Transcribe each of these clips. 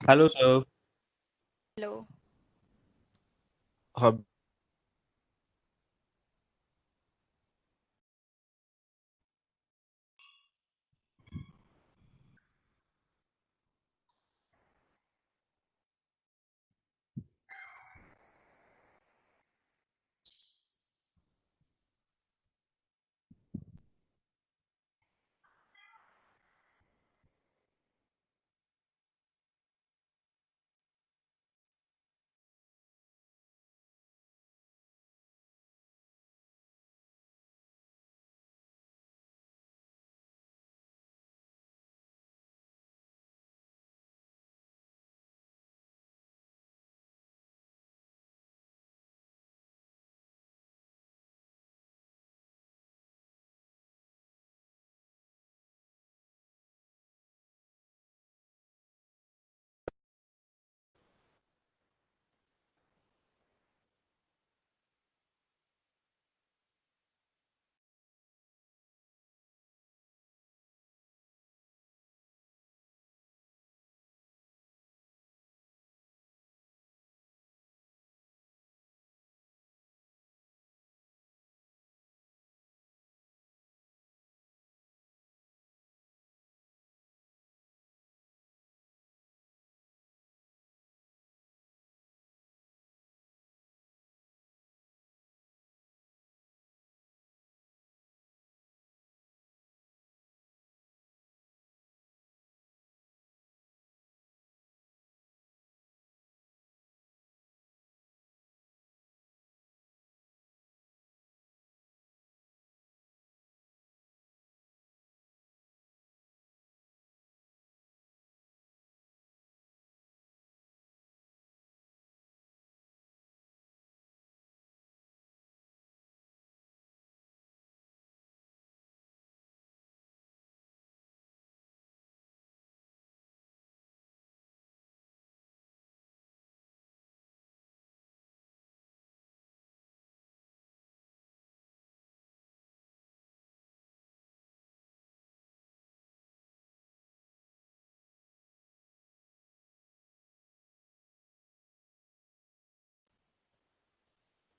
Hello, sir. Hello. हाँ।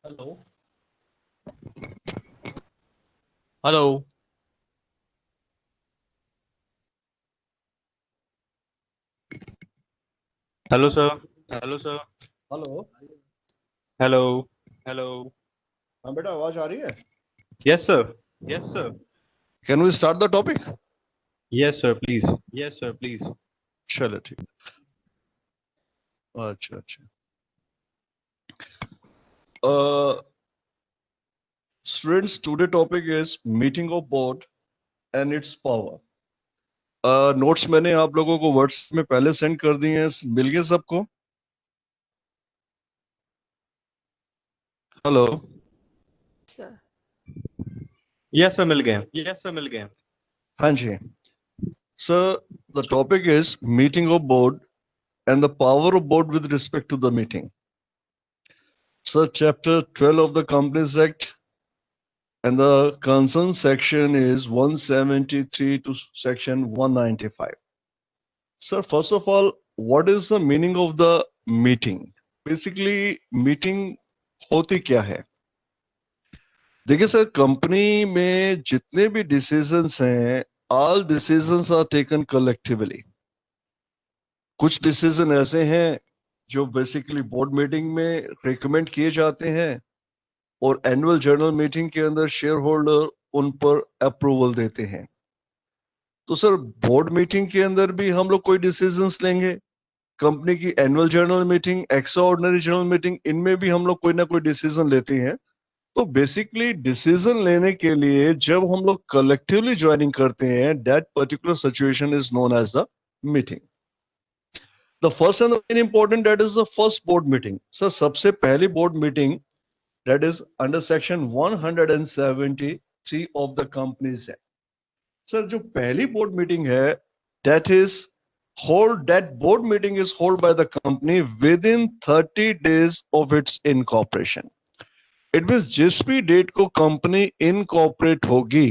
Hello. Hello. Hello, sir. Hello sir. Hello. Hello. Hello. हाँ बेटा, आवाज आ रही है? Yes, sir. Yes sir. Can we start the topic? Yes, sir. Please. Yes sir please. चलो ठीक। अच्छा अच्छा। Students, today topic is meeting of board and its power. Notes मैंने आप लोगों को व्हाट्सएप में पहले सेंड कर दिए हैं, मिल गए सबको? हेलो। Sir. Yes, sir. मिल गए. यस सर मिल गए। हाँ जी सर। The topic is meeting of board and the power of board with respect to the meeting. So chapter 12 of the Companies Act and the concern section is 173 to section 195. Sir, first of all, what is the meaning of the meeting? Basically, meeting होती क्या है? देखिए sir, company में जितने भी decisions हैं, all decisions are taken collectively. कुछ decision ऐसे हैं जो बेसिकली बोर्ड मीटिंग में रिकमेंड किए जाते हैं और एनुअल जनरल मीटिंग के अंदर शेयर होल्डर उन पर अप्रूवल देते हैं। तो सर, बोर्ड मीटिंग के अंदर भी हम लोग कोई डिसीजंस लेंगे, कंपनी की annual general meeting, extra ordinary general meeting, इनमें भी हम लोग कोई ना कोई डिसीजन लेते हैं। तो बेसिकली डिसीजन लेने के लिए जब हम लोग कलेक्टिवली ज्वाइनिंग करते हैं, that particular situation is known as the meeting. The first and the main important, that is the first board meeting. So सबसे पहली board meeting, that is under section 173 of the Companies Act. Sir, जो पहली board meeting है, that board meeting is held by the company within 30 days of its incorporation. It means जिस भी date को company incorporate होगी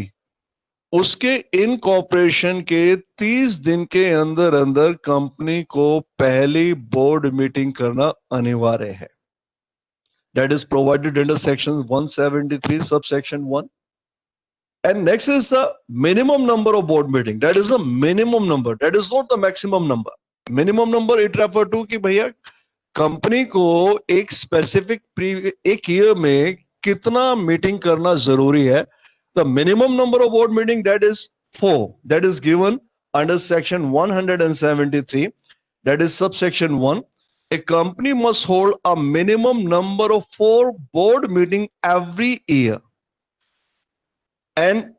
उसके incorporation के 30 दिन के अंदर अंदर कंपनी को पहली बोर्ड मीटिंग करना अनिवार्य है. That is provided under section 173 subsection 1. And next is the minimum number of board meeting. That is the minimum number. That is not the maximum number. Minimum number it refer to कि भैया company को एक specific एक year में कितना meeting करना जरूरी है. The minimum number of board meeting, that is 4. That is given under section 173. That is subsection 1. A company must hold a minimum number of 4 board meetings every year, and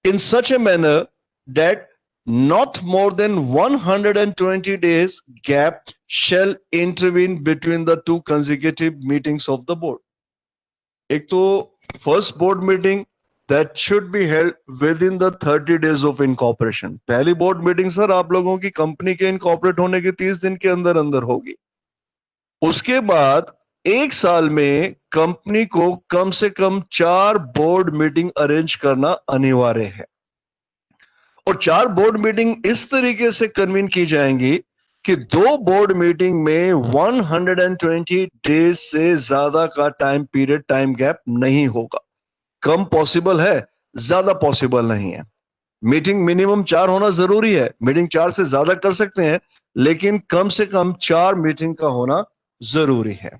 in such a manner that not more than 120 days gap shall intervene between the 2 consecutive meetings of the board. एक तो first board meeting that should be held within the 30 days of incorporation. पहली board meeting sir आप लोगों की company के incorporate होने के 30 दिन के अंदर अंदर होगी. उसके बाद 1 साल में कंपनी को कम से कम 4 बोर्ड मीटिंग अरेंज करना अनिवार्य है. और 4 बोर्ड मीटिंग इस तरीके से कन्वीन की जाएंगी कि 2 बोर्ड मीटिंग में 120 डेज से ज्यादा का टाइम पीरियड टाइम गैप नहीं होगा. कम पॉसिबल है, ज्यादा पॉसिबल नहीं है. मीटिंग मिनिमम 4 होना जरूरी है. मीटिंग 4 से ज्यादा कर सकते हैं, लेकिन कम से कम 4 मीटिंग का होना जरूरी है.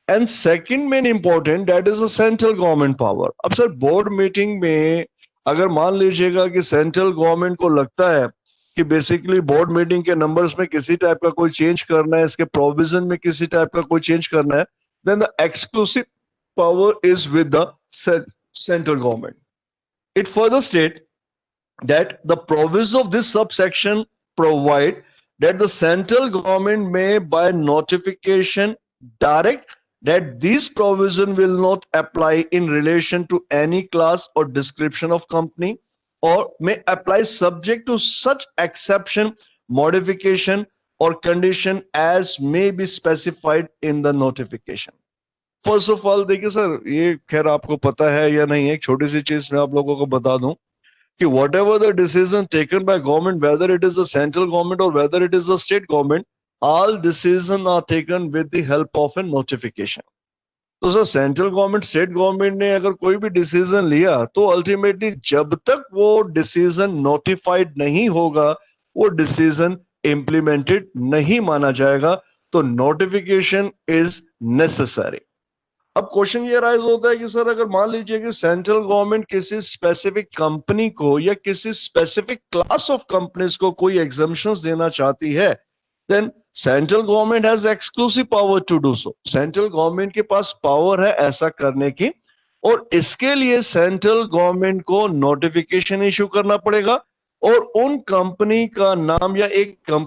And second main important, that is a central government power. अब सर बोर्ड मीटिंग में अगर मान लीजिएगा कि सेंट्रल गवर्नमेंट को लगता है कि बेसिकली बोर्ड मीटिंग के नंबर्स में किसी टाइप का कोई चेंज करना है, इसके प्रोविजन में किसी टाइप का कोई चेंज करना है, then the exclusive power is with the central government. It further state that the provisions of this subsection provide that the central government may by notification direct that these provisions will not apply in relation to any class or description of company, or may apply subject to such exception, modification or condition as may be specified in the notification. First of all देखिए sir, ये खैर आपको पता है या नहीं, एक छोटी सी चीज मैं आप लोगों को बता दूं कि whatever the decision taken by government, whether it is the central government और whether it is the state government, all decision are taken with the help of a notification. तो sir central government, state government ने अगर कोई भी decision लिया तो ultimately जब तक वो डिसीजन नोटिफाइड नहीं होगा वो डिसीजन इंप्लीमेंटेड नहीं माना जाएगा. तो नोटिफिकेशन इज नेसेसरी. अब क्वेश्चन ये राइज होता है कि सर अगर मान लीजिए कि सेंट्रल गवर्नमेंट किसी स्पेसिफिक कंपनी को या किसी स्पेसिफिक क्लास ऑफ कंपनीज को कोई एग्जम्पशंस देना चाहती है, then central government has exclusive power to do so. Central government के पास पावर है ऐसा करने की, और इसके लिए सेंट्रल गवर्नमेंट को नोटिफिकेशन इशू करना पड़ेगा और उन कंपनी का नाम या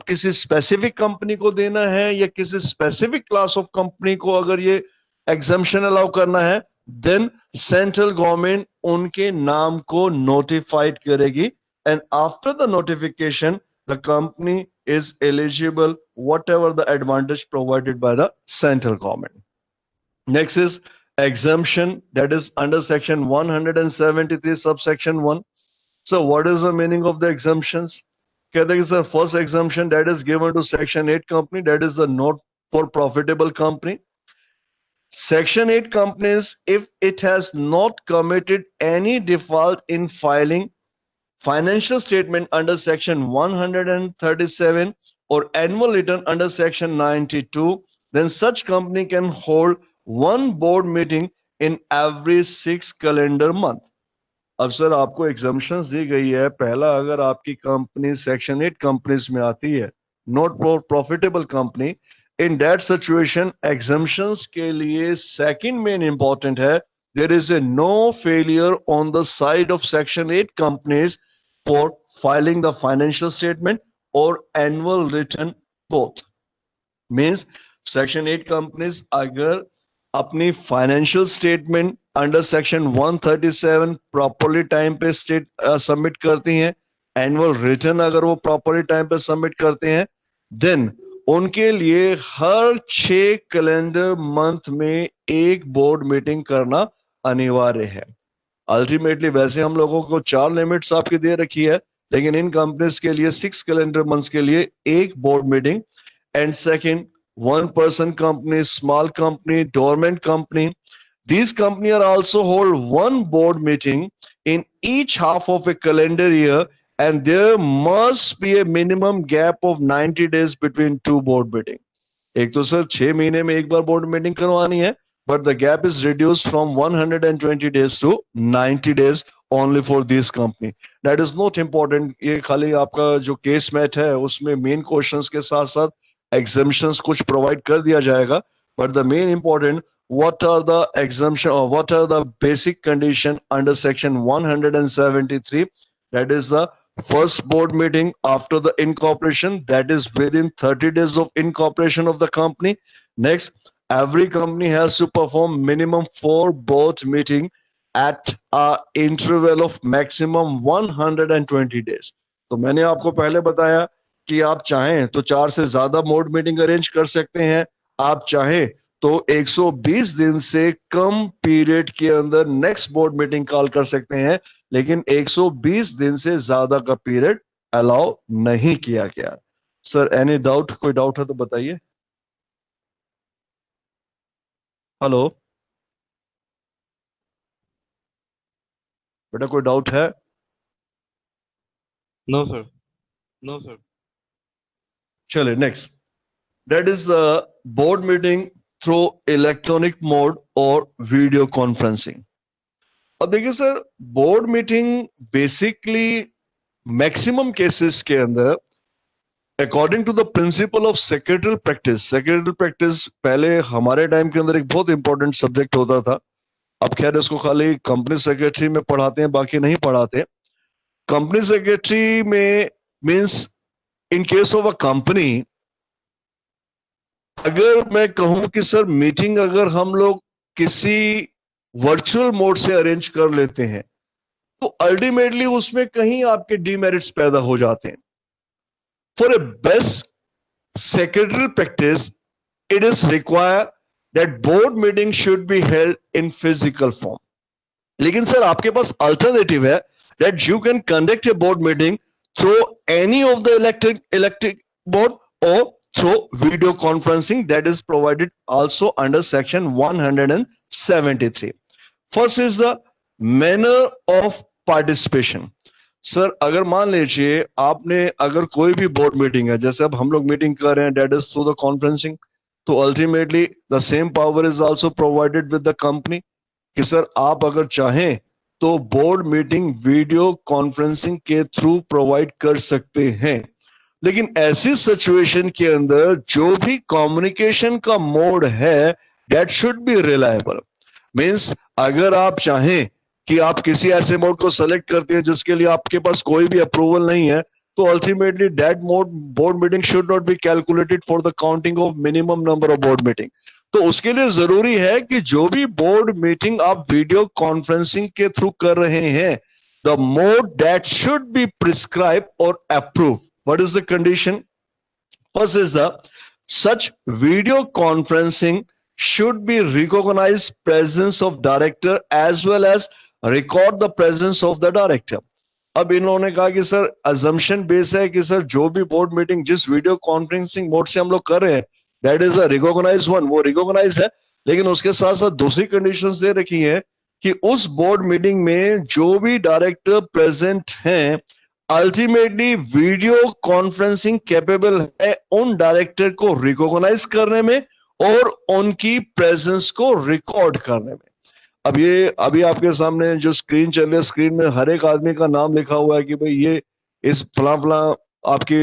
किसी स्पेसिफिक कंपनी को देना है या किसी स्पेसिफिक क्लास ऑफ कंपनी को अगर ये एग्जम्पशन अलाउ करना है, देन सेंट्रल गवर्नमेंट उनके नाम को नोटिफाइड करेगी. And after the notification the company is eligible what ever the advantage provided by the central government. Next is exemption, that is under section 173 subsection 1. So what is the meaning of the exemptions? कहते हैं sir, first exemption that is given to section 8 company, that is the not for profitable company. Section 8 companies, if it has not committed any default in filing financial statement under section 137 or annual return under section 92, then such company can hold one board meeting in every 6 calendar month. अब sir आपको exemptions दी गई है. पहला, अगर आपकी company section 8 companies में आती है, not profitable company, in that situation exemptions के लिए सेकंड मेन इंपॉर्टेंट है, there is a no failure on the side of section 8 companies for filing the financial statement और annual return both. Means section 8 companies अगर अपनी financial statement under section 137 properly time पे submit करती हैं, annual return अगर वो properly time पे submit करते हैं, देन उनके लिए हर 6 कैलेंडर मंथ में एक बोर्ड मीटिंग करना अनिवार्य है. अल्टीमेटली वैसे हम लोगों को 4 लिमिट्स आपकी दे रखी है, लेकिन इन कंपनीज के लिए 6 कैलेंडर मंथ्स के लिए एक board meeting. And second, 1 person company, small company, dormant company, these company are also hold one board meeting in each half of a calendar year, and there must be a minimum gap of 90 days between two board meeting. एक तो sir 6 महीने में एक बार board meeting करवानी है, but the gap is reduced from 120 days to 90 days only for this company. That is not important. ये खाली आपका जो केस मैथ है उसमें मेन क्वेश्चंस के साथ साथ exemptions कुछ प्रोवाइड कर दिया जाएगा, but the main important, what are the exemption or what are the basic condition under section 173? That is the first board meeting after the incorporation, that is within 30 days of incorporation of the company. Next, every company has to perform minimum 4 board meeting at a interval of maximum 120 days. तो मैंने आपको पहले बताया कि आप चाहें तो 4 से ज्यादा बोर्ड मीटिंग अरेंज कर सकते हैं, आप चाहें तो 120 दिन से कम पीरियड के अंदर नेक्स्ट बोर्ड मीटिंग कॉल कर सकते हैं, लेकिन 120 दिन से ज्यादा का पीरियड अलाउ नहीं किया गया. Sir any doubt? कोई डाउट है तो बताइए. हेलो बेटा, कोई डाउट है? No, sir. No, sir. चलिए next. That is board meeting through electronic mode और वीडियो कॉन्फ्रेंसिंग. अब देखिए sir, board meeting basically maximum cases के अंदर according to the principle of secretarial practice पहले हमारे टाइम के अंदर एक बहुत इंपॉर्टेंट सब्जेक्ट होता था. अब खैर इसको खाली कंपनी सेक्रेटरी में पढ़ाते हैं, बाकी नहीं पढ़ाते. कंपनी सेक्रेटरी में means in case of a company, अगर मैं कहूं कि सर मीटिंग अगर हम लोग किसी वर्चुअल मोड से अरेंज कर लेते हैं तो अल्टीमेटली उसमें कहीं आपके डीमेरिट्स पैदा हो जाते हैं. For a best secretary practice it is require that board meeting should be held in physical form. लेकिन सर आपके पास अल्टरनेटिव है that you can conduct a board meeting through any of the electric board or through video conferencing, that is provided also under section 173. First is the manner of participation. Sir अगर मान लीजिए आपने अगर कोई भी board meeting है, जैसे अब हम लोग मीटिंग कर रहे हैं that is through the conferencing, तो ultimately the same power is also provided with the company कि सर आप अगर चाहें तो बोर्ड मीटिंग वीडियो कॉन्फ्रेंसिंग के थ्रू प्रोवाइड कर सकते हैं. लेकिन ऐसी सिचुएशन के अंदर जो भी कम्युनिकेशन का मोड है that should B reliable. Means अगर आप चाहें कि आप किसी ऐसे मोड को सेलेक्ट करते हैं जिसके लिए आपके पास कोई भी अप्रूवल नहीं है, तो ultimately that mode board meeting should not be calculated for the counting of minimum number of board meeting. तो उसके लिए जरूरी है कि जो भी बोर्ड मीटिंग आप वीडियो कॉन्फ्रेंसिंग के थ्रू कर रहे हैं, the mode that should be prescribe और approve. What is the condition? First is the such video conferencing should be recognized presence of director as well as record the presence of the director. अब इन्होंने कहा कि sir assumption base है कि sir जो भी board meeting जिस video conferencing mode से हम लोग कर रहे हैं that is a recognized one, वो रिकॉग्नाइज है, लेकिन उसके साथ साथ दूसरी कंडीशंस दे रखी है कि उस बोर्ड मीटिंग में जो भी डायरेक्टर प्रेजेंट हैं अल्टीमेटली वीडियो कॉन्फ्रेंसिंग कैपेबल है उन डायरेक्टर को रिकॉग्नाइज करने में और उनकी प्रेजेंस को रिकॉर्ड करने में. अब ये अभी आपके सामने जो स्क्रीन चल रही है, स्क्रीन में हर एक आदमी का नाम लिखा हुआ है कि भाई ये इस फला फला आपके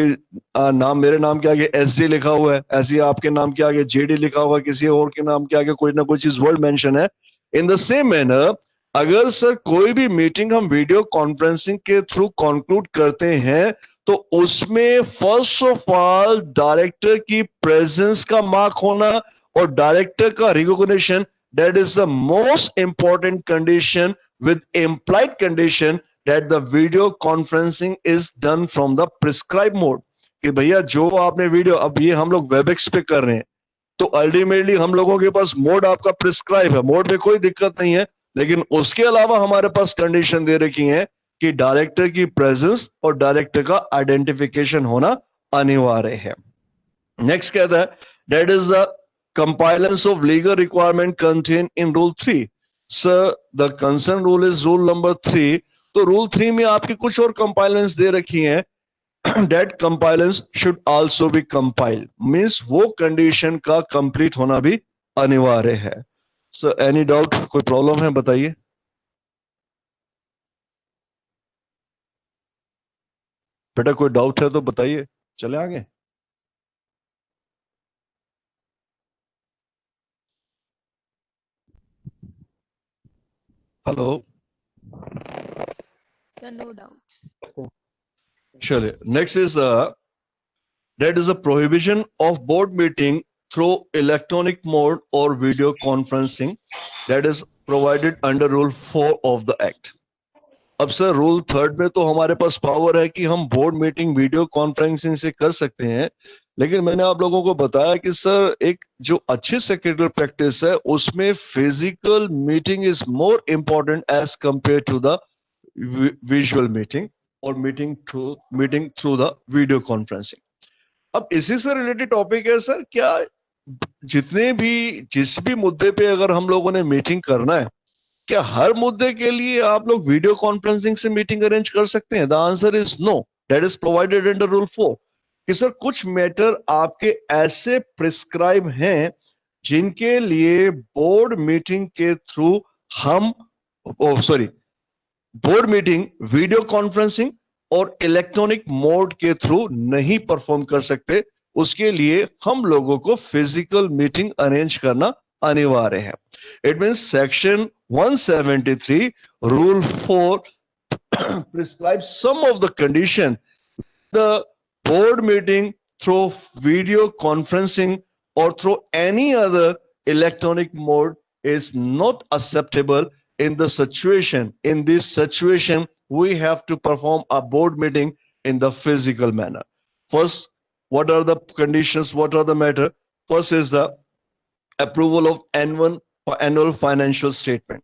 नाम, मेरे नाम के आगे SD लिखा हुआ है, ऐसे ही आपके नाम के आगे JD लिखा हुआ है, किसी और के नाम के आगे कोई ना कोई चीज वर्ड मेंशन है. इन द सेम मैनर अगर सर कोई भी मीटिंग हम वीडियो कॉन्फ्रेंसिंग के थ्रू कंक्लूड करते हैं तो उसमें फर्स्ट ऑफ ऑल डायरेक्टर की प्रेजेंस का मार्क होना और डायरेक्टर का recognition, that is the most important condition with implied condition that the video conferencing is done from the prescribe mode. कि भैया जो आपने वीडियो, अब ये हम लोग वेबएक्स पे कर रहे हैं तो अल्टीमेटली हम लोगों के पास मोड आपका प्रिस्क्राइब है, मोड में कोई दिक्कत नहीं है, लेकिन उसके अलावा हमारे पास कंडीशन दे रखी है कि डायरेक्टर की प्रेजेंस और डायरेक्टर का आइडेंटिफिकेशन होना अनिवार्य है। नेक्स्ट कहता है that is the compliance of legal requirement contained in rule 3. Sir, the concern rule is rule number 3. तो rule 3 में आपकी कुछ और compliance दे रखी है। That compliance should also be compiled. Means वो condition का complete होना भी अनिवार्य है। So any doubt, कोई problem है बताइए। बेटा कोई डाउट है तो बताइए, चले आगे। Hello Sir, no doubt. चलिए, next is that is a prohibition of board meeting through electronic mode or video conferencing that is provided under rule 4 of the act. अब सर रूल 3 में तो हमारे पास पावर है कि हम बोर्ड मीटिंग वीडियो कॉन्फ्रेंसिंग से कर सकते हैं, लेकिन मैंने आप लोगों को बताया कि सर एक जो अच्छी सेक्रेटरी प्रैक्टिस है उसमें physical meeting is more important as compare to the visual meeting और meeting through the video conferencing. अब इसी से रिलेटेड टॉपिक है सर, क्या जिस भी मुद्दे पे अगर हम लोगों ने मीटिंग करना है, क्या हर मुद्दे के लिए आप लोग वीडियो कॉन्फ्रेंसिंग से मीटिंग अरेंज कर सकते हैं? The answer is no, that is provided under rule 4 कि सर कुछ मैटर आपके ऐसे प्रिस्क्राइब हैं जिनके लिए बोर्ड मीटिंग के थ्रू हम बोर्ड मीटिंग वीडियो कॉन्फ्रेंसिंग और इलेक्ट्रॉनिक मोड के थ्रू नहीं परफॉर्म कर सकते। उसके लिए हम लोगों को फिजिकल मीटिंग अरेंज करना अनिवार्य है। It means section 173 rule 4 prescribes some of the condition the board meeting through video conferencing or through any other electronic mode is not acceptable in the situation. In this situation, we have to perform a board meeting in the physical manner. First, what are the conditions? What are the matter? First is the approval of annual financial statement.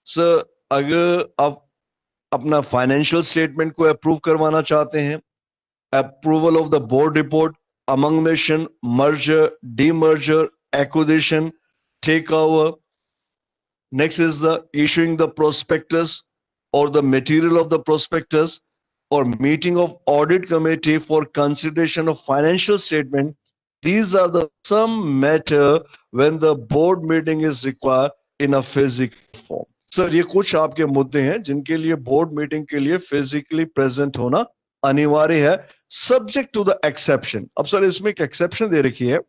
Sir अगर आप अपना financial statement को approve करवाना चाहते हैं, approval of the board report, amalgamation, merger, demerger, acquisition, take over. Next is the issuing the prospectus और the material of the prospectus or meeting of audit committee for consideration of financial statement. These are the some matter when the board meeting is required in a physical form. Sir ये कुछ आपके मुद्दे हैं जिनके लिए board meeting के लिए physically present होना अनिवार्य है, सब्जेक्ट टू द एक्सेप्शन. अब सर इसमें एक एक्सेप्शन दे रखी है,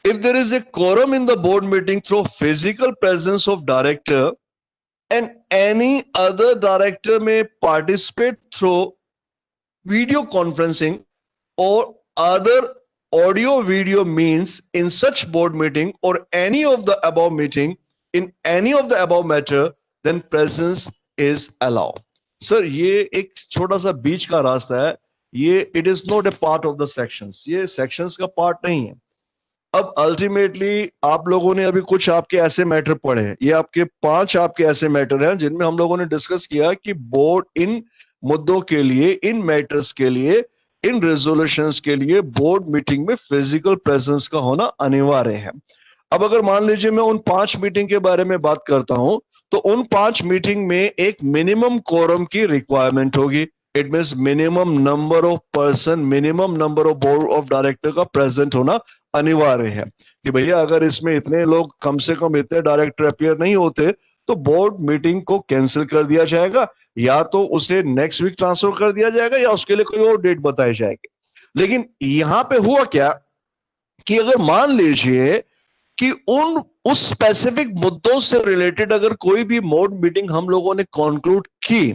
if there is a quorum in the board meeting through physical presence of director and any other director may participate through video conferencing or other audio video means in such board meeting or any of the above meeting in any of the above matter, then presence is allowed. Sir, ये एक छोटा सा बीच का रास्ता है, ये it is not a part of the sections, ये sections का part नहीं है. अब अल्टीमेटली आप लोगों ने अभी कुछ आपके ऐसे मैटर पढ़े हैं, ये आपके 5 आपके ऐसे मैटर हैं जिनमें हम लोगों ने डिस्कस किया कि बोर्ड इन मुद्दों के लिए, इन मैटर्स के लिए, इन रेजोल्यूशंस के लिए बोर्ड मीटिंग में फिजिकल प्रेजेंस का होना अनिवार्य है. अब अगर मान लीजिए मैं उन 5 मीटिंग के बारे में बात करता हूं तो उन 5 मीटिंग में एक मिनिमम कोरम की रिक्वायरमेंट होगी. It means minimum number of person, minimum number of board of director का प्रेजेंट होना अनिवार्य है कि भैया अगर इसमें इतने लोग, कम से कम इतने डायरेक्टर अपीयर नहीं होते तो बोर्ड मीटिंग को कैंसिल कर दिया जाएगा, या तो उसे नेक्स्ट वीक ट्रांसफर कर दिया जाएगा या उसके लिए कोई और डेट बताई जाएगी. लेकिन यहां पे हुआ क्या कि अगर मान लीजिए कि उस स्पेसिफिक मुद्दों से रिलेटेड अगर कोई भी बोर्ड मीटिंग हम लोगों ने कंक्लूड की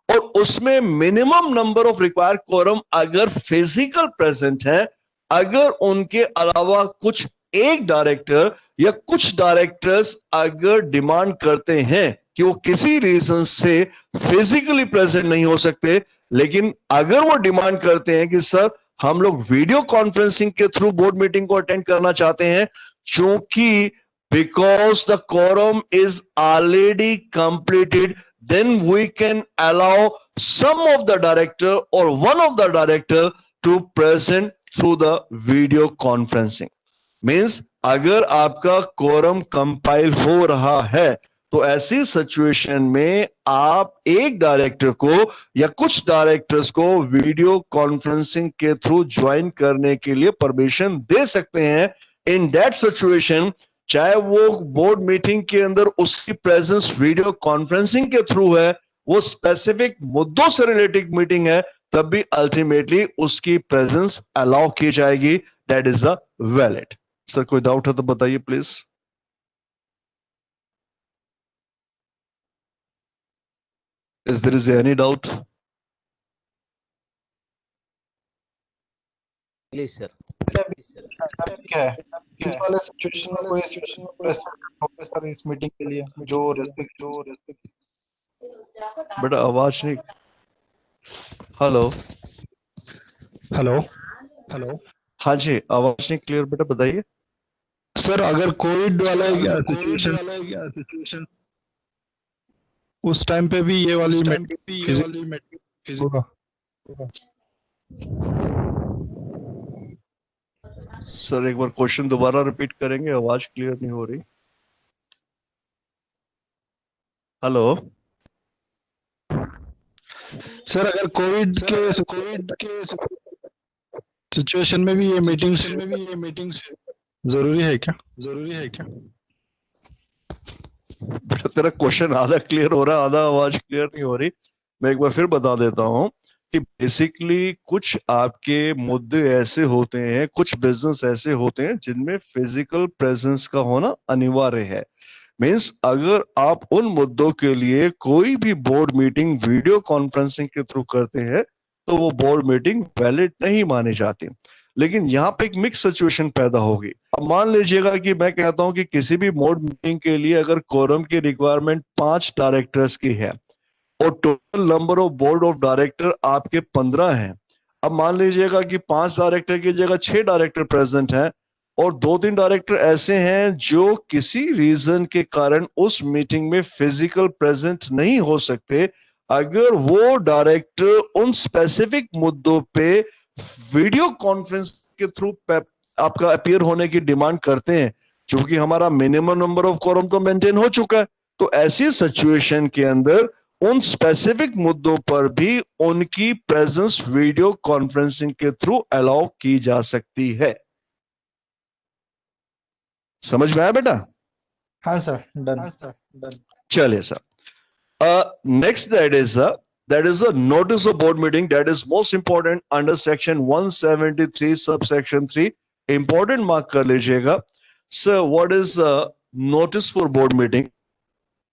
और उसमें minimum number of required quorum अगर फिजिकल प्रेजेंट है, अगर उनके अलावा कुछ एक डायरेक्टर या कुछ डायरेक्टर्स अगर डिमांड करते हैं कि वो किसी रीजन से फिजिकली प्रेजेंट नहीं हो सकते, लेकिन अगर वो डिमांड करते हैं कि सर हम लोग वीडियो कॉन्फ्रेंसिंग के थ्रू बोर्ड मीटिंग को अटेंड करना चाहते हैं, क्योंकि because the quorum is already completed, then we can allow some of the director or one of the director to present through the video conferencing. Means अगर आपका quorum compile हो रहा है तो ऐसी सिचुएशन में आप एक डायरेक्टर को या कुछ डायरेक्टर्स को वीडियो कॉन्फ्रेंसिंग के थ्रू ज्वाइन करने के लिए परमिशन दे सकते हैं. इन दैट सिचुएशन, चाहे वो बोर्ड मीटिंग के अंदर उसकी प्रेजेंस वीडियो कॉन्फ्रेंसिंग के थ्रू है, वो स्पेसिफिक मुद्दों से रिलेटेड मीटिंग है, तब भी अल्टीमेटली उसकी प्रेजेंस अलाउ की जाएगी. That is the valid. Sir कोई डाउट है तो बताइए please. Is there is any doubt? Please sir. क्या है इस वाले सिचुएशन में कोई सर इस मीटिंग के लिए जो रेस्पेक्ट बेटा आवाज नहीं. हेलो हेलो हेलो हाँ जी, आवाज नहीं क्लियर बेटा, बताइए. सर अगर कोविड वाला सिचुएशन उस टाइम पे भी ये वाली होगा. सर एक बार क्वेश्चन दोबारा रिपीट करेंगे, आवाज क्लियर नहीं हो रही. हेलो सर अगर कोविड के सिचुएशन में भी ये मीटिंग्स जरूरी है क्या? बेटा तेरा क्वेश्चन आधा क्लियर हो रहा है, आधा आवाज क्लियर नहीं हो रही. मैं एक बार फिर बता देता हूं कि बेसिकली कुछ आपके मुद्दे ऐसे होते हैं, कुछ बिजनेस ऐसे होते हैं जिनमें फिजिकल प्रेजेंस का होना अनिवार्य है. मीन्स अगर आप उन मुद्दों के लिए कोई भी बोर्ड मीटिंग वीडियो कॉन्फ्रेंसिंग के थ्रू करते हैं तो वो बोर्ड मीटिंग वैलिड नहीं मानी जाती. लेकिन यहाँ पे एक मिक्स सिचुएशन पैदा होगी. अब मान लीजिएगा कि मैं कहता हूं कि किसी भी बोर्ड मीटिंग के लिए अगर कोरम की रिक्वायरमेंट 5 डायरेक्टर्स की है और total number of board of director आपके 15 हैं. अब मान लीजिएगा कि 5 डायरेक्टर की जगह 6 डायरेक्टर प्रेजेंट हैं और 2-3 डायरेक्टर ऐसे हैं जो किसी रीजन के कारण उस मीटिंग में फिजिकल प्रेजेंट नहीं हो सकते. अगर वो डायरेक्टर उन स्पेसिफिक मुद्दों पे वीडियो कॉन्फ्रेंस के थ्रू आपका अपीयर होने की डिमांड करते हैं, क्योंकि हमारा मिनिमम नंबर ऑफ कोरम तो मेंटेन हो चुका है, तो ऐसी सिचुएशन के अंदर उन स्पेसिफिक मुद्दों पर भी उनकी प्रेजेंस वीडियो कॉन्फ्रेंसिंग के थ्रू अलाउ की जा सकती है. समझ में आया बेटा? हाँ सर, डन. चलिए sir. Next, that is a notice of board meeting that is most important under section 173 subsection 3. Important mark कर लीजिएगा. Sir, what is notice for board meeting?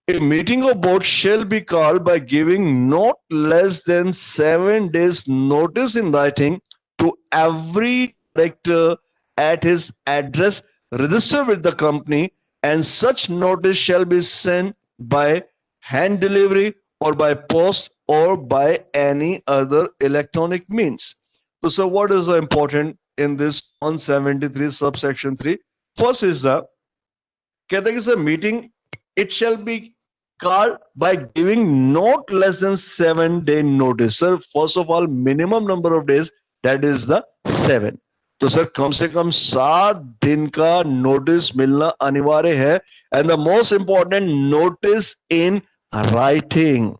A meeting of board shall be called by giving not less than 7 days notice in writing to every director at his address registered with the company, and such notice shall be sent by hand delivery or by post or by any other electronic means. So what is important in this 173 subsection 3? First is the कहते हैं कि meeting it shall be called by giving not less than 7 day notice. Sir, first of all, minimum number of days, that is the 7. तो sir कम से कम 7 दिन का notice मिलना अनिवार्य है. And the most important, notice in writing.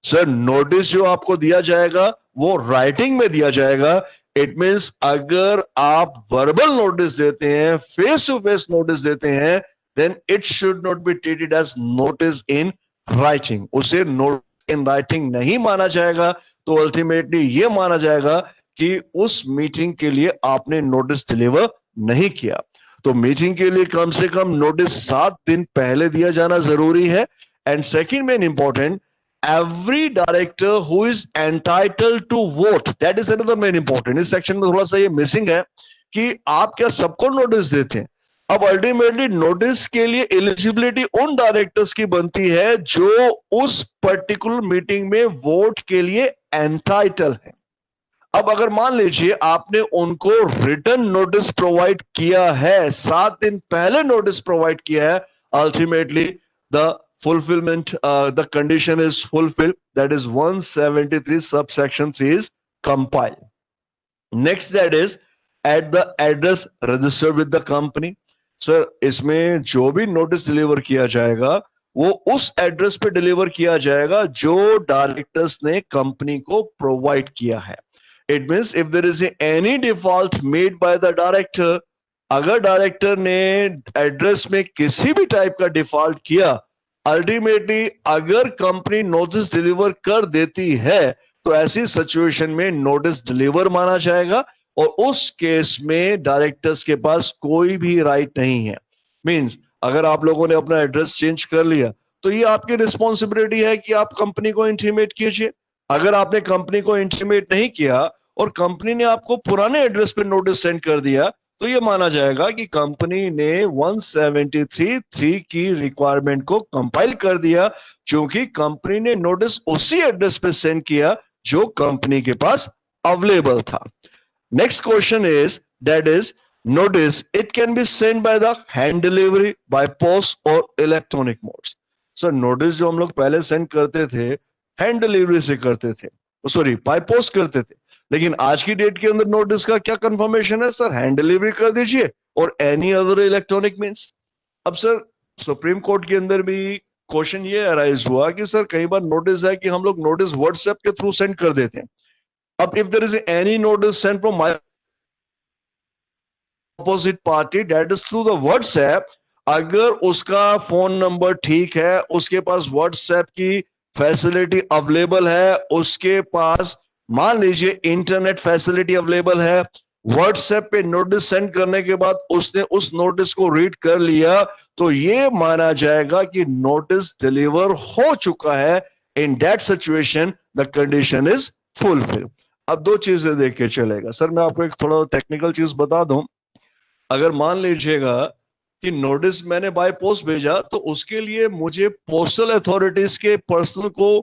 Sir notice जो आपको दिया जाएगा वो राइटिंग में दिया जाएगा. इट मीन्स अगर आप वर्बल नोटिस देते हैं, फेस टू फेस नोटिस देते हैं, then it should not be treated as notice in writing. उसे notice in writing नहीं माना जाएगा. तो अल्टीमेटली ये माना जाएगा कि उस मीटिंग के लिए आपने नोटिस डिलीवर नहीं किया. तो मीटिंग के लिए कम से कम नोटिस 7 दिन पहले दिया जाना जरूरी है. And second main important, every director who is entitled to vote, that is another main important. इस सेक्शन में थोड़ा सा ये मिसिंग है कि आप क्या सबको नोटिस देते हैं. अब अल्टीमेटली नोटिस के लिए एलिजिबिलिटी उन डायरेक्टर्स की बनती है जो उस पर्टिकुलर मीटिंग में वोट के लिए एंटाइटल है. अब अगर मान लीजिए आपने उनको रिटर्न नोटिस प्रोवाइड किया है, 7 दिन पहले नोटिस प्रोवाइड किया है, ultimately the fulfillment, the condition is fulfilled, that is 173 subsection 3 is compiled. Next, that is at the address registered with the company. Sir इसमें जो भी नोटिस डिलीवर किया जाएगा वो उस एड्रेस पे डिलीवर किया जाएगा जो डायरेक्टर्स ने कंपनी को प्रोवाइड किया है. It means if there is any default made by the director, अगर डायरेक्टर ने एड्रेस में किसी भी टाइप का डिफॉल्ट किया, अल्टीमेटली अगर कंपनी नोटिस डिलीवर कर देती है तो ऐसी सिचुएशन में नोटिस डिलीवर माना जाएगा और उस केस में डायरेक्टर्स के पास कोई भी राइट नहीं है. मींस अगर आप लोगों ने अपना एड्रेस चेंज कर लिया तो ये आपकी रिस्पॉन्सिबिलिटी है कि आप कंपनी को इंटीमेट कीजिए. अगर आपने कंपनी को इंटीमेट नहीं किया और कंपनी ने आपको पुराने एड्रेस पे नोटिस सेंड कर दिया तो ये माना जाएगा कि कंपनी ने 173(3) की रिक्वायरमेंट को कंपाइल कर दिया, क्योंकि कंपनी ने नोटिस उसी एड्रेस पे सेंड किया जो कंपनी के पास अवेलेबल था. Next question is that is notice it can be send by the hand delivery, by post और इलेक्ट्रॉनिक मोड्स. सर नोटिस जो हम लोग पहले सेंड करते थे हैंड डिलीवरी से करते थे, सॉरी बाय पोस्ट करते थे, लेकिन आज की डेट के अंदर नोटिस का क्या कंफर्मेशन है? सर हैंड डिलीवरी कर दीजिए और एनी अदर इलेक्ट्रॉनिक मींस. अब सर सुप्रीम कोर्ट के अंदर भी क्वेश्चन ये अराइज हुआ कि सर कई बार नोटिस है कि हम लोग नोटिस व्हाट्सएप के थ्रू सेंड कर देते हैं. अब if there is any notice send from my opposite party that is through the WhatsApp, अगर उसका फोन नंबर ठीक है, उसके पास व्हाट्सएप की फैसिलिटी अवेलेबल है, उसके पास मान लीजिए इंटरनेट फैसिलिटी अवेलेबल है, व्हाट्सएप पे नोटिस सेंड करने के बाद उसने उस नोटिस को रीड कर लिया, तो ये माना जाएगा कि नोटिस डिलीवर हो चुका है. In that situation the condition is fulfil. अब दो चीजें देख के चलेगा. सर मैं आपको एक थोड़ा टेक्निकल चीज बता दूं. अगर मान लीजिएगा कि नोटिस मैंने बाय पोस्ट भेजा तो उसके लिए मुझे पोस्टल अथॉरिटीज के पर्सन को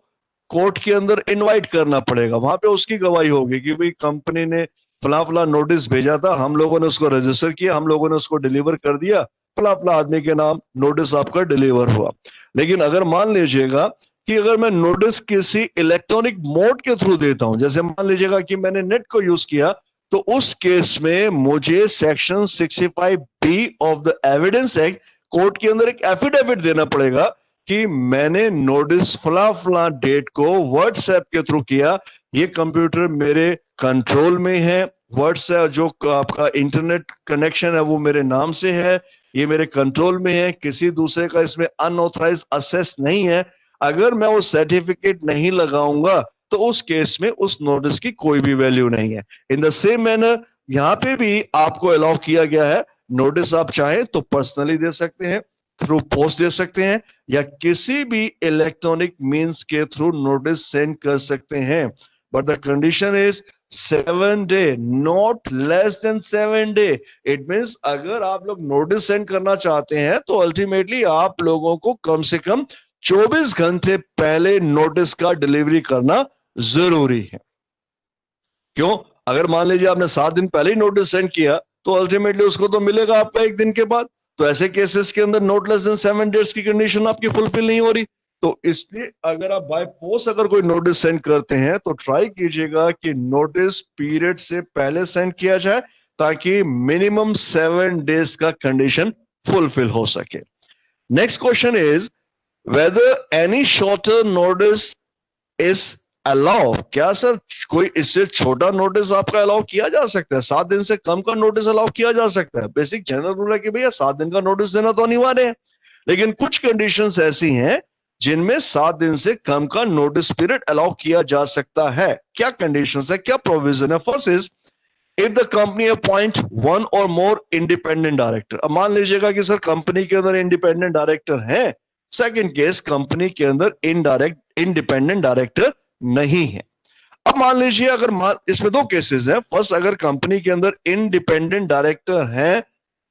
कोर्ट के अंदर इनवाइट करना पड़ेगा. वहां पे उसकी गवाही होगी कि भाई कंपनी ने फला फला नोटिस भेजा था, हम लोगों ने उसको रजिस्टर किया, हम लोगों ने उसको डिलीवर कर दिया, फला फला आदमी के नाम नोटिस आपका डिलीवर हुआ. लेकिन अगर मान लीजिएगा कि अगर मैं नोटिस किसी इलेक्ट्रॉनिक मोड के थ्रू देता हूं, जैसे मान लीजिएगा कि मैंने नेट को यूज किया, तो उस केस में मुझे section 65B of the evidence act court के अंदर एक एफिडेविट देना पड़ेगा कि मैंने नोटिस फला फला डेट को व्हाट्सएप के थ्रू किया, ये कंप्यूटर मेरे कंट्रोल में है, व्हाट्सएप जो आपका इंटरनेट कनेक्शन है वो मेरे नाम से है, ये मेरे कंट्रोल में है, किसी दूसरे का इसमें अनऑथराइज एक्सेस नहीं है. अगर मैं वो सर्टिफिकेट नहीं लगाऊंगा तो उस केस में उस नोटिस की कोई भी वैल्यू नहीं है. इन द सेम मैनर यहां पे भी आपको अलाउ किया गया है, नोटिस आप चाहें तो पर्सनली दे सकते हैं, थ्रू पोस्ट दे सकते हैं, या किसी भी इलेक्ट्रॉनिक मींस के थ्रू नोटिस सेंड कर सकते हैं. But the condition is 7 day, not less than 7 day. It means अगर आप लोग नोटिस सेंड करना चाहते हैं तो अल्टीमेटली आप लोगों को कम से कम 24 घंटे पहले नोटिस का डिलीवरी करना जरूरी है. क्यों? अगर मान लीजिए आपने 7 दिन पहले ही नोटिस सेंड किया तो अल्टीमेटली उसको तो मिलेगा आपका 1 दिन के बाद. तो ऐसे केसेस के अंदर नॉट लेस देन 7 डेज की कंडीशन आपकी फुलफिल नहीं हो रही. तो इसलिए अगर आप बाय पोस्ट अगर कोई नोटिस सेंड करते हैं तो ट्राई कीजिएगा कि नोटिस पीरियड से पहले सेंड किया जाए ताकि मिनिमम 7 डेज का कंडीशन फुलफिल हो सके. Next question is whether any shorter notice is allowed. क्या सर कोई इससे छोटा नोटिस आपका अलाउ किया जा सकता है? 7 दिन से कम का नोटिस अलाउ किया जा सकता है. बेसिक जनरल रूल है कि भैया 7 दिन का नोटिस देना तो अनिवार्य है, लेकिन कुछ कंडीशंस ऐसी हैं जिनमें 7 दिन से कम का नोटिस पीरियड अलाउ किया जा सकता है. क्या कंडीशंस है, क्या प्रोविजन है? First is if the company appoint 1 or more independent director. अब मान लीजिएगा कि सर कंपनी के अंदर इंडिपेंडेंट डायरेक्टर है. सेकंड केस कंपनी के अंदर इंडिपेंडेंट डायरेक्टर नहीं है. अब मान लीजिए अगर इसमें 2 केसेस हैं. फर्स्ट, अगर कंपनी के अंदर इंडिपेंडेंट डायरेक्टर है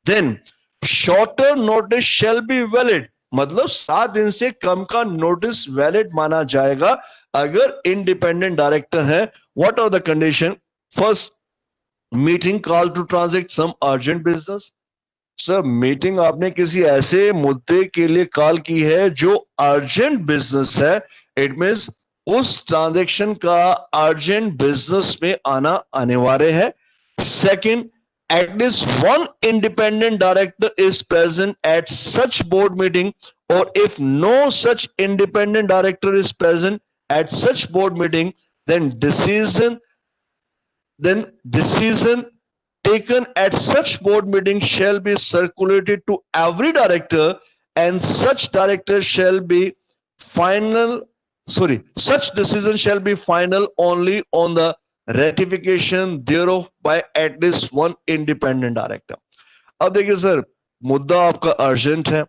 then shorter notice shall be valid. मतलब 7 दिन से कम का नोटिस वैलिड माना जाएगा अगर इंडिपेंडेंट डायरेक्टर है. What are the condition? First, meeting call to transact some urgent business. सर मीटिंग आपने किसी ऐसे मुद्दे के लिए कॉल की है जो अर्जेंट बिजनेस है. इट मींस उस ट्रांजैक्शन का अर्जेंट बिजनेस में आना अनिवार्य है. Second, at least one independent director is present at such board meeting, or if no such independent director is present at such board meeting, then decision taken at such board meeting shall be circulated to every director, and such director shall be such decision shall be final only on the ratification thereof by at least one independent director. अब देखिए sir, मुद्दा आपका urgent है.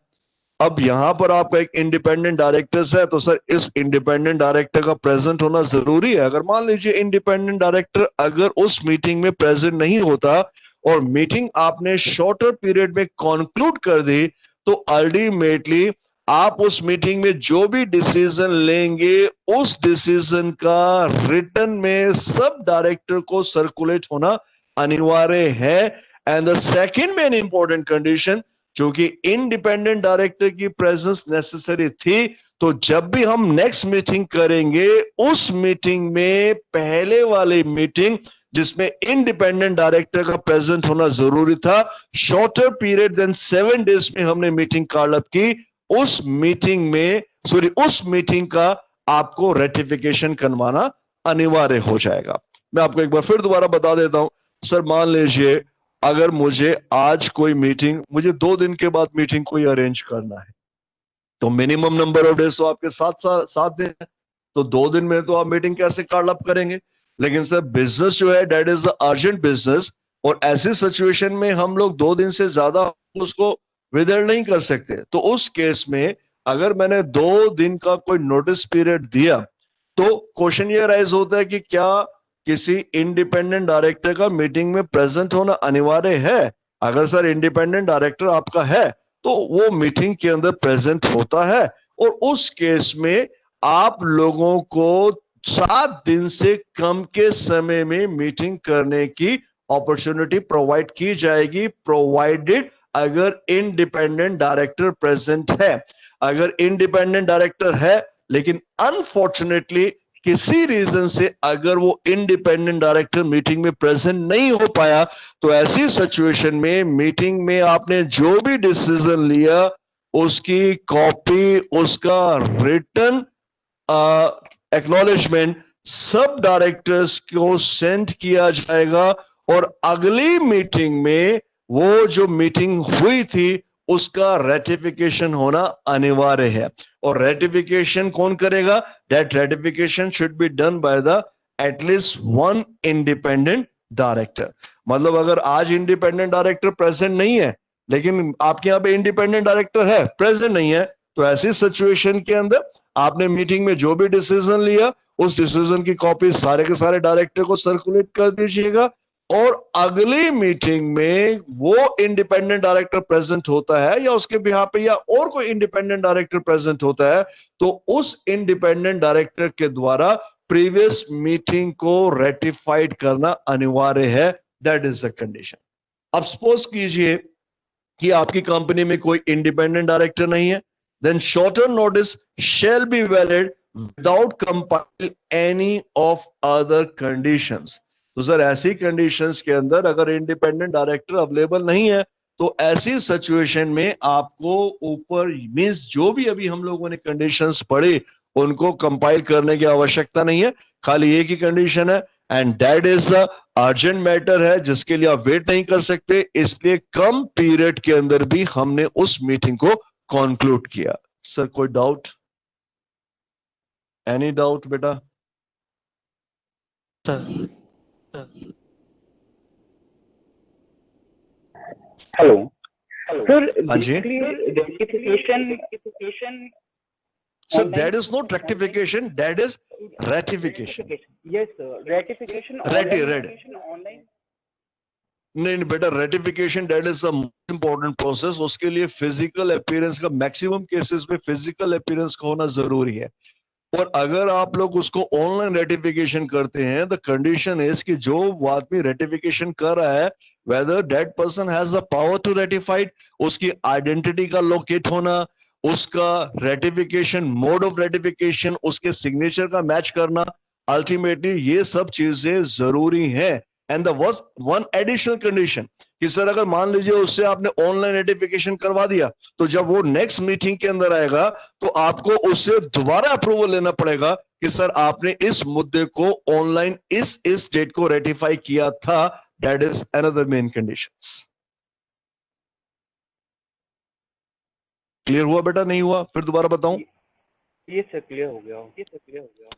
अब यहां पर आपका एक इंडिपेंडेंट डायरेक्टर्स है, तो सर इस इंडिपेंडेंट डायरेक्टर का प्रेजेंट होना जरूरी है. अगर मान लीजिए इंडिपेंडेंट डायरेक्टर अगर उस मीटिंग में प्रेजेंट नहीं होता और मीटिंग आपने शॉर्टर पीरियड में कंक्लूड कर दी, तो अल्टीमेटली आप उस मीटिंग में जो भी डिसीजन लेंगे उस डिसीजन का रिटर्न में सब डायरेक्टर को सर्कुलेट होना अनिवार्य है. And the second main important condition, जो कि इंडिपेंडेंट डायरेक्टर की प्रेजेंस नेसेसरी थी, तो जब भी हम नेक्स्ट मीटिंग करेंगे उस मीटिंग में पहले वाली मीटिंग जिसमें इंडिपेंडेंट डायरेक्टर का प्रेजेंट होना जरूरी था, शॉर्टर पीरियड देन 7 days में हमने मीटिंग कॉल अप की, उस मीटिंग का आपको रेटिफिकेशन करवाना अनिवार्य हो जाएगा. मैं आपको एक बार फिर दोबारा बता देता हूं. सर मान लीजिए अगर मुझे आज कोई मीटिंग, मुझे 2 दिन के बाद मीटिंग कोई अरेंज करना है, तो मिनिमम नंबर ऑफ डेज तो आपके 7 दिन है, तो 2 दिन में तो आप मीटिंग कैसे कॉल अप करेंगे. लेकिन सर बिजनेस जो है that is the urgent business, और ऐसी सिचुएशन में हम लोग 2 दिन से ज्यादा उसको विदर नहीं कर सकते. तो उस केस में अगर मैंने 2 दिन का कोई नोटिस पीरियड दिया, तो क्वेश्चन ये राइज होता है कि क्या किसी इंडिपेंडेंट डायरेक्टर का मीटिंग में प्रेजेंट होना अनिवार्य है. अगर सर इंडिपेंडेंट डायरेक्टर आपका है तो वो मीटिंग के अंदर प्रेजेंट होता है, और उस केस में आप लोगों को 7 दिन से कम के समय में मीटिंग करने की अपॉर्चुनिटी प्रोवाइड की जाएगी, प्रोवाइडेड अगर इंडिपेंडेंट डायरेक्टर प्रेजेंट है. अगर इंडिपेंडेंट डायरेक्टर है लेकिन अनफॉर्चुनेटली किसी रीजन से अगर वो इंडिपेंडेंट डायरेक्टर मीटिंग में प्रेजेंट नहीं हो पाया, तो ऐसी सिचुएशन में मीटिंग में आपने जो भी डिसीजन लिया उसकी कॉपी, उसका रिटन एक्नॉलेजमेंट सब डायरेक्टर्स को सेंड किया जाएगा, और अगली मीटिंग में वो जो मीटिंग हुई थी उसका रेटिफिकेशन होना अनिवार्य है. और रेटिफिकेशन कौन करेगा? That ratification should be done by the at least one independent director. मतलब अगर आज इंडिपेंडेंट डायरेक्टर प्रेजेंट नहीं है लेकिन आपके यहाँ पे इंडिपेंडेंट डायरेक्टर है, प्रेजेंट नहीं है, तो ऐसी सिचुएशन के अंदर आपने मीटिंग में जो भी डिसीजन लिया उस डिसीजन की कॉपी सारे के सारे डायरेक्टर को सर्कुलेट कर दीजिएगा, और अगली मीटिंग में वो इंडिपेंडेंट डायरेक्टर प्रेजेंट होता है या उसके बिहाफ पे या और कोई इंडिपेंडेंट डायरेक्टर प्रेजेंट होता है, तो उस इंडिपेंडेंट डायरेक्टर के द्वारा प्रीवियस मीटिंग को रेटिफाइड करना अनिवार्य है. That is the condition. अब सपोज कीजिए कि आपकी कंपनी में कोई इंडिपेंडेंट डायरेक्टर नहीं है, then shorter notice shall be valid without compile any of other conditions. तो सर ऐसी कंडीशंस के अंदर अगर इंडिपेंडेंट डायरेक्टर अवेलेबल नहीं है, तो ऐसी सिचुएशन में आपको ऊपर मींस जो भी अभी हम लोगों ने कंडीशंस पढ़ी उनको कंपाइल करने की आवश्यकता नहीं है. खाली एक ही कंडीशन है, and that is a urgent matter है जिसके लिए आप वेट नहीं कर सकते, इसलिए कम पीरियड के अंदर भी हमने उस मीटिंग को कंक्लूड किया. सर कोई डाउट? एनी डाउट बेटा? सर हेलो सर, हाँ जी ratification sir, that is not rectification, that is ratification. Yes sir, ratification online. नहीं बेटा, ratification that is the most important process. उसके लिए फिजिकल अपीयरेंस का मैक्सिमम केसेस में फिजिकल अपीयरेंस का होना जरूरी है. और अगर आप लोग उसको ऑनलाइन रेटिफिकेशन करते हैं, द कंडीशन इज कि जो आदमी रेटिफिकेशन कर रहा है, whether that person has the power to ratified, उसकी आइडेंटिटी का लोकेट होना, उसका रेटिफिकेशन, मोड ऑफ रेटिफिकेशन, उसके सिग्नेचर का मैच करना, अल्टीमेटली ये सब चीजें जरूरी हैं। And the was one additional condition कि सर अगर मान लीजिए उससे आपने ऑनलाइन रेटिफिकेशन करवा दिया, तो जब वो नेक्स्ट मीटिंग के अंदर आएगा तो आपको उससे दोबारा अप्रूवल लेना पड़ेगा कि सर आपने इस मुद्दे को ऑनलाइन इस डेट को रेटिफाई किया था। That is another main conditions. Clear हुआ बेटा? नहीं हुआ? फिर दोबारा बताऊं? ये सर क्लियर हो गया।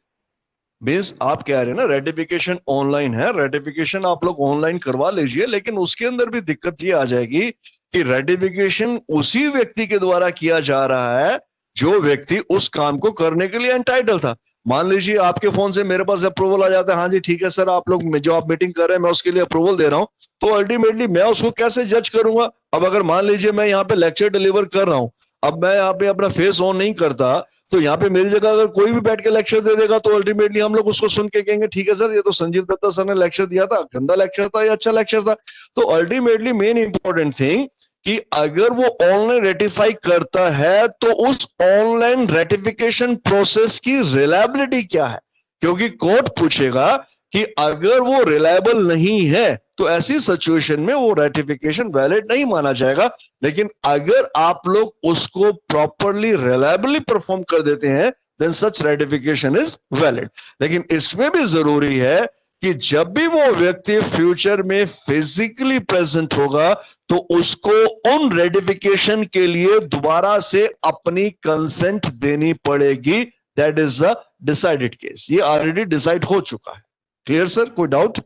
मीन्स आप कह रहे हैं ना रेटिफिकेशन ऑनलाइन है, रेटिफिकेशन आप लोग ऑनलाइन करवा लीजिए, लेकिन उसके अंदर भी दिक्कत ये आ जाएगी कि रेटिफिकेशन उसी व्यक्ति के द्वारा किया जा रहा है जो व्यक्ति उस काम को करने के लिए एंटाइटल था। मान लीजिए आपके फोन से मेरे पास अप्रूवल आ जाता है, हाँ जी ठीक है सर, आप लोग जो आप मीटिंग कर रहे हैं मैं उसके लिए अप्रूवल दे रहा हूं, तो अल्टीमेटली मैं उसको कैसे जज करूंगा? अब अगर मान लीजिए मैं यहाँ पे लेक्चर डिलीवर कर रहा हूं, अब मैं यहाँ पे अपना फेस ऑन नहीं करता, तो यहाँ पे मेरी जगह अगर कोई भी बैठ के लेक्चर दे देगा तो अल्टीमेटली हम लोग उसको सुन के कहेंगे ठीक है सर, ये तो संजीव दत्ता सर ने लेक्चर दिया था, गंदा लेक्चर था या अच्छा लेक्चर था। तो अल्टीमेटली मेन इंपॉर्टेंट थिंग कि अगर वो ऑनलाइन रेटिफाई करता है तो उस ऑनलाइन रेटिफिकेशन प्रोसेस की रिलायबिलिटी क्या है, क्योंकि कोर्ट पूछेगा कि अगर वो रिलायबल नहीं है तो ऐसी सिचुएशन में वो रेटिफिकेशन वैलिड नहीं माना जाएगा। लेकिन अगर आप लोग उसको प्रॉपरली रिलायबली परफॉर्म कर देते हैं then such ratification is valid. लेकिन इसमें भी जरूरी है कि जब भी वो व्यक्ति फ्यूचर में फिजिकली प्रेजेंट होगा तो उसको उन रेटिफिकेशन के लिए दोबारा से अपनी कंसेंट देनी पड़ेगी। That is a decided case, ये ऑलरेडी डिसाइड हो चुका है। Clear sir? कोई डाउट?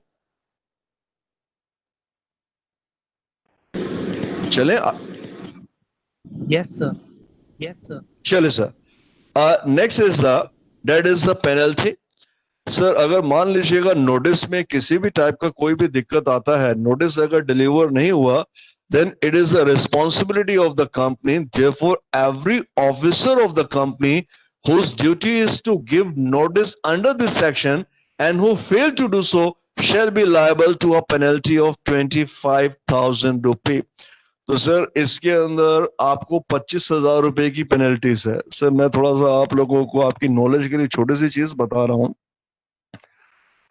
चले? Yes, sir. Yes, sir. चले sir, next is that is the penalty. Sir अगर मान लीजिएगा नोटिस में किसी भी टाइप का कोई भी दिक्कत आता है, नोटिस अगर डिलीवर नहीं हुआ, then it is the responsibility of the company. Therefore, every officer of the company whose duty is to give notice under this section and who fail to do so shall be liable to a penalty of 25,000 rupees. तो sir इसके अंदर आपको 25,000 रुपए की penalties है। Sir मैं थोड़ा सा आप लोगों को आपकी नॉलेज के लिए छोटी सी चीज बता रहा हूं।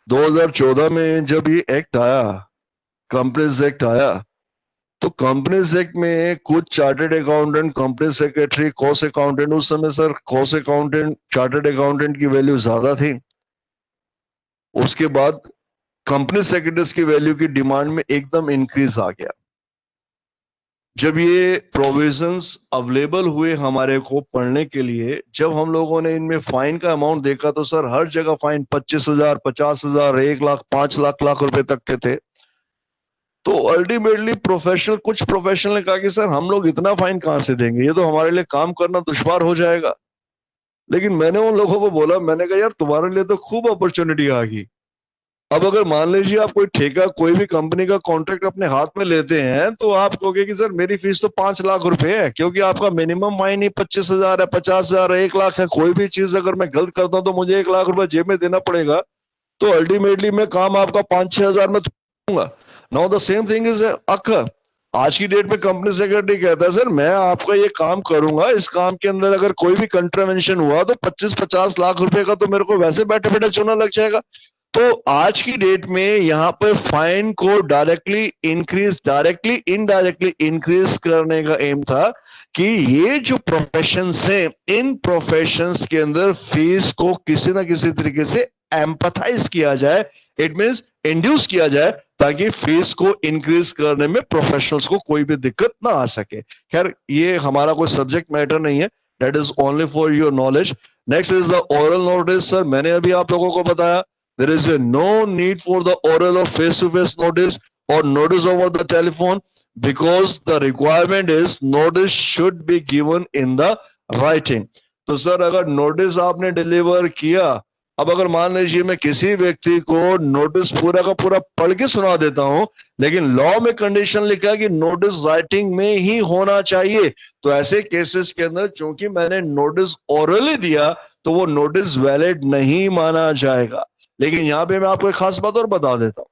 2014 में जब ये एक्ट आया, कंपनीज एक्ट आया, तो कंपनीज एक्ट में कुछ chartered accountant, company secretary, cost accountant, उस समय sir cost accountant, chartered accountant की वैल्यू ज्यादा थी। उसके बाद कंपनी सेक्रेटरीज की वैल्यू की डिमांड में एकदम इंक्रीज आ गया। जब ये प्रोविजंस अवेलेबल हुए हमारे को पढ़ने के लिए, जब हम लोगों ने इनमें फाइन का अमाउंट देखा तो सर हर जगह फाइन 25,000, 50,000, 1 लाख, 5 लाख रुपए तक के थे। तो अल्टीमेटली कुछ प्रोफेशनल ने कहा कि सर हम लोग इतना फाइन कहां से देंगे, ये तो हमारे लिए काम करना दुश्वार हो जाएगा। लेकिन मैंने उन लोगों को बोला, मैंने कहा यार तुम्हारे लिए तो खूब अपॉर्चुनिटी आ गई। अब अगर मान लीजिए आप कोई ठेका, कोई भी कंपनी का कॉन्ट्रैक्ट अपने हाथ में लेते हैं तो आप कहोगे कि सर मेरी फीस तो 5 लाख रुपए है, क्योंकि आपका मिनिमम फाइन ही 25,000 है, 50,000 है, 1 लाख है। कोई भी चीज अगर मैं गलत करता हूं तो मुझे 1 लाख रुपए जेब में देना पड़ेगा। तो अल्टीमेटली मैं काम आपका 5-6 हजार में दूंगा। Now the same thing is occur. आज की डेट में कंपनी सेक्रेटरी कहता है सर मैं आपका ये काम करूंगा, इस काम के अंदर अगर कोई भी कंट्रावेंशन हुआ तो 25-50 लाख रुपए का तो मेरे को वैसे बैठे बैठे चुना लग जाएगा। तो आज की डेट में यहाँ पर फाइन को डायरेक्टली इनडायरेक्टली इंक्रीज करने का एम था कि ये जो प्रोफेशंस हैं, इन प्रोफेशंस के अंदर फीस को किसी ना किसी तरीके से एम्पथाइज किया जाए, इट मींस इंड्यूस किया जाए, ताकि फीस को इंक्रीज करने में प्रोफेशनल्स को कोई भी दिक्कत ना आ सके। खैर ये हमारा कोई सब्जेक्ट मैटर नहीं है, that is only for your knowledge. Next is the oral notice. Sir मैंने अभी आप लोगों को बताया there is no need for the oral or face-to-face notice or notice over the telephone, because the requirement is notice should be given in the writing. तो sir अगर notice आपने deliver किया, अब अगर मान लीजिए मैं किसी व्यक्ति को नोटिस पूरा का पूरा पढ़ के सुना देता हूं, लेकिन लॉ में कंडीशन लिखा है कि नोटिस राइटिंग में ही होना चाहिए, तो ऐसे केसेस के अंदर चूंकि मैंने नोटिस ओरली दिया तो वो नोटिस वैलिड नहीं माना जाएगा। लेकिन यहाँ पे मैं आपको एक खास बात और बता देता हूं।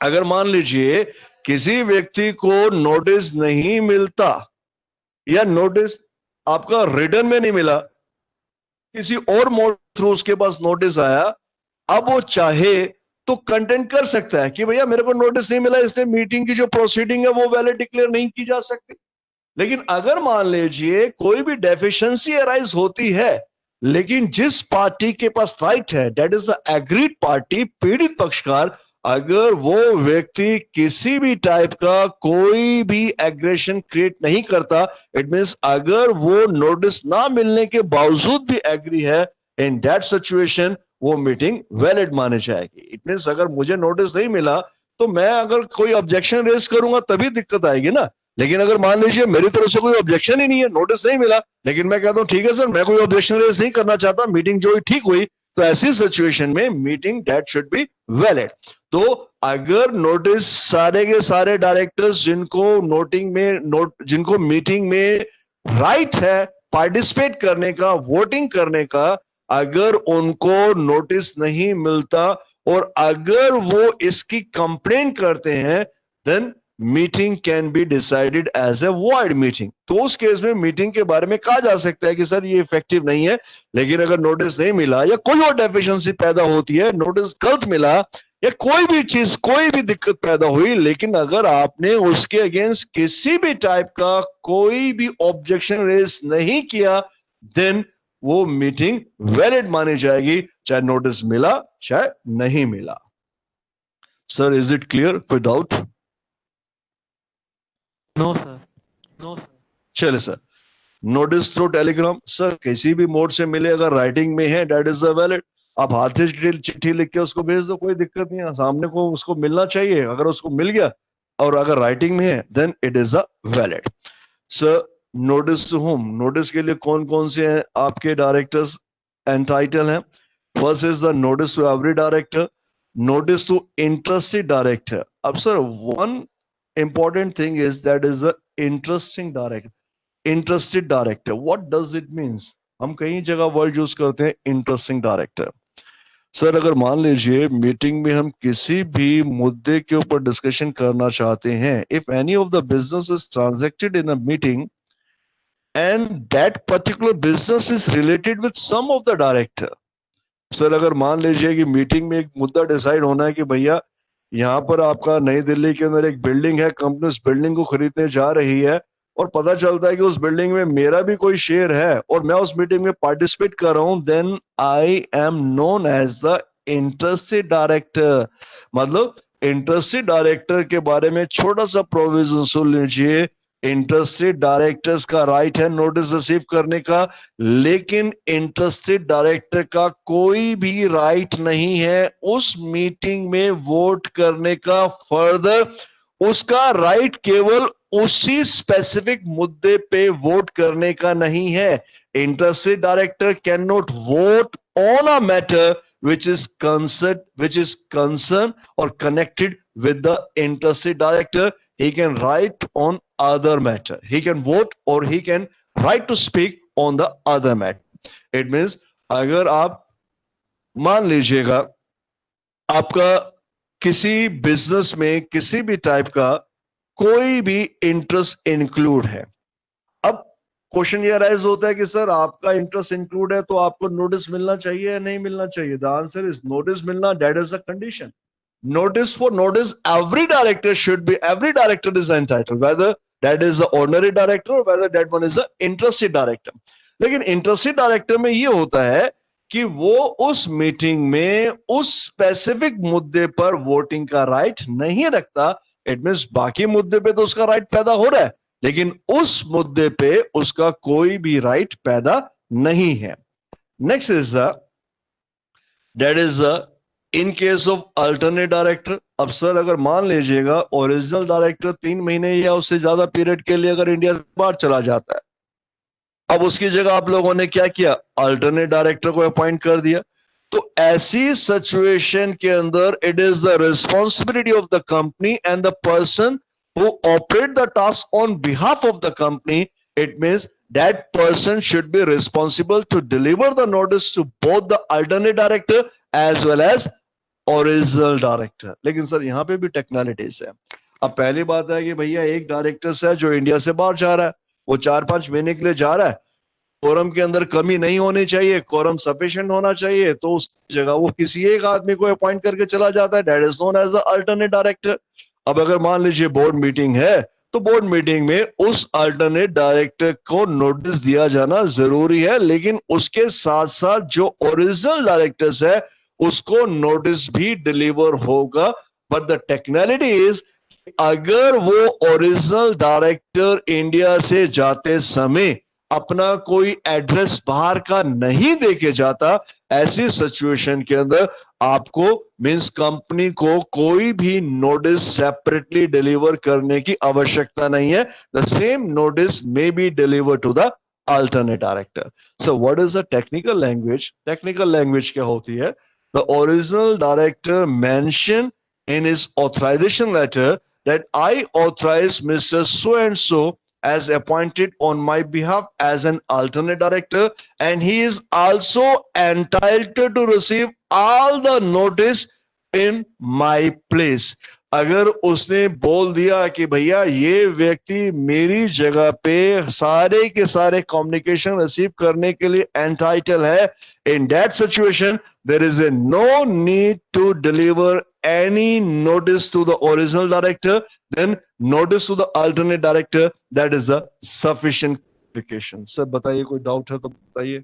अगर मान लीजिए किसी व्यक्ति को नोटिस नहीं मिलता या नोटिस आपका रिटर्न में नहीं मिला, किसी और मोड थ्रू उसके पास नोटिस आया, अब वो चाहे तो कंटेंट कर सकता है कि भैया मेरे को नोटिस नहीं मिला, इसलिए मीटिंग की जो प्रोसीडिंग है वो वैलिड डिक्लेयर नहीं की जा सकती। लेकिन अगर मान लीजिए कोई भी डेफिशिएंसी अराइज होती है, लेकिन जिस पार्टी के पास राइट है, that is the agreed party, पीड़ित पक्षकार, अगर वो व्यक्ति किसी भी टाइप का कोई भी एग्रेशन क्रिएट नहीं करता, इट मींस अगर वो नोटिस ना मिलने के बावजूद भी एग्री है, इन दैट सिचुएशन वो मीटिंग वैलिड मानी जाएगी। इट मींस अगर मुझे नोटिस नहीं मिला तो मैं अगर कोई ऑब्जेक्शन रेज करूंगा तभी दिक्कत आएगी ना। लेकिन अगर मान लीजिए मेरी तरफ से कोई ऑब्जेक्शन ही नहीं है, नोटिस नहीं मिला, लेकिन मैं कहता हूं ठीक है सर मैं कोई ऑब्जेक्शन रेज नहीं करना चाहता, मीटिंग जो हुई ठीक हुई, तो ऐसी सिचुएशन में meeting that should be valid. तो अगर नोटिस सारे के सारे डायरेक्टर्स जिनको मीटिंग में राइट है पार्टिसिपेट करने का, वोटिंग करने का, अगर उनको नोटिस नहीं मिलता और अगर वो इसकी कंप्लेन करते हैं, then meeting can be decided as a void meeting. तो उस केस में मीटिंग के बारे में कहा जा सकता है कि सर ये इफेक्टिव नहीं है। लेकिन अगर नोटिस नहीं मिला या कोई और डेफिशिएंसी पैदा होती है, नोटिस गलत मिला या कोई भी चीज, कोई भी दिक्कत पैदा हुई, लेकिन अगर आपने उसके अगेंस्ट किसी भी टाइप का कोई भी ऑब्जेक्शन रेज नहीं किया, देन वो मीटिंग वैलिड मानी जाएगी, चाहे नोटिस मिला चाहे नहीं मिला। Sir is it clear? कोई doubt? No sir, no sir. चले sir, notice through telegram, sir किसी भी मोड से मिले, अगर राइटिंग में है दैट इज वैलिड। आप हाथ से चिट्ठी लिख के उसको भेज दो, कोई दिक्कत नहीं है, सामने को उसको मिलना चाहिए। अगर उसको मिल गया और अगर राइटिंग में है then it is a valid. Sir notice to home, notice के लिए कौन कौन से हैं आपके डायरेक्टर्स एंटाइटल हैं? First is the notice to every director, notice to interested director. अब sir one important thing is that is the interested director. What does it means? हम कई जगह वर्ड यूज करते हैं इंटरेस्टिंग डायरेक्टर। सर अगर मान लीजिए मीटिंग में हम किसी भी मुद्दे के ऊपर डिस्कशन करना चाहते हैं, if any of the business is transacted in a meeting and that particular business is related with some of the director. Sir अगर मान लीजिए कि मीटिंग में एक मुद्दा डिसाइड होना है कि भैया यहाँ पर आपका नई दिल्ली के अंदर एक बिल्डिंग है, कंपनी उस बिल्डिंग को खरीदने जा रही है और पता चलता है कि उस बिल्डिंग में मेरा भी कोई शेयर है और मैं उस मीटिंग में पार्टिसिपेट कर रहा हूं, then I am known as the interested director. मतलब इंटरेस्टेड डायरेक्टर के बारे में छोटा सा प्रोविजन सुन लीजिए। इंटरेस्टेड डायरेक्टर्स का राइट है नोटिस रिसीव करने का, लेकिन इंटरेस्टेड डायरेक्टर का कोई भी राइट नहीं है उस मीटिंग में वोट करने का। फर्दर उसका राइट केवल उसी स्पेसिफिक मुद्दे पे वोट करने का नहीं है। Interested director can not vote on a matter which is concerned or connected with the interested director. He can write on other matter. He can vote or he can write to speak on the other matter. It means अगर आप मान लीजिएगा आपका किसी business में किसी भी type का कोई भी इंटरेस्ट इंक्लूड है, अब क्वेश्चन ये राइज होता है कि सर आपका इंटरेस्ट इंक्लूड है तो आपको नोटिस मिलना चाहिए या नहीं मिलना चाहिए? द आंसर इज नोटिस मिलना, that is a condition. Notice for notice, every director is entitled, whether that is the ordinary director or whether that one is the interested director. लेकिन interested director में ये होता है कि वो उस meeting में उस स्पेसिफिक मुद्दे पर वोटिंग का राइट नहीं रखता। इट मींस बाकी मुद्दे पे तो उसका राइट पैदा हो रहा है, लेकिन उस मुद्दे पे उसका कोई भी राइट पैदा नहीं है। Next is that is in case of alternate director. अब सर अगर मान लीजिएगा ओरिजिनल डायरेक्टर 3 महीने या उससे ज्यादा पीरियड के लिए अगर इंडिया से बाहर चला जाता है, अब उसकी जगह आप लोगों ने क्या किया? अल्टरनेट डायरेक्टर को अपॉइंट कर दिया। तो ऐसी सिचुएशन के अंदर it is the responsibility of the company and the person who operate the task on behalf of the company. It means that person should be responsible to deliver the notice to both the alternate director as well as original director. लेकिन sir यहाँ पे भी technicalities है। अब पहली बात है कि भैया एक डायरेक्टर है जो इंडिया से बाहर जा रहा है, वो 4-5 महीने के लिए जा रहा है, कोरम के अंदर कमी नहीं होनी चाहिए, कोरम सफिशिएंट होना चाहिए, तो उस जगह वो किसी एक आदमी को अपॉइंट करके चला जाता है, that is known as the alternate director. अब अगर मान लीजिए बोर्ड मीटिंग है तो बोर्ड मीटिंग में उस अल्टरनेट डायरेक्टर को नोटिस दिया जाना जरूरी है, लेकिन उसके साथ साथ जो ओरिजिनल डायरेक्टर्स है उसको नोटिस भी डिलीवर होगा। बट द टेक्निकलिटी इज, अगर वो ओरिजिनल डायरेक्टर इंडिया से जाते समय अपना कोई एड्रेस बाहर का नहीं देके जाता, ऐसी सिचुएशन के अंदर आपको मींस कंपनी को कोई भी नोटिस सेपरेटली डिलीवर करने की आवश्यकता नहीं है। The same notice may be deliver to the alternate director. So what is the technical language? Technical language क्या होती है? The original director mentioned in his authorization letter that I authorize Mr. So and so as appointed on my behalf as an alternate director, and he is also entitled to receive all the notice in my place. अगर उसने बोल दिया कि भैया ये व्यक्ति मेरी जगह पे सारे के सारे कम्युनिकेशन रिसीव करने के लिए एंटाइटल है, in that situation there is a no need to deliver any notice to the original director, then notice to the alternate director, that is the sufficient application. Sir बताइए, कोई doubt है तो बताइए।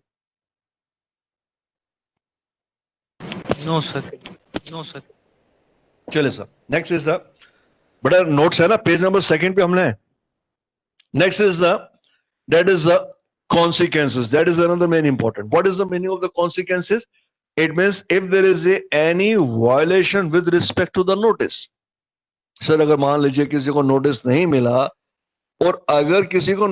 No, sir. No, sir. चले sir, next is the बड़ा notes है ना, page number 2 पे हमने। Next is the that is the consequences. That is another main important. What is the meaning of the consequences? It means if there is any violation with respect to the notice. Sir अगर मान लीजिए किसी को notice नहीं मिला और अगर किसी को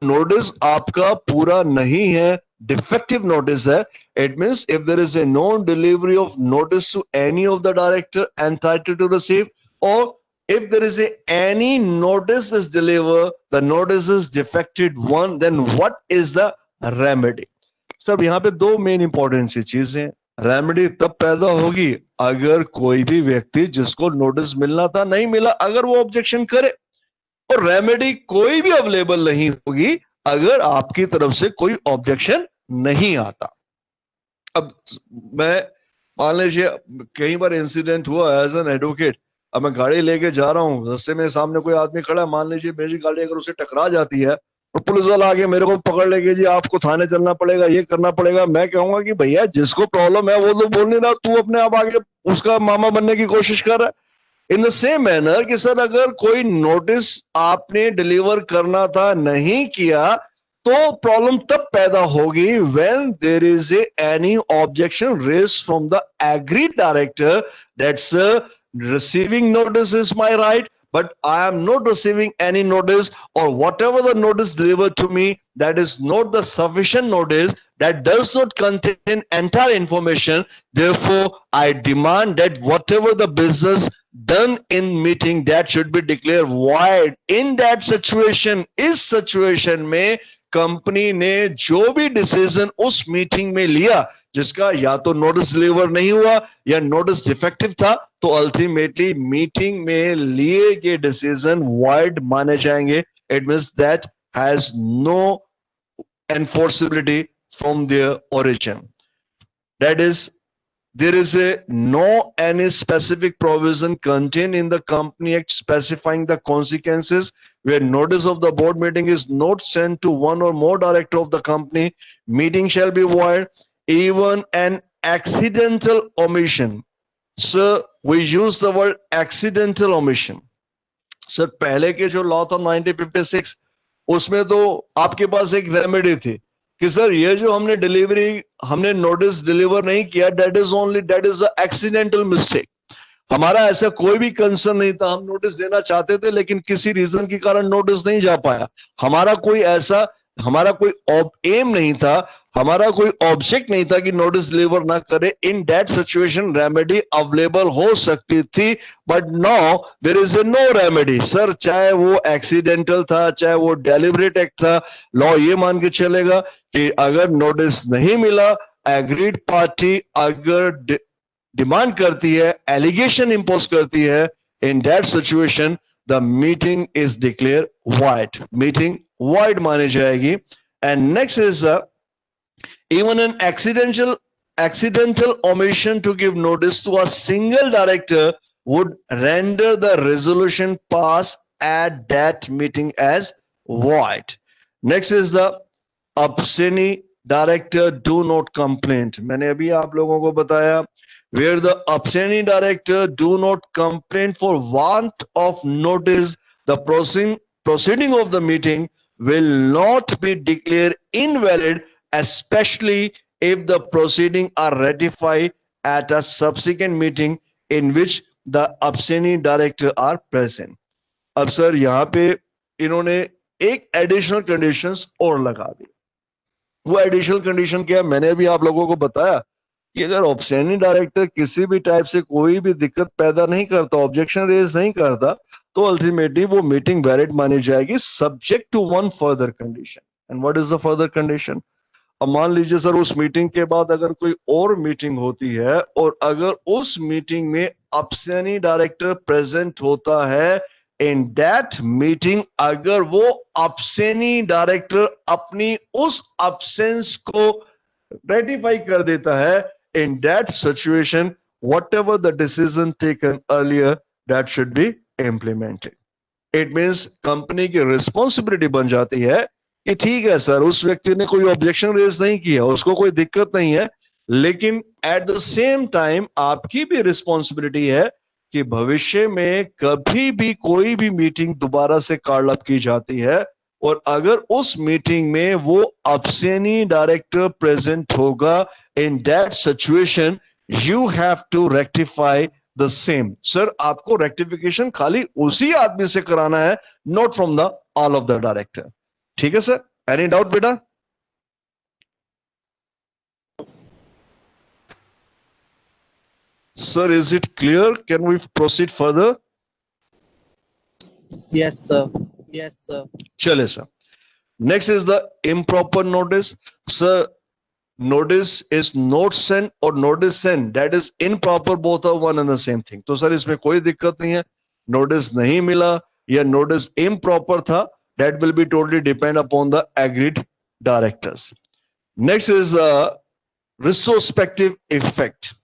नोटिस आपका पूरा नहीं है, defective notice है, it means if there is a non-delivery of notice to any of the director entitled to receive, or if there is any notice is delivered, the notice is defective one, then what is the remedy? सब यहाँ पे दो main important सी चीजें हैं। Remedy तब पैदा होगी अगर कोई भी व्यक्ति जिसको नोटिस मिलना था नहीं मिला, अगर वो ऑब्जेक्शन करे, और रेमेडी कोई भी अवेलेबल नहीं होगी अगर आपकी तरफ से कोई ऑब्जेक्शन नहीं आता। अब मैं मान लीजिए कई बार इंसिडेंट हुआ एज एन एडवोकेट, अब मैं गाड़ी लेके जा रहा हूँ, रास्ते में सामने कोई आदमी खड़ा है, मान लीजिए मेरी गाड़ी अगर उसे टकरा जाती है और पुलिस वाला आगे मेरे को पकड़ लेके जी आपको थाने चलना पड़ेगा, ये करना पड़ेगा, मैं कहूंगा कि भैया जिसको प्रॉब्लम है वो तो बोल नहीं रहा, तू अपने आप आगे उसका मामा बनने की कोशिश कर रहा है। इन द सेम मैनर कि सर अगर कोई नोटिस आपने डिलीवर करना था नहीं किया तो प्रॉब्लम तब पैदा होगी when there is any objection raised from the agreed director that's receiving notice is my right, but I am not receiving any notice, or whatever the notice delivered to me, that is not the sufficient notice, that does not contain entire information. Therefore, I demand that whatever the business done in meeting, that should be declared void. In that situation, इस situation में company ने जो भी decision उस meeting में लिया जिसका या तो नोटिस डिलीवर नहीं हुआ या नोटिस डिफेक्टिव था, तो अल्टीमेटली मीटिंग में लिए गए डिसीजन वॉइड माने जाएंगे। It means that has no enforceability from their origin. That is there is no any specific provision contained in the Company Act specifying the consequences where notice of the board meeting is not sent to one or more director of the company. Meeting shall be void. Even an accidental omission. Sir, we use the word accidental omission. Sir, पहले के जो law था 1956, उसमें तो आपके पास एक remedy थी कि सर ये जो हमने नोटिस डिलीवर नहीं किया, दैट इज एक्सीडेंटल मिस्टेक। हमारा ऐसा कोई भी कंसर्न नहीं था, हम नोटिस देना चाहते थे लेकिन किसी रीजन के कारण नोटिस नहीं जा पाया। हमारा कोई ऐसा हमारा कोई एम नहीं था, हमारा कोई ऑब्जेक्ट नहीं था कि नोटिस डिलीवर ना करे, in that situation remedy available हो सकती थी, but now there is a no remedy. Sir चाहे वो एक्सीडेंटल था, चाहे वो डेलिबरेट एक्ट था, लॉ ये मान के चलेगा कि अगर नोटिस नहीं मिला, एग्रीड पार्टी अगर डिमांड करती है, एलिगेशन इंपोज करती है, in that situation the meeting is declare wide, meeting wide मानी जाएगी। And next is even an accidental omission to give notice to a single director would render the resolution passed at that meeting as void. Next is the absentee director do not complain. मैंने अभी आप लोगों को बताया, where the absentee director do not complain for want of notice, the proceeding of the meeting will not be declared invalid, especially if the proceeding are ratified at a subsequent meeting in which the absentee director are present. अब sir यहाँ पे इन्होंने एक additional conditions और लगा दी। वो additional condition क्या है, मैंने भी आप लोगों को बताया कि अगर absentee डायरेक्टर किसी भी टाइप से कोई भी दिक्कत पैदा नहीं करता, ऑब्जेक्शन रेज नहीं करता, तो अल्टीमेटली वो मीटिंग वैलिड मानी जाएगी, subject to one further condition. And what is the further condition? अब मान लीजिए सर उस मीटिंग के बाद अगर कोई और मीटिंग होती है और अगर उस मीटिंग में absentee डायरेक्टर प्रेजेंट होता है, इन दैट मीटिंग अगर वो absentee डायरेक्टर अपनी उस absence को रेटिफाई कर देता है, in that situation whatever the decision taken earlier that should be implemented. It means company की रिस्पॉन्सिबिलिटी बन जाती है कि ठीक है सर, उस व्यक्ति ने कोई ऑब्जेक्शन रेज नहीं किया, उसको कोई दिक्कत नहीं है, लेकिन एट द सेम टाइम आपकी भी रिस्पॉन्सिबिलिटी है कि भविष्य में कभी भी कोई भी मीटिंग दोबारा से कॉल अप की जाती है और अगर उस मीटिंग में वो absentee डायरेक्टर प्रेजेंट होगा, in that situation you have to rectify the same. Sir आपको रेक्टिफिकेशन खाली उसी आदमी से कराना है, not from the all of the director. ठीक है सर, एनी डाउट बेटा? Sir is it clear? Can we proceed further? Yes, sir. Yes, sir. चले sir. Next is the improper notice. Sir notice is not sent or notice sent, that is improper, both are one and the same thing. तो sir इसमें कोई दिक्कत नहीं है, notice नहीं मिला या नोटिस improper था, that will be totally depend upon the agreed directors. Next is retrospective effect.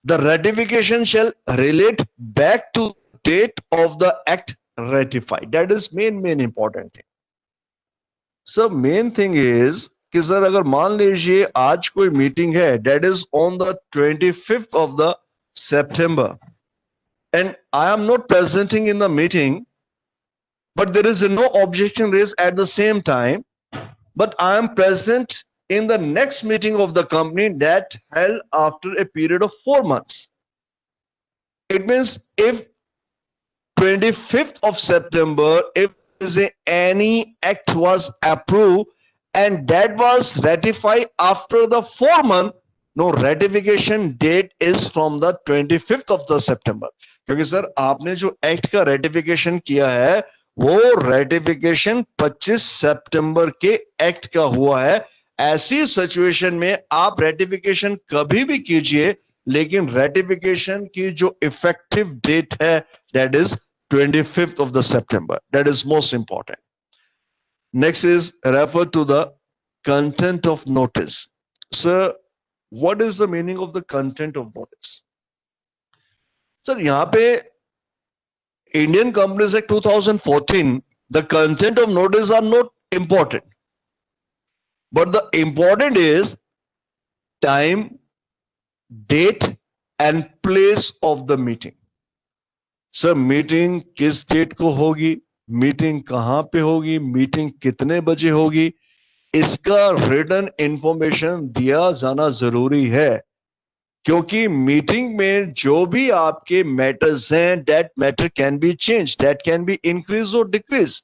The ratification shall relate back to date of the act ratified. That is main important thing. So main thing is कि sir अगर मान लीजिए आज कोई meeting है, date is on the 25th of the September, and I am not presenting in the meeting, but there is no objection raised at the same time, but I am present in the next meeting of the company that held after a period of 4 months. It means if 25th of September, if any act was approved and that was ratified after the 4 month, no, ratification date is from the 25th of the September. क्योंकि sir आपने जो act का ratification किया है वो ratification 25 सितंबर के act का हुआ है। ऐसी सिचुएशन में आप रेटिफिकेशन कभी भी कीजिए, लेकिन रेटिफिकेशन की जो इफेक्टिव डेट है that is 25th of the September. That is most important. Next is refer to the content of notice. Sir, what is the meaning of the content of notice? Sir, यहाँ पे Indian Companies Act 2014, the content of notice are not important, but the important is time, date, and place of the meeting. Sir, meeting किस date को होगी, meeting कहां पे होगी, meeting कितने बजे होगी, इसका रिटन इंफॉर्मेशन दिया जाना जरूरी है, क्योंकि मीटिंग में जो भी आपके मैटर्स हैं, that matter can be change, that can be increase और डिक्रीज।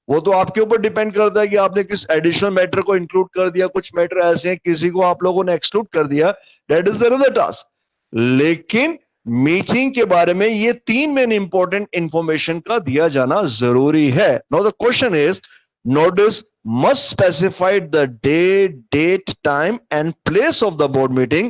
वो तो आपके ऊपर डिपेंड करता है कि आपने किस एडिशनल मैटर को इंक्लूड कर दिया। कुछ मैटर ऐसे हैं किसी को आप लोगों ने एक्सक्लूड कर दिया, दैट इज अनदर टास्क। लेकिन मीटिंग के बारे में ये 3 मेन इंपॉर्टेंट इंफॉर्मेशन का दिया जाना जरूरी है। Now the question is, notice must specify the day, date, time and place of the board meeting.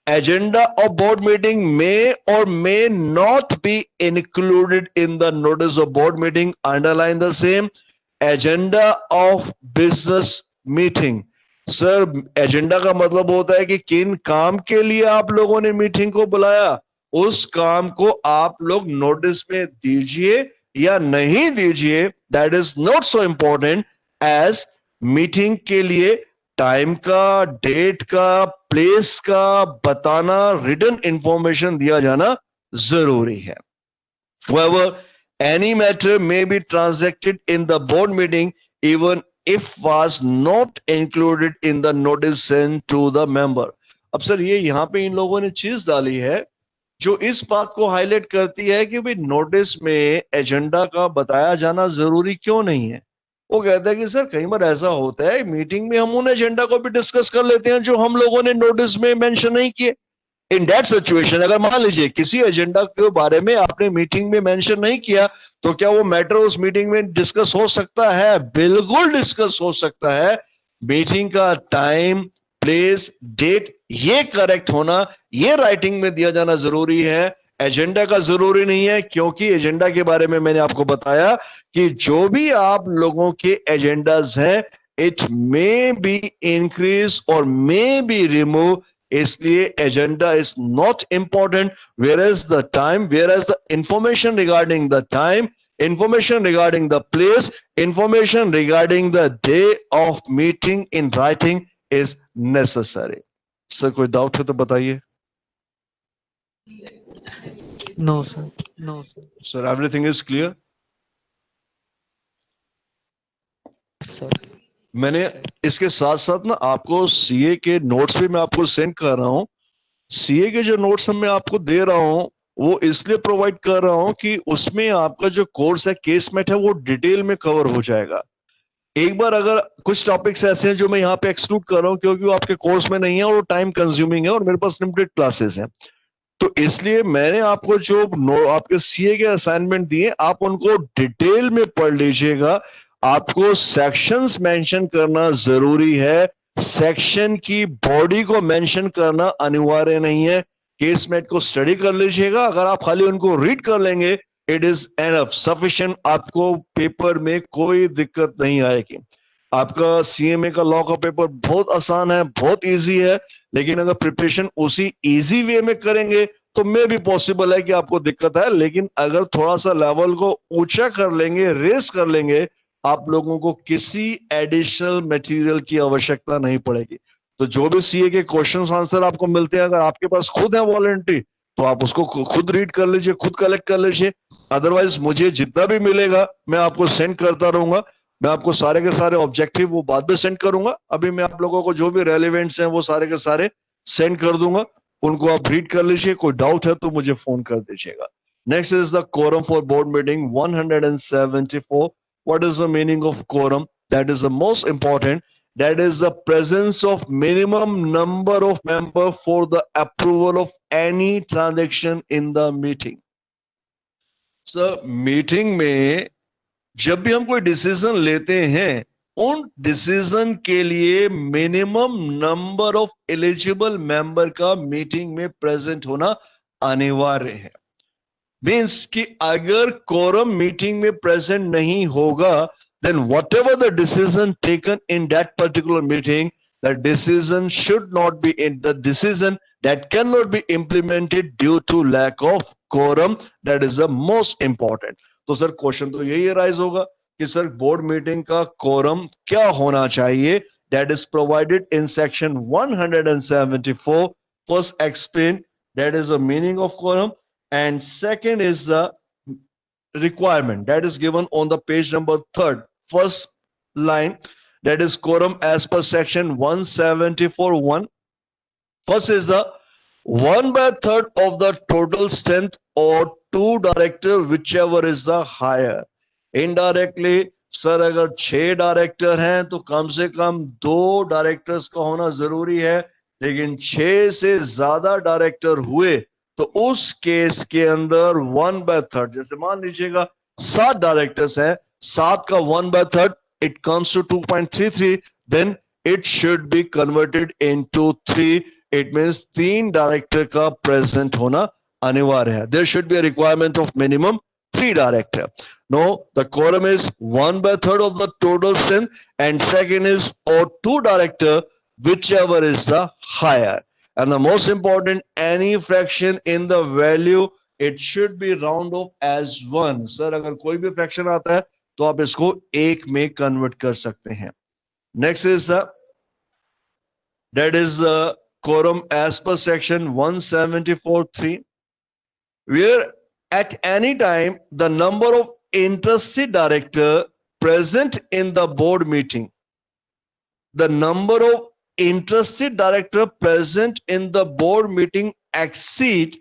Agenda of board meeting may or may not be included in the notice of board meeting. Underline the same. Agenda of business meeting. Sir, agenda का मतलब होता है कि किन काम के लिए आप लोगों ने मीटिंग को बुलाया, उस काम को आप लोग नोटिस में दीजिए या नहीं दीजिए, that is not so important as meeting के लिए टाइम का, डेट का, प्लेस का बताना, रिटन इंफॉर्मेशन दिया जाना जरूरी है। However, any matter may be transacted in the board meeting even if was not included in the notice sent to the member. अब सर ये यहाँ पे इन लोगों ने चीज डाली है जो इस बात को हाईलाइट करती है कि भाई नोटिस में एजेंडा का बताया जाना जरूरी क्यों नहीं है। वो कहता है कि सर कई बार ऐसा होता है मीटिंग में हम उन एजेंडा को भी डिस्कस कर लेते हैं जो हम लोगों ने नोटिस में मेंशन नहीं किए। इन दैट सिचुएशन अगर मान लीजिए किसी एजेंडा के बारे में आपने मीटिंग में मेंशन नहीं किया तो क्या वो मैटर उस मीटिंग में डिस्कस हो सकता है? बिल्कुल डिस्कस हो सकता है। मीटिंग का टाइम, प्लेस, डेट ये करेक्ट होना, ये राइटिंग में दिया जाना जरूरी है। एजेंडा का जरूरी नहीं है, क्योंकि एजेंडा के बारे में मैंने आपको बताया कि जो भी आप लोगों के एजेंडाज हैं इट मे बी इंक्रीज और मे बी रिमूव, इसलिए agenda is not important. whereas the information regarding the time, information regarding the place, information regarding the day of meeting in writing is necessary. Sir कोई doubt है तो बताइए। No, sir. No, sir. Sir everything is clear? Sir. मैंने इसके साथ साथ ना आपको सीए के नोट्स भी मैं आपको सेंड कर रहा हूँ। सीए के जो नोट्स मैं आपको दे रहा हूँ वो इसलिए प्रोवाइड कर रहा हूँ कि उसमें आपका जो कोर्स है, केस मेट है, वो डिटेल में कवर हो जाएगा। एक बार अगर कुछ टॉपिक्स ऐसे हैं जो मैं यहाँ पे एक्सक्लूड कर रहा हूँ क्योंकि वो आपके कोर्स में नहीं है और टाइम कंज्यूमिंग है और मेरे पास लिमिटेड क्लासेस हैं, तो इसलिए मैंने आपको जो आपके सीए के असाइनमेंट दिए आप उनको डिटेल में पढ़ लीजिएगा। आपको सेक्शंस मेंशन करना जरूरी है, सेक्शन की बॉडी को मेंशन करना अनिवार्य नहीं है। केस मेट को स्टडी कर लीजिएगा, अगर आप खाली उनको रीड कर लेंगे इट इज एनफ सफिशिएंट, आपको पेपर में कोई दिक्कत नहीं आएगी। आपका सीएमए का लॉ का पेपर बहुत आसान है, बहुत इजी है, लेकिन अगर प्रिपरेशन उसी इजी वे में करेंगे तो मे भी पॉसिबल है कि आपको दिक्कत है, लेकिन अगर थोड़ा सा लेवल को ऊंचा कर लेंगे, रेस कर लेंगे, आप लोगों को किसी एडिशनल मटेरियल की आवश्यकता नहीं पड़ेगी। तो जो भी सीए के क्वेश्चंस आंसर आपको मिलते हैं, अगर आपके पास खुद है वॉलंटरी तो आप उसको खुद रीड कर लीजिए, खुद कलेक्ट कर लीजिए। अदरवाइज मुझे जितना भी मिलेगा मैं आपको सेंड करता रहूंगा। मैं आपको सारे के सारे ऑब्जेक्टिव वो बाद में सेंड करूंगा, अभी मैं आप लोगों को जो भी रेलिवेंट्स हैं वो सारे के सारे सेंड कर दूंगा, उनको आप रीड कर लीजिए। कोई डाउट है तो मुझे फोन कर दीजिएगा। Next is the quorum for board meeting 174. What is the meaning of quorum? That is the most important. That is the presence of minimum number of members for the approval of any transaction in the meeting. So meeting में जब भी हम कोई decision लेते हैं उन decision के लिए minimum number of eligible member का मीटिंग में प्रेजेंट होना अनिवार्य है। मीन्स कि अगर कोरम मीटिंग में प्रेजेंट नहीं होगा then whatever the decision taken in that particular meeting, the decision should not be in the decision that cannot be implemented due to lack of quorum. That is the most important. तो sir question तो यही arise होगा कि sir board meeting का quorum क्या होना चाहिए। That is provided in section 174. First explain that is the meaning of quorum and second is the requirement that is given on the page number 3rd, first line, that is quorum as per section 174(1). First is the 1/3 of the total strength or 2 director, whichever is the higher. Indirectly sir अगर 6 director हैं तो कम से कम 2 directors का होना जरूरी है, लेकिन 6 से ज्यादा डायरेक्टर हुए तो उस केस के अंदर 1/3, जैसे मान लीजिएगा 7 डायरेक्टर्स हैं, 7 का 1/3 it comes to 2.33, then it should be converted into 3. It means 3 director का प्रेजेंट होना अनिवार्य है. There should be a requirement of minimum 3 director. No, the quorum is 1/3 of the total strength, and second is or 2 director, whichever is the higher. And the most important, any fraction in the value, it should be round off as 1. Sir, अगर कोई भी fraction आता है तो आप इसको 1 में convert कर सकते हैं. Next is that is quorum as per section 174(3), where at any time the number of interested director present in the board meeting, the number of interested director present in the board meeting exceed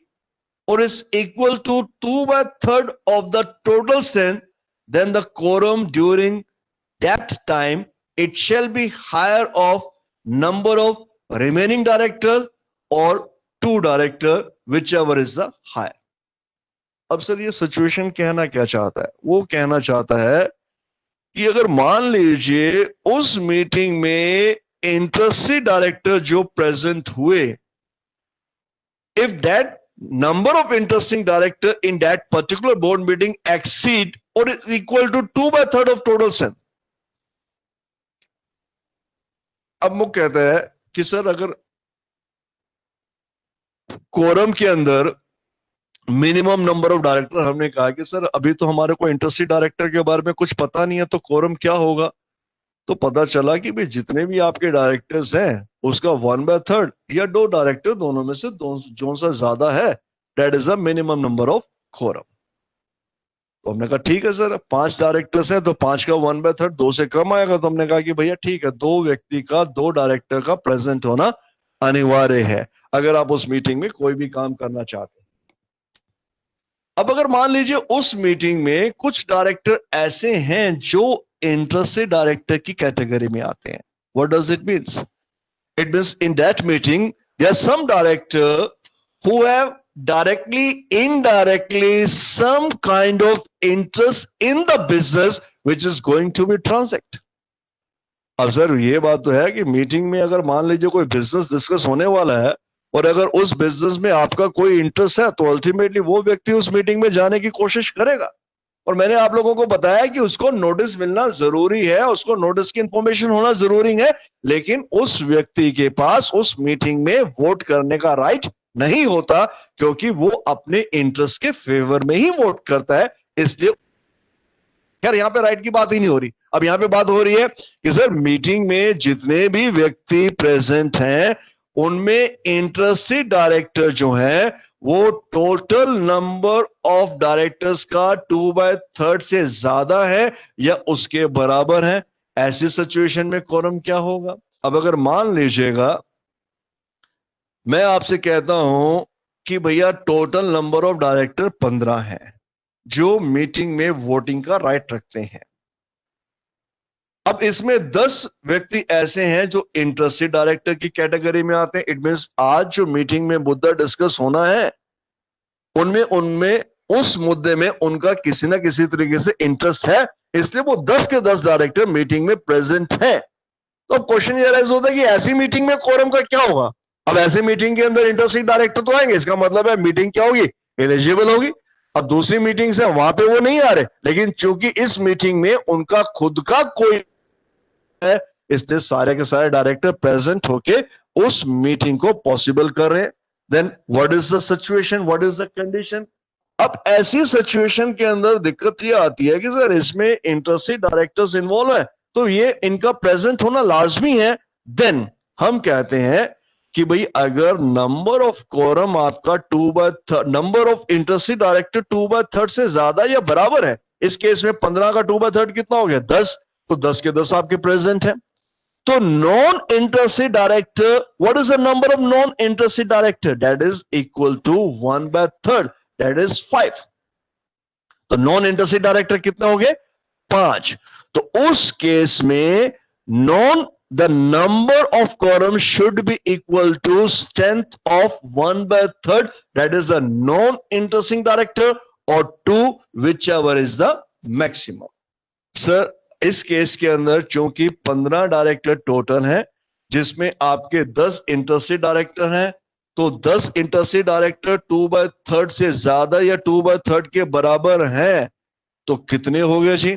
or is equal to 2/3 of the total strength, then the quorum during that time it shall be higher of number of remaining directors or 2 director, whichever is the higher. अब sir ये situation कहना क्या चाहता है? वो कहना चाहता है कि अगर मान लीजिए उस मीटिंग में इंटरेस्टेड डायरेक्टर जो प्रेजेंट हुए, if that number of interesting director in that particular board meeting exceed और is equal to 2/3 of total strength. अब वो कहता है कि सर अगर कोरम के अंदर मिनिमम नंबर ऑफ डायरेक्टर, हमने कहा कि सर अभी तो हमारे को इंटरेस्टेड डायरेक्टर के बारे में कुछ पता नहीं है, तो कोरम क्या होगा? तो पता चला कि भाई जितने भी आपके डायरेक्टर्स हैं उसका 1/3 या 2 डायरेक्टर, दोनों में से जो सा ज्यादा है, that is the minimum number of quorum. तो हमने कहा ठीक है सर, 5 डायरेक्टर्स हैं तो 5 का 1/3 2 से कम आएगा. तो हमने कहा कि भैया ठीक है, 2 व्यक्ति का 2 डायरेक्टर का प्रेजेंट होना अनिवार्य है अगर आप उस मीटिंग में कोई भी काम करना चाहते हैं. अब अगर मान लीजिए उस मीटिंग में कुछ डायरेक्टर ऐसे हैं जो इंटरेस्टेड डायरेक्टर की कैटेगरी में आते हैं. What does it means? It means in that meeting there are some director who have directly, indirectly some kind of interest in the business which is going to be transact. अब sir ये बात तो है कि meeting में अगर मान लीजिए कोई बिजनेस डिस्कस होने वाला है और अगर उस बिजनेस में आपका कोई इंटरेस्ट है तो अल्टीमेटली वो व्यक्ति उस मीटिंग में जाने की कोशिश करेगा. और मैंने आप लोगों को बताया कि उसको नोटिस मिलना जरूरी है, उसको नोटिस की इंफॉर्मेशन होना जरूरी है, लेकिन उस व्यक्ति के पास उस मीटिंग में वोट करने का राइट नहीं होता, क्योंकि वो अपने इंटरेस्ट के फेवर में ही वोट करता है. इसलिए खैर यहां पे राइट की बात ही नहीं हो रही. अब यहां पे बात हो रही है कि सर मीटिंग में जितने भी व्यक्ति प्रेजेंट हैं उनमें इंटरेस्टेड डायरेक्टर जो है वो टोटल नंबर ऑफ डायरेक्टर्स का 2/3 से ज्यादा है या उसके बराबर है. ऐसी सिचुएशन में कोरम क्या होगा? अब अगर मान लीजिएगा मैं आपसे कहता हूं कि भैया टोटल नंबर ऑफ डायरेक्टर 15 हैं जो मीटिंग में वोटिंग का राइट रखते हैं. अब इसमें 10 व्यक्ति ऐसे हैं जो इंटरेस्टेड डायरेक्टर की कैटेगरी में आते हैं. इट मींस आज जो मीटिंग में मुद्दा डिस्कस होना है उनमें उस मुद्दे में उनका किसी ना किसी तरीके से इंटरेस्ट है, इसलिए वो 10 के 10 डायरेक्टर मीटिंग में प्रेजेंट हैं. तो अब क्वेश्चन ये राइज होता है कि ऐसी मीटिंग में कोरम का क्या होगा? अब ऐसी मीटिंग के अंदर इंटरेस्टेड डायरेक्टर तो आएंगे, इसका मतलब है मीटिंग क्या होगी? एलिजिबल होगी. अब दूसरी मीटिंग से वहां पे वो नहीं आ रहे, लेकिन चूंकि इस मीटिंग में उनका खुद का कोई है, इसलिए सारे के सारे डायरेक्टर प्रेजेंट होके उस मीटिंग को पॉसिबल कर रहे हैं. Then what is the situation, what is the condition? अब ऐसी सिचुएशन के अंदर दिक्कत ये आती है कि सर इसमें इंटरेस्टेड डायरेक्टर्स इन्वॉल्व है तो ये इनका प्रेजेंट होना लाजमी है. देन हम कहते हैं कि भाई अगर नंबर ऑफ कोरम आपका 2/3, नंबर ऑफ इंटरेस्टेड डायरेक्टर 2/3 से ज्यादा या बराबर है, इस केस में 15 का 2/3 कितना हो गया? 10. तो 10 के 10 आपके प्रेजेंट है. तो non interested director, what is the number of non interested director? That is equal to 1/3, that is 5. तो नॉन इंटरेस्टेड डायरेक्टर कितने हो गए? 5. तो उस केस में known the number of quorum should be equal to strength of 1/3, that is the non-interesting director, or 2, whichever is the maximum. Sir इस case के अंदर चूंकि 15 डायरेक्टर टोटल हैं, जिसमें आपके 10 इंटरेस्टेड डायरेक्टर हैं, तो 10 इंटरेस्टेड डायरेक्टर 2/3 से ज्यादा या 2/3 के बराबर हैं, तो कितने हो गए जी?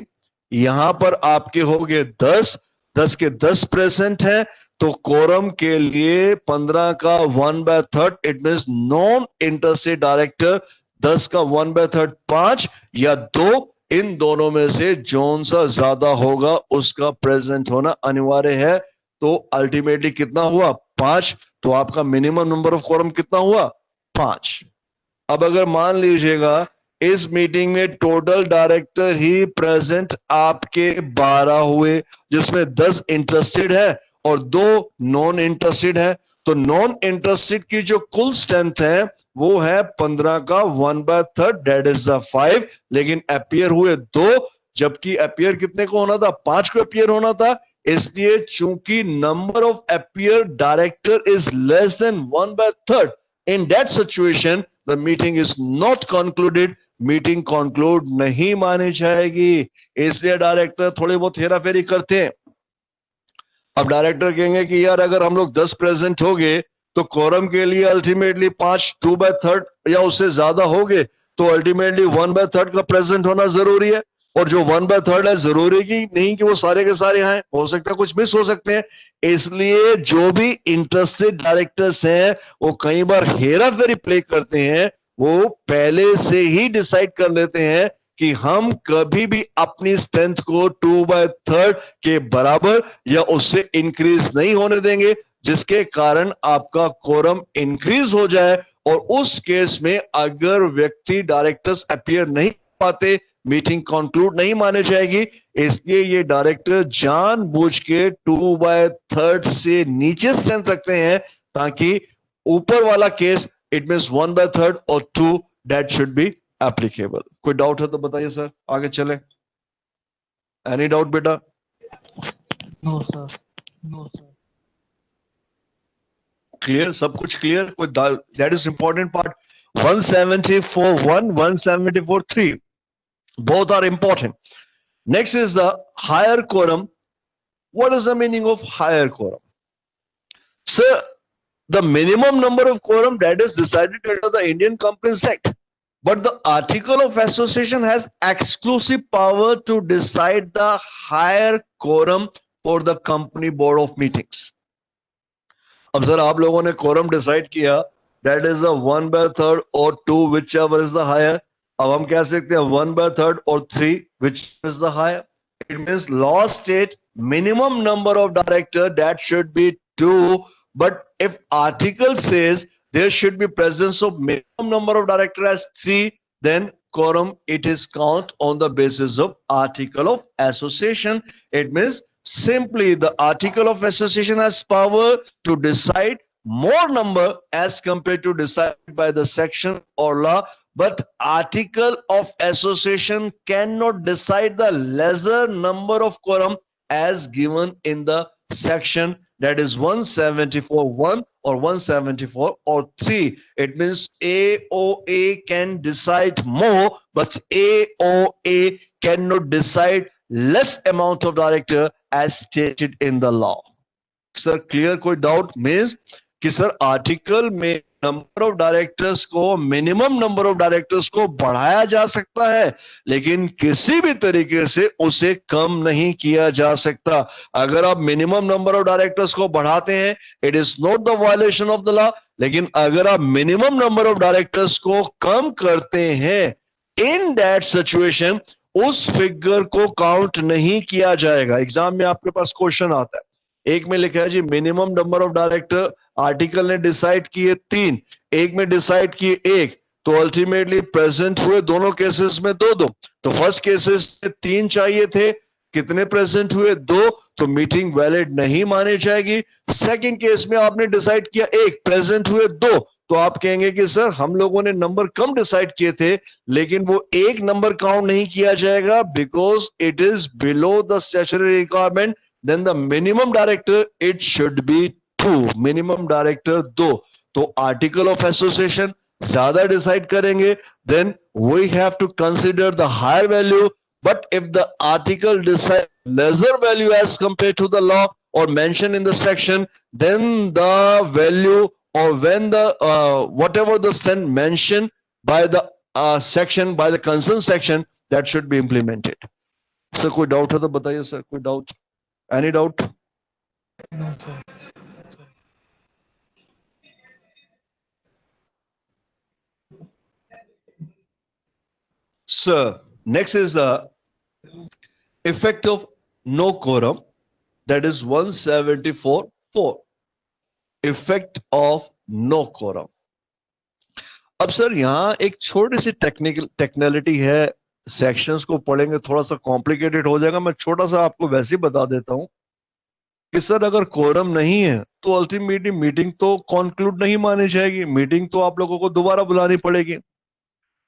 यहां पर आपके हो गए 10 के 10 प्रेजेंट हैं, तो कोरम के लिए 15 का 1/3, it means non interested director 10 का 1/3 5 या 2, इन दोनों में से जोन सा ज्यादा होगा उसका प्रेजेंट होना अनिवार्य है। तो अल्टीमेटली कितना हुआ? 5। तो आपका मिनिमम नंबर ऑफ कोरम कितना हुआ? 5। अब अगर मान लीजिएगा इस मीटिंग में टोटल डायरेक्टर ही प्रेजेंट आपके 12 हुए, जिसमें 10 इंटरेस्टेड है और 2 नॉन इंटरेस्टेड है, तो नॉन इंटरेस्टेड की जो कुल स्ट्रेंथ है वो है 15 का 1/3, डेट इज द 5, लेकिन अपियर हुए 2, जबकि अपियर कितने को होना था? 5 को अपियर होना था। इसलिए चूंकि number of appear director is less than 1/3, in that situation the meeting is not concluded, meeting conclude नहीं मानी जाएगी। इसलिए डायरेक्टर थोड़ी बहुत हेरा फेरी करते हैं। अब डायरेक्टर कहेंगे कि यार अगर हम लोग 10 प्रेजेंट हो गए तो कोरम के लिए अल्टीमेटली 5 2/3 या उससे ज्यादा हो गए, तो अल्टीमेटली 1/3 का प्रेजेंट होना जरूरी है। और जो 1/3 है, जरूरी की नहीं कि वो सारे के सारे हैं, हो सकता है कुछ मिस हो सकते हैं। इसलिए जो भी इंटरेस्टेड डायरेक्टर्स हैं वो कई बार हेरा फेरी प्ले करते हैं, वो पहले से ही डिसाइड कर लेते हैं कि हम कभी भी अपनी स्ट्रेंथ को 2/3 के बराबर या उससे इंक्रीज नहीं होने देंगे, जिसके कारण आपका कोरम इंक्रीज हो जाए। और उस केस में अगर व्यक्ति डायरेक्टर्स अपीयर नहीं पाते, मीटिंग कंक्लूड नहीं माने जाएगी। इसलिए ये डायरेक्टर जानबूझ के 2/3 से नीचे स्ट्रेंथ रखते हैं, ताकि ऊपर वाला केस इट मींस 1/3 और 2 दैट शुड बी एप्लीकेबल। कोई डाउट है तो बताइए सर, आगे चले। एनी डाउट बेटा? No sir, no sir. Clear? सब कुछ क्लियर? कोई that is important part. 174(1), 174(3), both are important. Next is the higher quorum. What is the meaning of higher quorum? Sir, the minimum number of quorum that is decided under the Indian Companies Act, but the article of association has exclusive power to decide the higher quorum for the company board of meetings. अब sir आप लोगों ने quorum decide किया, that is the 1/3 or 2, whichever is the higher. अब हम कह सकते हैं 1/3 or 3, which is the higher. It means law state minimum number of director that should be 2, but if article says there should be presence of minimum number of director as 3, then quorum it is count on the basis of article of association. It means simply the article of association has power to decide more number as compared to decided by the section or law, but article of association cannot decide the lesser number of quorum as given in the section, that is 174(1) or 174(3). It means AOA can decide more, but AOA cannot decide less amount of director as stated in the law. Sir, clear? कोई doubt? Means कि sir article में number of directors को, minimum number of directors को बढ़ाया जा सकता है, लेकिन किसी भी तरीके से उसे कम नहीं किया जा सकता। अगर आप मिनिमम नंबर ऑफ डायरेक्टर्स को बढ़ाते हैं, it is not the violation of the law, लेकिन अगर आप मिनिमम नंबर ऑफ डायरेक्टर्स को कम करते हैं, इन दैट सिचुएशन उस फिगर को काउंट नहीं किया जाएगा। एग्जाम में आपके पास क्वेश्चन आता है, एक में लिखा है जी minimum number of director article ने डिसाइड किए 3, एक में डिसाइड किए 1, तो अल्टीमेटली प्रेजेंट हुए दोनों केसेस में 2-2। तो फर्स्ट केसेस में 3 चाहिए थे, कितने प्रेजेंट हुए? 2, तो मीटिंग वैलिड नहीं मानी जाएगी। सेकंड केस में आपने डिसाइड किया 1, प्रेजेंट हुए 2, तो आप कहेंगे कि सर हम लोगों ने नंबर कम डिसाइड किए थे, लेकिन वो एक नंबर काउंट नहीं किया जाएगा because it is below the statutory requirement. Then the minimum director it should be 2, minimum director 2. तो आर्टिकल ऑफ एसोसिएशन ज्यादा डिसाइड करेंगे, then we have to consider the higher value. But if the article decides lesser value as compared to the law or mentioned in the section, then the value or when the whatever the stand mentioned by the section, by the concerned section, that should be implemented. Sir, कोई doubt है तो बताइए sir, कोई doubt? Any doubt? No, sir. Sir, next is the effect of no quorum, that is 174(4). Effect of no quorum. अब sir यहां एक छोटी सी technicality है, सेक्शंस को पढ़ेंगे थोड़ा सा कॉम्प्लिकेटेड हो जाएगा. मैं छोटा सा आपको वैसे ही बता देता हूं कि सर अगर कोरम नहीं है तो अल्टीमेटली मीटिंग तो कंक्लूड नहीं मानी जाएगी, मीटिंग तो आप लोगों को दोबारा बुलानी पड़ेगी.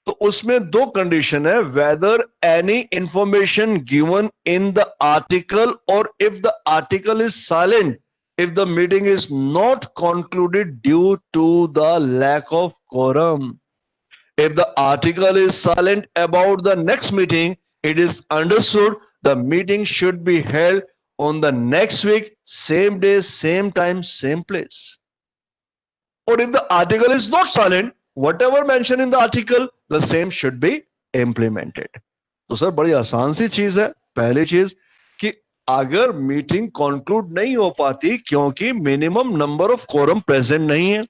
तो उसमें दो कंडीशन है, whether any information given in the article और if the article is silent if the meeting is not concluded due to the lack of quorum. If the article is silent about the next meeting, it is understood the meeting should be held on the next week, same day, same time, same place. Or if the article is not silent, whatever mentioned in the article, the same should be implemented. तो sir बड़ी आसान सी चीज है. पहली चीज कि अगर meeting conclude नहीं हो पाती क्योंकि minimum number of quorum present नहीं है,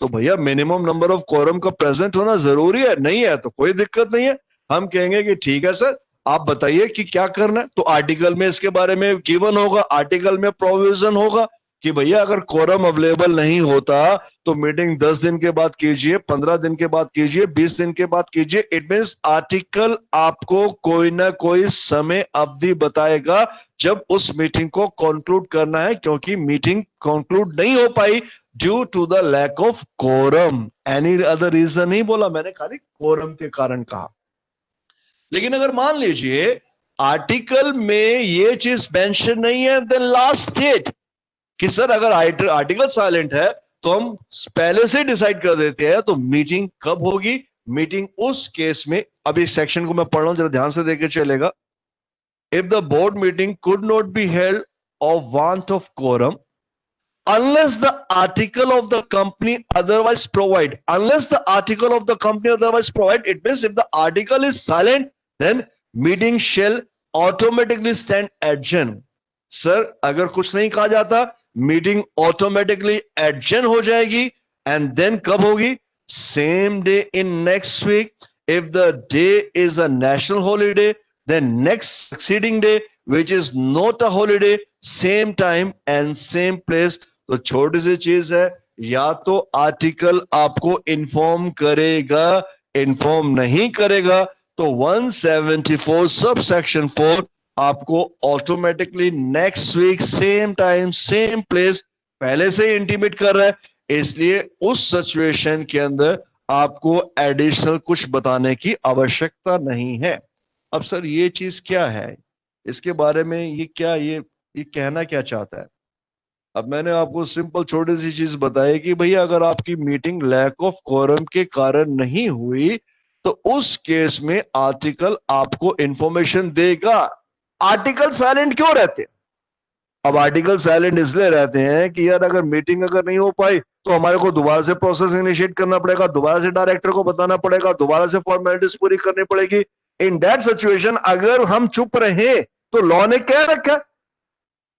तो भैया मिनिमम नंबर ऑफ कोरम का प्रेजेंट होना जरूरी है. नहीं है तो कोई दिक्कत नहीं है, हम कहेंगे कि ठीक है सर आप बताइए कि क्या करना है. तो आर्टिकल में इसके बारे में गिवन होगा, आर्टिकल में प्रोविजन होगा कि भैया अगर कोरम अवेलेबल नहीं होता तो मीटिंग 10 दिन के बाद कीजिए, 15 दिन के बाद कीजिए, 20 दिन के बाद कीजिए. इट मींस आर्टिकल आपको कोई ना कोई समय अवधि बताएगा जब उस मीटिंग को कंक्लूड करना है, क्योंकि मीटिंग कंक्लूड नहीं हो पाई due to the lack of quorum. Any other reason नहीं बोला मैंने, खाली कोरम के कारण कहा. लेकिन अगर मान लीजिए आर्टिकल में ये चीज मेंशन नहीं है, देन लास्ट डेट कि सर अगर आर्टिकल साइलेंट है तो हम पहले से डिसाइड कर देते हैं, तो मीटिंग कब होगी? मीटिंग उस केस में, अभी सेक्शन को मैं पढ़ रहा हूं जरा ध्यान से देके चलेगा. If the board meeting could not be held of want of quorum unless the article of the company otherwise provide, unless the article of the company otherwise provide, it means if the article is silent then meeting shall automatically stand adjourned. Sir अगर कुछ नहीं कहा जाता meeting automatically adjourn हो जाएगी. And then कब होगी? Same day in next week. If the day is a national holiday then next succeeding day which is not a holiday, same time and same place. तो छोटी सी चीज है, या तो आर्टिकल आपको इन्फॉर्म करेगा, इन्फॉर्म नहीं करेगा तो 174 सब सेक्शन 4 आपको automatically next week same time same place पहले से इंटीमेट कर रहा है. इसलिए उस सिचुएशन के अंदर आपको एडिशनल कुछ बताने की आवश्यकता नहीं है. अब सर ये चीज क्या है, इसके बारे में ये क्या ये कहना क्या चाहता है? अब मैंने आपको सिंपल छोटी सी चीज बताई कि भैया अगर आपकी मीटिंग लैक ऑफ कोरम के कारण नहीं हुई तो उस केस में आर्टिकल आपको इंफॉर्मेशन देगा. आर्टिकल साइलेंट क्यों रहते हैं? अब आर्टिकल साइलेंट इसलिए रहते हैं कि यार अगर मीटिंग अगर नहीं हो पाई तो हमारे को दोबारा से प्रोसेस इनिशिएट करना पड़ेगा, दोबारा से डायरेक्टर को बताना पड़ेगा, दोबारा से फॉर्मेलिटीज पूरी करनी पड़ेगी. इन दैट सिचुएशन अगर हम चुप रहे तो लॉ ने क्या रखा?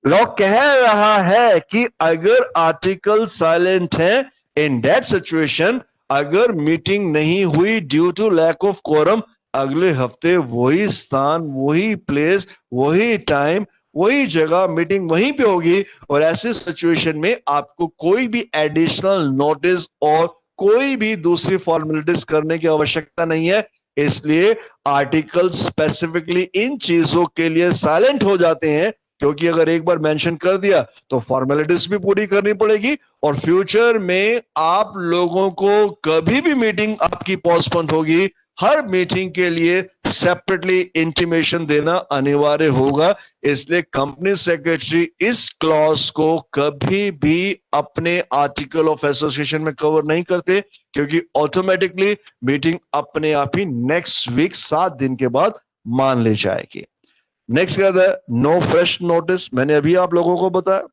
लॉ कह रहा है कि अगर आर्टिकल साइलेंट है, इन दैट सिचुएशन अगर मीटिंग नहीं हुई due to lack of quorum, अगले हफ्ते वही स्थान, वही प्लेस, वही टाइम, वही जगह, मीटिंग वहीं पे होगी. और ऐसे सिचुएशन में आपको कोई भी एडिशनल नोटिस और कोई भी दूसरी फॉर्मेलिटीज करने की आवश्यकता नहीं है. इसलिए आर्टिकल स्पेसिफिकली इन चीजों के लिए साइलेंट हो जाते हैं क्योंकि अगर एक बार मेंशन कर दिया तो फॉर्मेलिटीज भी पूरी करनी पड़ेगी और फ्यूचर में आप लोगों को कभी भी मीटिंग आपकी पोस्टपोन होगी, हर मीटिंग के लिए सेपरेटली इंटीमेशन देना अनिवार्य होगा। इसलिए कंपनी सेक्रेटरी इस क्लॉज को कभी भी अपने आर्टिकल ऑफ एसोसिएशन में कवर नहीं करते, क्योंकि ऑटोमेटिकली मीटिंग अपने आप ही नेक्स्ट वीक 7 दिन के बाद मान ली जाएगी। नेक्स्ट क्या है, नो फ्रेश नोटिस। मैंने अभी आप लोगों को बताया,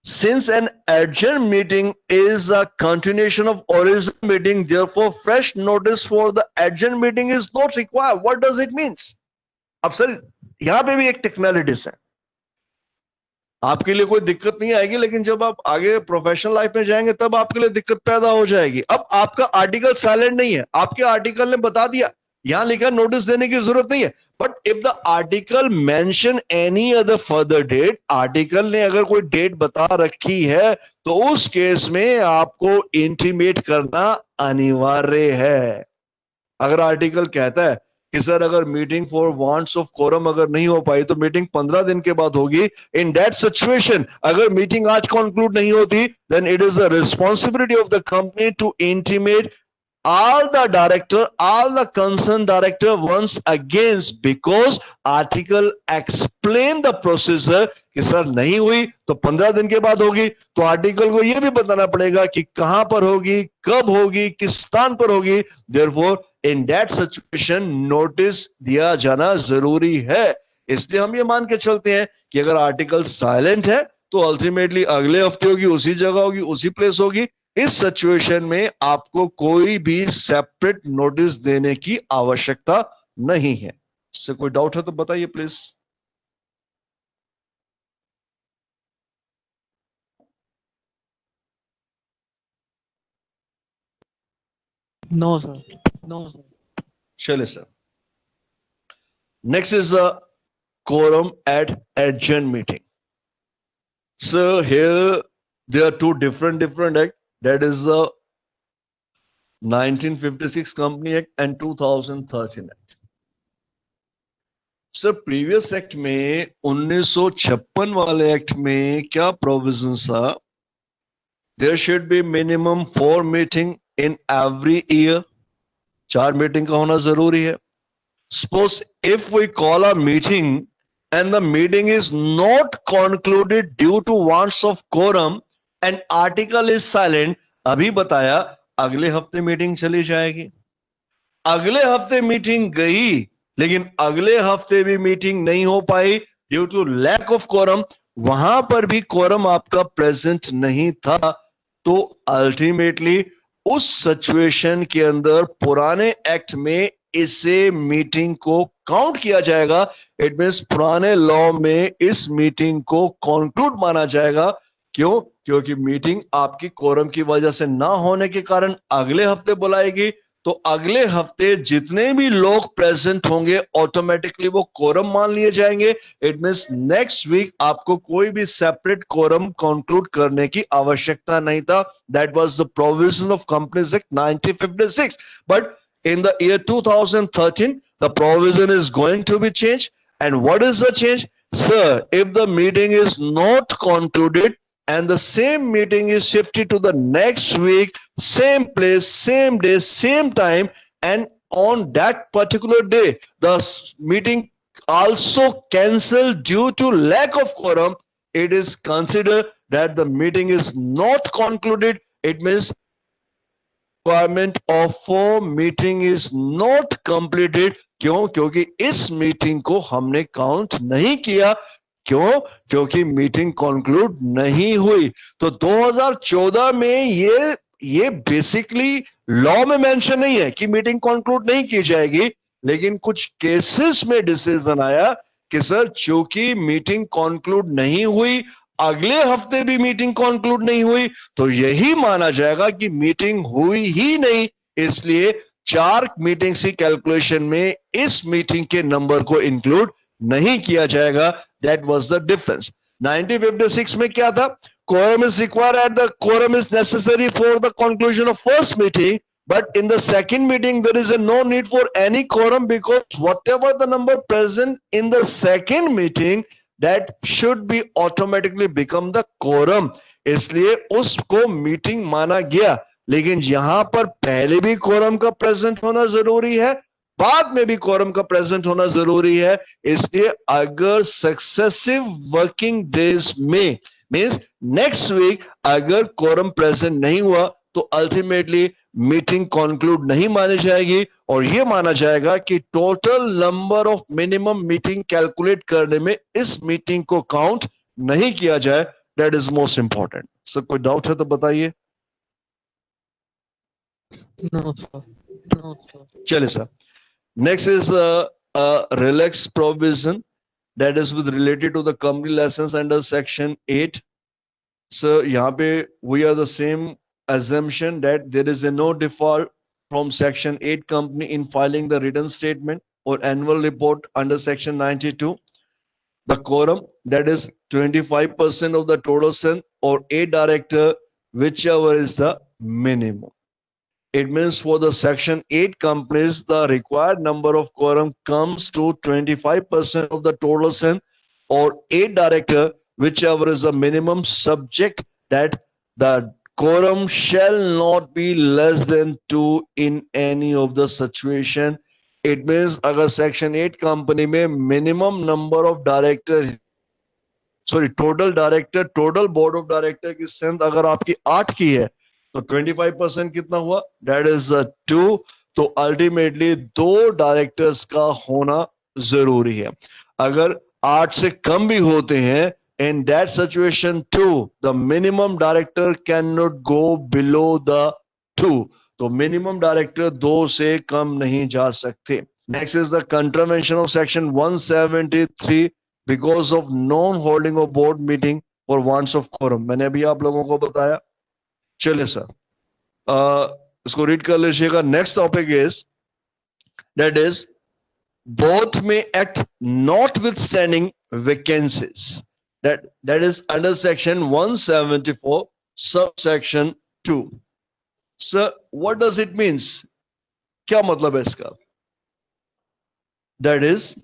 since an adjourned meeting is a continuation of original meeting, therefore fresh notice for the adjourned meeting is not required. What does it means? अब सर यहां पे भी एक टेक्निकलिटीज है, आपके लिए कोई दिक्कत नहीं आएगी, लेकिन जब आप आगे प्रोफेशनल लाइफ में जाएंगे तब आपके लिए दिक्कत पैदा हो जाएगी। अब आपका आर्टिकल साइलेंट नहीं है, आपके आर्टिकल ने बता दिया, यहां लिखा नोटिस देने की जरूरत नहीं है, but if the article mention any other further date, article ने अगर कोई डेट बता रखी है तो उस केस में आपको इंटीमेट करना अनिवार्य है। अगर आर्टिकल कहता है कि सर अगर meeting for wants of quorum अगर नहीं हो पाई तो मीटिंग 15 दिन के बाद होगी, इन दैट सिचुएशन अगर मीटिंग आज कंक्लूड नहीं होती, then it is the responsibility of the company to intimate all the director, all the concerned director once again, because article explain the procedure कि सर नहीं हुई तो 15 दिन के बाद होगी, तो आर्टिकल को यह भी बताना पड़ेगा कि कहां पर होगी, कब होगी, किस स्थान पर होगी। therefore in that situation notice दिया जाना जरूरी है। इसलिए हम ये मान के चलते हैं कि अगर आर्टिकल साइलेंट है तो अल्टीमेटली अगले हफ्ते होगी, उसी जगह होगी, उसी प्लेस होगी। इस सिचुएशन में आपको कोई भी सेपरेट नोटिस देने की आवश्यकता नहीं है। इससे कोई डाउट है तो बताइए please. No, sir. No, sir. चलिए sir, next is a quorum at adjourned meeting. So here there are two different act, that is the 1956 Company Act and 2013 Act. Sir previous act में 1956 वाले act में क्या provision था? There should be minimum 4 meeting in every year, 4 meeting का होना जरूरी है। Suppose if we call a meeting and the meeting is not concluded due to wants of quorum and article is silent, अभी बताया अगले हफ्ते meeting चली जाएगी। अगले हफ्ते मीटिंग गई लेकिन अगले हफ्ते भी मीटिंग नहीं हो पाई due to lack of quorum, वहां पर भी quorum आपका प्रेजेंट नहीं था, तो अल्टीमेटली उस सिचुएशन के अंदर पुराने एक्ट में इसे मीटिंग को काउंट किया जाएगा। इट मींस पुराने लॉ में इस मीटिंग को कंक्लूड माना जाएगा। क्यों? क्योंकि मीटिंग आपकी कोरम की वजह से ना होने के कारण अगले हफ्ते बुलाएगी, तो अगले हफ्ते जितने भी लोग प्रेजेंट होंगे ऑटोमेटिकली वो कोरम मान लिए जाएंगे। इट मींस नेक्स्ट वीक आपको कोई भी सेपरेट कोरम कंक्लूड करने की आवश्यकता नहीं था। That was the provision of companies act 1956, but in the year 2013 the provision is going to be changed. And what is the change? Sir, if the meeting is not concluded and the same meeting is shifted to the next week, same place, same day, same time, and on that particular day the meeting also cancelled due to lack of quorum, it is considered that the meeting is not concluded. It means requirement of a meeting is not completed. क्यों? क्योंकि इस meeting को हमने count नहीं किया। क्यों? क्योंकि meeting conclude नहीं हुई। तो 2014 में ये बेसिकली लॉ में मेंशन नहीं है कि मीटिंग कंक्लूड नहीं की जाएगी, लेकिन कुछ केसेस में डिसीजन आया कि सर चूंकि मीटिंग कंक्लूड नहीं हुई, अगले हफ्ते भी मीटिंग कंक्लूड नहीं हुई, तो यही माना जाएगा कि मीटिंग हुई ही नहीं। इसलिए 4 मीटिंग्स की कैलकुलेशन में इस मीटिंग के नंबर को इंक्लूड नहीं किया जाएगा। That was the difference. 1956 में क्या था? quorum is required and the quorum is necessary for the conclusion of first meeting, but in the second meeting there is no need for any quorum, because whatever the number present in the second meeting, that should be automatically become the quorum, इसलिए उसको meeting माना गया। लेकिन यहां पर पहले भी quorum का प्रेजेंट होना जरूरी है, बाद में भी quorum का प्रेजेंट होना जरूरी है। इसलिए अगर सक्सेसिव वर्किंग डेज में मीन्स नेक्स्ट वीक अगर quorum प्रेजेंट नहीं हुआ तो अल्टीमेटली मीटिंग कंक्लूड नहीं मानी जाएगी, और यह माना जाएगा कि total number of minimum meeting calculate करने में इस मीटिंग को काउंट नहीं किया जाए। That is most important. Sir कोई डाउट है तो बताइए। No, sir. No, sir. चलिए sir, next is relax provision that is with related to the company license under section 8. So यहाँ पे we are the same assumption that there is a no default from section 8 company in filing the written statement or annual report under section 92. The quorum that is 25% of the total sum or a director, whichever is the minimum. It means for the section 8 companies, the required number of quorum comes to 25% of the total sum or 8 director, whichever is the minimum, subject that the quorum shall not be less than 2 in any of the situation. It means अगर section 8 company में minimum number of director, sorry total director, total board of director की strength अगर आपकी 8 की है तो 25% कितना हुआ? That is 2. तो अल्टीमेटली 2 डायरेक्टर्स का होना जरूरी है। अगर 8 से कम भी होते हैं, in that situation too, the minimum director cannot go below the 2. तो minimum director 2 से कम नहीं जा सकते। Next is the contravention of section 173 because of non-holding of board meeting for wants of quorum. मैंने अभी आप लोगों को बताया। चलिए सर, इसको रीड कर लीजिएगा। Next topic is that is both में act notwithstanding vacancies, that is under section 174 sub section 2। Sir what does it means? क्या मतलब है इसका? That is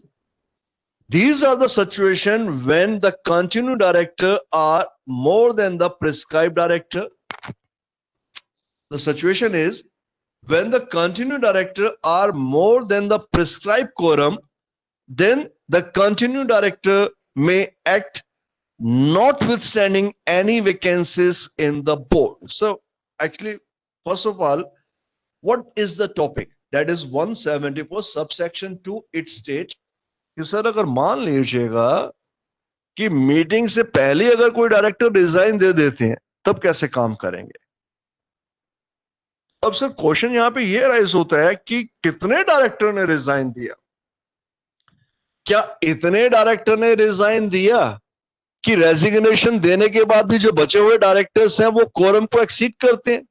these are the situation when the continuing director are more than the prescribed director. The situation is when the continuing director are more than the prescribed quorum, then the continuing director may act notwithstanding any vacancies in the board. So actually, first of all, what is the topic? That is 174 subsection 2. It states कि sir अगर मान लीजिएगा कि meeting से पहले अगर कोई director resign दे देते हैं तब कैसे काम करेंगे? अब सर क्वेश्चन यहां पे ये राइज होता है कि कितने डायरेक्टर ने रिजाइन दिया? क्या इतने डायरेक्टर ने रिजाइन दिया कि रेजिग्नेशन देने के बाद भी जो बचे हुए डायरेक्टर्स हैं वो कोरम को एक्सीड करते हैं?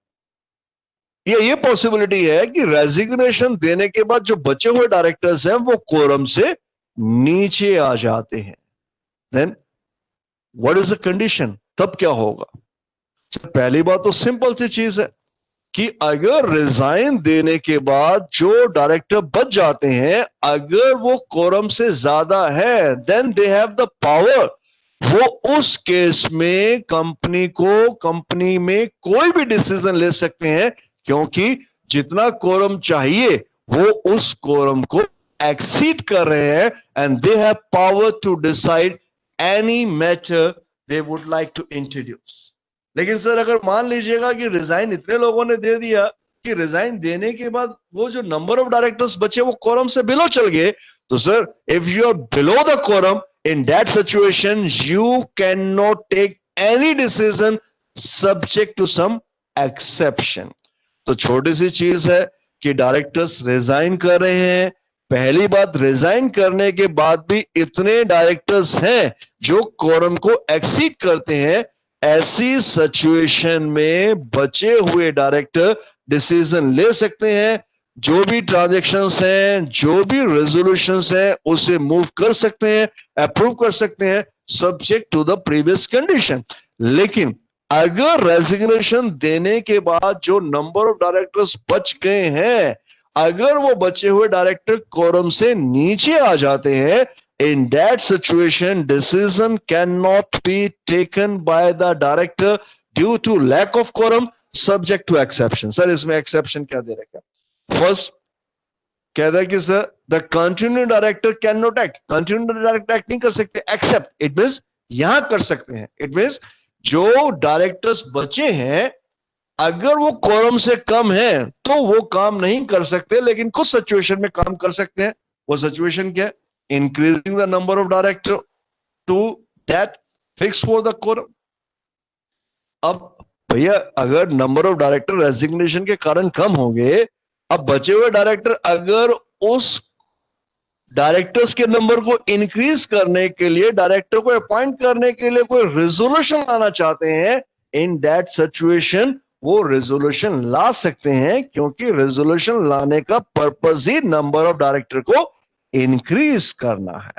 ये पॉसिबिलिटी है कि रेजिग्नेशन देने के बाद जो बचे हुए डायरेक्टर्स हैं वो कोरम से नीचे आ जाते हैं। Then what is the condition? तब क्या होगा? पहली बात तो सिंपल सी चीज है कि अगर रिजाइन देने के बाद जो डायरेक्टर बच जाते हैं, अगर वो कोरम से ज्यादा है, then they have the power. वो उस केस में कंपनी में कोई भी डिसीजन ले सकते हैं, क्योंकि जितना कोरम चाहिए वो उस कोरम को एक्सीड कर रहे हैं, and they have power to decide any matter they would like to introduce. लेकिन सर अगर मान लीजिएगा कि रिजाइन इतने लोगों ने दे दिया कि रिजाइन देने के बाद वो जो नंबर ऑफ डायरेक्टर्स बचे वो कोरम से बिलो चल गए, तो sir if you are below the quorum, in that situation you can not take any decision subject to some exception. तो छोटी सी चीज है कि डायरेक्टर्स रिजाइन कर रहे हैं। पहली बात, रिजाइन करने के बाद भी इतने डायरेक्टर्स हैं जो कोरम को एक्सीड करते हैं। ऐसी सिचुएशन में बचे हुए डायरेक्टर डिसीजन ले सकते हैं, जो भी ट्रांजैक्शंस हैं, जो भी रेजोल्यूशंस हैं, उसे मूव कर सकते हैं, अप्रूव कर सकते हैं, subject to the previous condition. लेकिन अगर रेजिग्नेशन देने के बाद जो नंबर ऑफ डायरेक्टर्स बच गए हैं, अगर वो बचे हुए डायरेक्टर कोरम से नीचे आ जाते हैं, In that situation, decision cannot be taken by the director due to lack of quorum, subject to exception. Sir, इसमें exception क्या दे रखा है? First, कहता है कि sir, the continuing director cannot act. Continuing director act नहीं कर सकते, except it means यहां कर सकते हैं. It means जो directors बचे हैं, अगर वो quorum से कम है, तो वो काम नहीं कर सकते, लेकिन कुछ situation में काम कर सकते हैं. वो situation क्या है? Increasing the number of director to that fixed for the quorum. अब भैया अगर नंबर ऑफ डायरेक्टर रेजिग्नेशन के कारण कम होंगे, अब बचे हुए डायरेक्टर अगर उस डायरेक्टर्स के नंबर को इंक्रीज करने के लिए, डायरेक्टर को अपॉइंट करने के लिए कोई रेजोल्यूशन लाना चाहते हैं, इन दैट सिचुएशन वो रेजोल्यूशन ला सकते हैं, क्योंकि रेजोल्यूशन लाने का purpose he number of director को इंक्रीज करना है.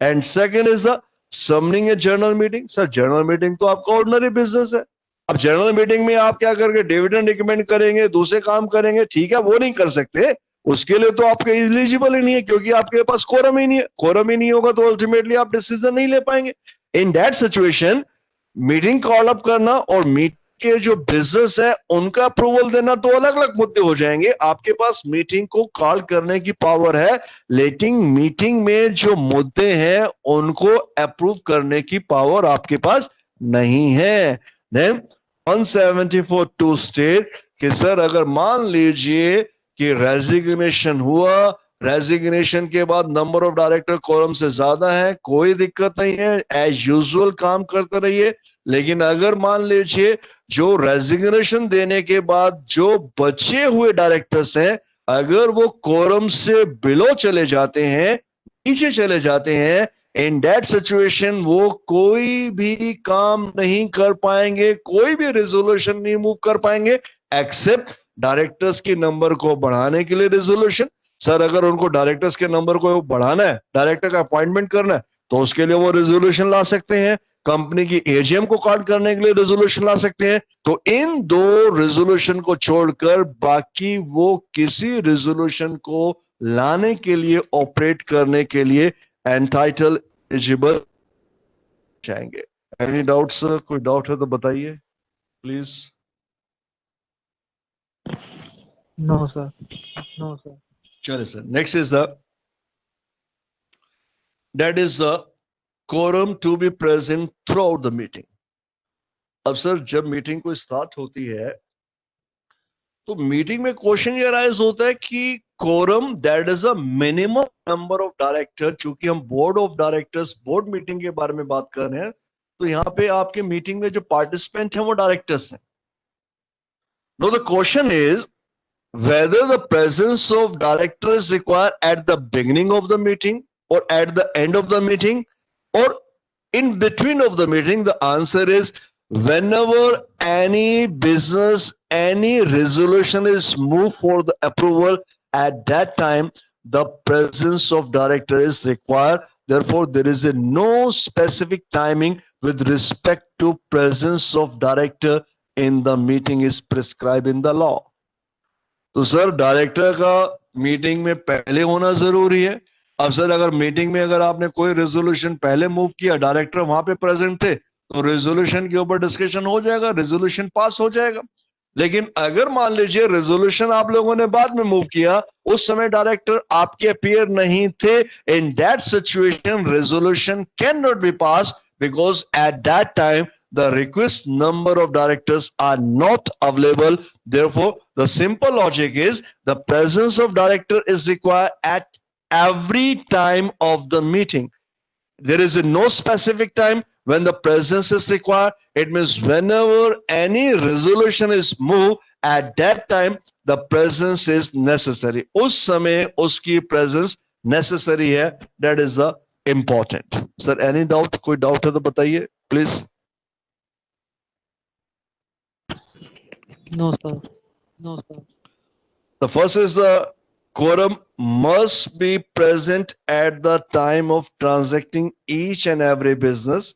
And second is the summoning a general meeting. Sir general meeting तो आपका ऑर्डिनरी बिजनेस है. अब जनरल मीटिंग में आप क्या करके डिविडेंड रिकमेंड करेंगे, दूसरे काम करेंगे, ठीक है, वो नहीं कर सकते. उसके लिए तो आपके एलिजिबल ही नहीं है, क्योंकि आपके पास कोरम ही नहीं है. कोरम ही नहीं होगा तो अल्टीमेटली आप डिसीजन नहीं ले पाएंगे. इन that situation meeting call up करना और मीट के जो बिजनेस है उनका अप्रूवल देना तो अलग अलग मुद्दे हो जाएंगे. आपके पास मीटिंग को कॉल करने की पावर है, लेकिन मीटिंग में जो मुद्दे हैं उनको अप्रूव करने की पावर आपके पास नहीं है. देन 174(2) स्टेट कि सर अगर मान लीजिए कि रेजिग्नेशन हुआ, रेजिग्नेशन के बाद नंबर ऑफ डायरेक्टर कोरम से ज्यादा है, कोई दिक्कत नहीं है, एज यूजुअल काम करते रहिए. लेकिन अगर मान लीजिए जो रेजिग्नेशन देने के बाद जो बचे हुए डायरेक्टर्स हैं, अगर वो कोरम से बिलो चले जाते हैं, नीचे चले जाते हैं, इन दैट सिचुएशन वो कोई भी काम नहीं कर पाएंगे, कोई भी रेजोल्यूशन नहीं मूव कर पाएंगे, एक्सेप्ट डायरेक्टर्स के नंबर को बढ़ाने के लिए रेजोल्यूशन. सर अगर उनको डायरेक्टर्स के नंबर को बढ़ाना है, डायरेक्टर का अपॉइंटमेंट करना है, तो उसके लिए वो रेजोल्यूशन ला सकते हैं. कंपनी की एजीएम को कॉल करने के लिए रेजोल्यूशन ला सकते हैं. तो इन दो रेजोल्यूशन को छोड़कर बाकी वो किसी रेजोल्यूशन को लाने के लिए, ऑपरेट करने के लिए एंटाइटल एलिजिबल जाएंगे. Any doubt sir? कोई डाउट है तो बताइए please. No, sir. No, sir. चलिए sir. Next is the that is the quorum to be present throughout the meeting. अब सर जब मीटिंग को स्टार्ट होती है तो मीटिंग में क्वेश्चन ये राइज होता है कि quorum that is a minimum number of director. चूंकि हम board of directors, board meeting के बारे में बात कर रहे हैं, तो यहाँ पे आपके मीटिंग में जो पार्टिसिपेंट हैं वो डायरेक्टर्स हैं. Know the question is whether the presence of director is required at the beginning of the meeting or at the end of the meeting or in between of the meeting. The answer is whenever any business, any resolution is moved for the approval, at that time the presence of director is required. Therefore there is no specific timing with respect to presence of director in the meeting is prescribed in the law. तो sir director का meeting में पहले होना जरूरी है. अब sir अगर meeting में अगर आपने कोई रेजोल्यूशन पहले मूव किया, डायरेक्टर वहां पे प्रेजेंट थे, तो रेजोल्यूशन के ऊपर डिस्कशन हो जाएगा, रेजोल्यूशन पास हो जाएगा. लेकिन अगर मान लीजिए रेजोल्यूशन आप लोगों ने बाद में मूव किया, उस समय डायरेक्टर आपके अपीयर नहीं थे, इन that situation resolution can not be pass because at that time the requisite number of directors are not available. Therefore, the simple logic is the presence of director is required at every time of the meeting. There is no specific time when the presence is required. It means whenever any resolution is moved, at that time the presence is necessary. उस समय उसकी presence necessary है. That is the important. Sir, any doubt? कोई doubt है तो बताइए please. No, sir. No, sir. The first is the quorum must be present at the time of transacting each and every business.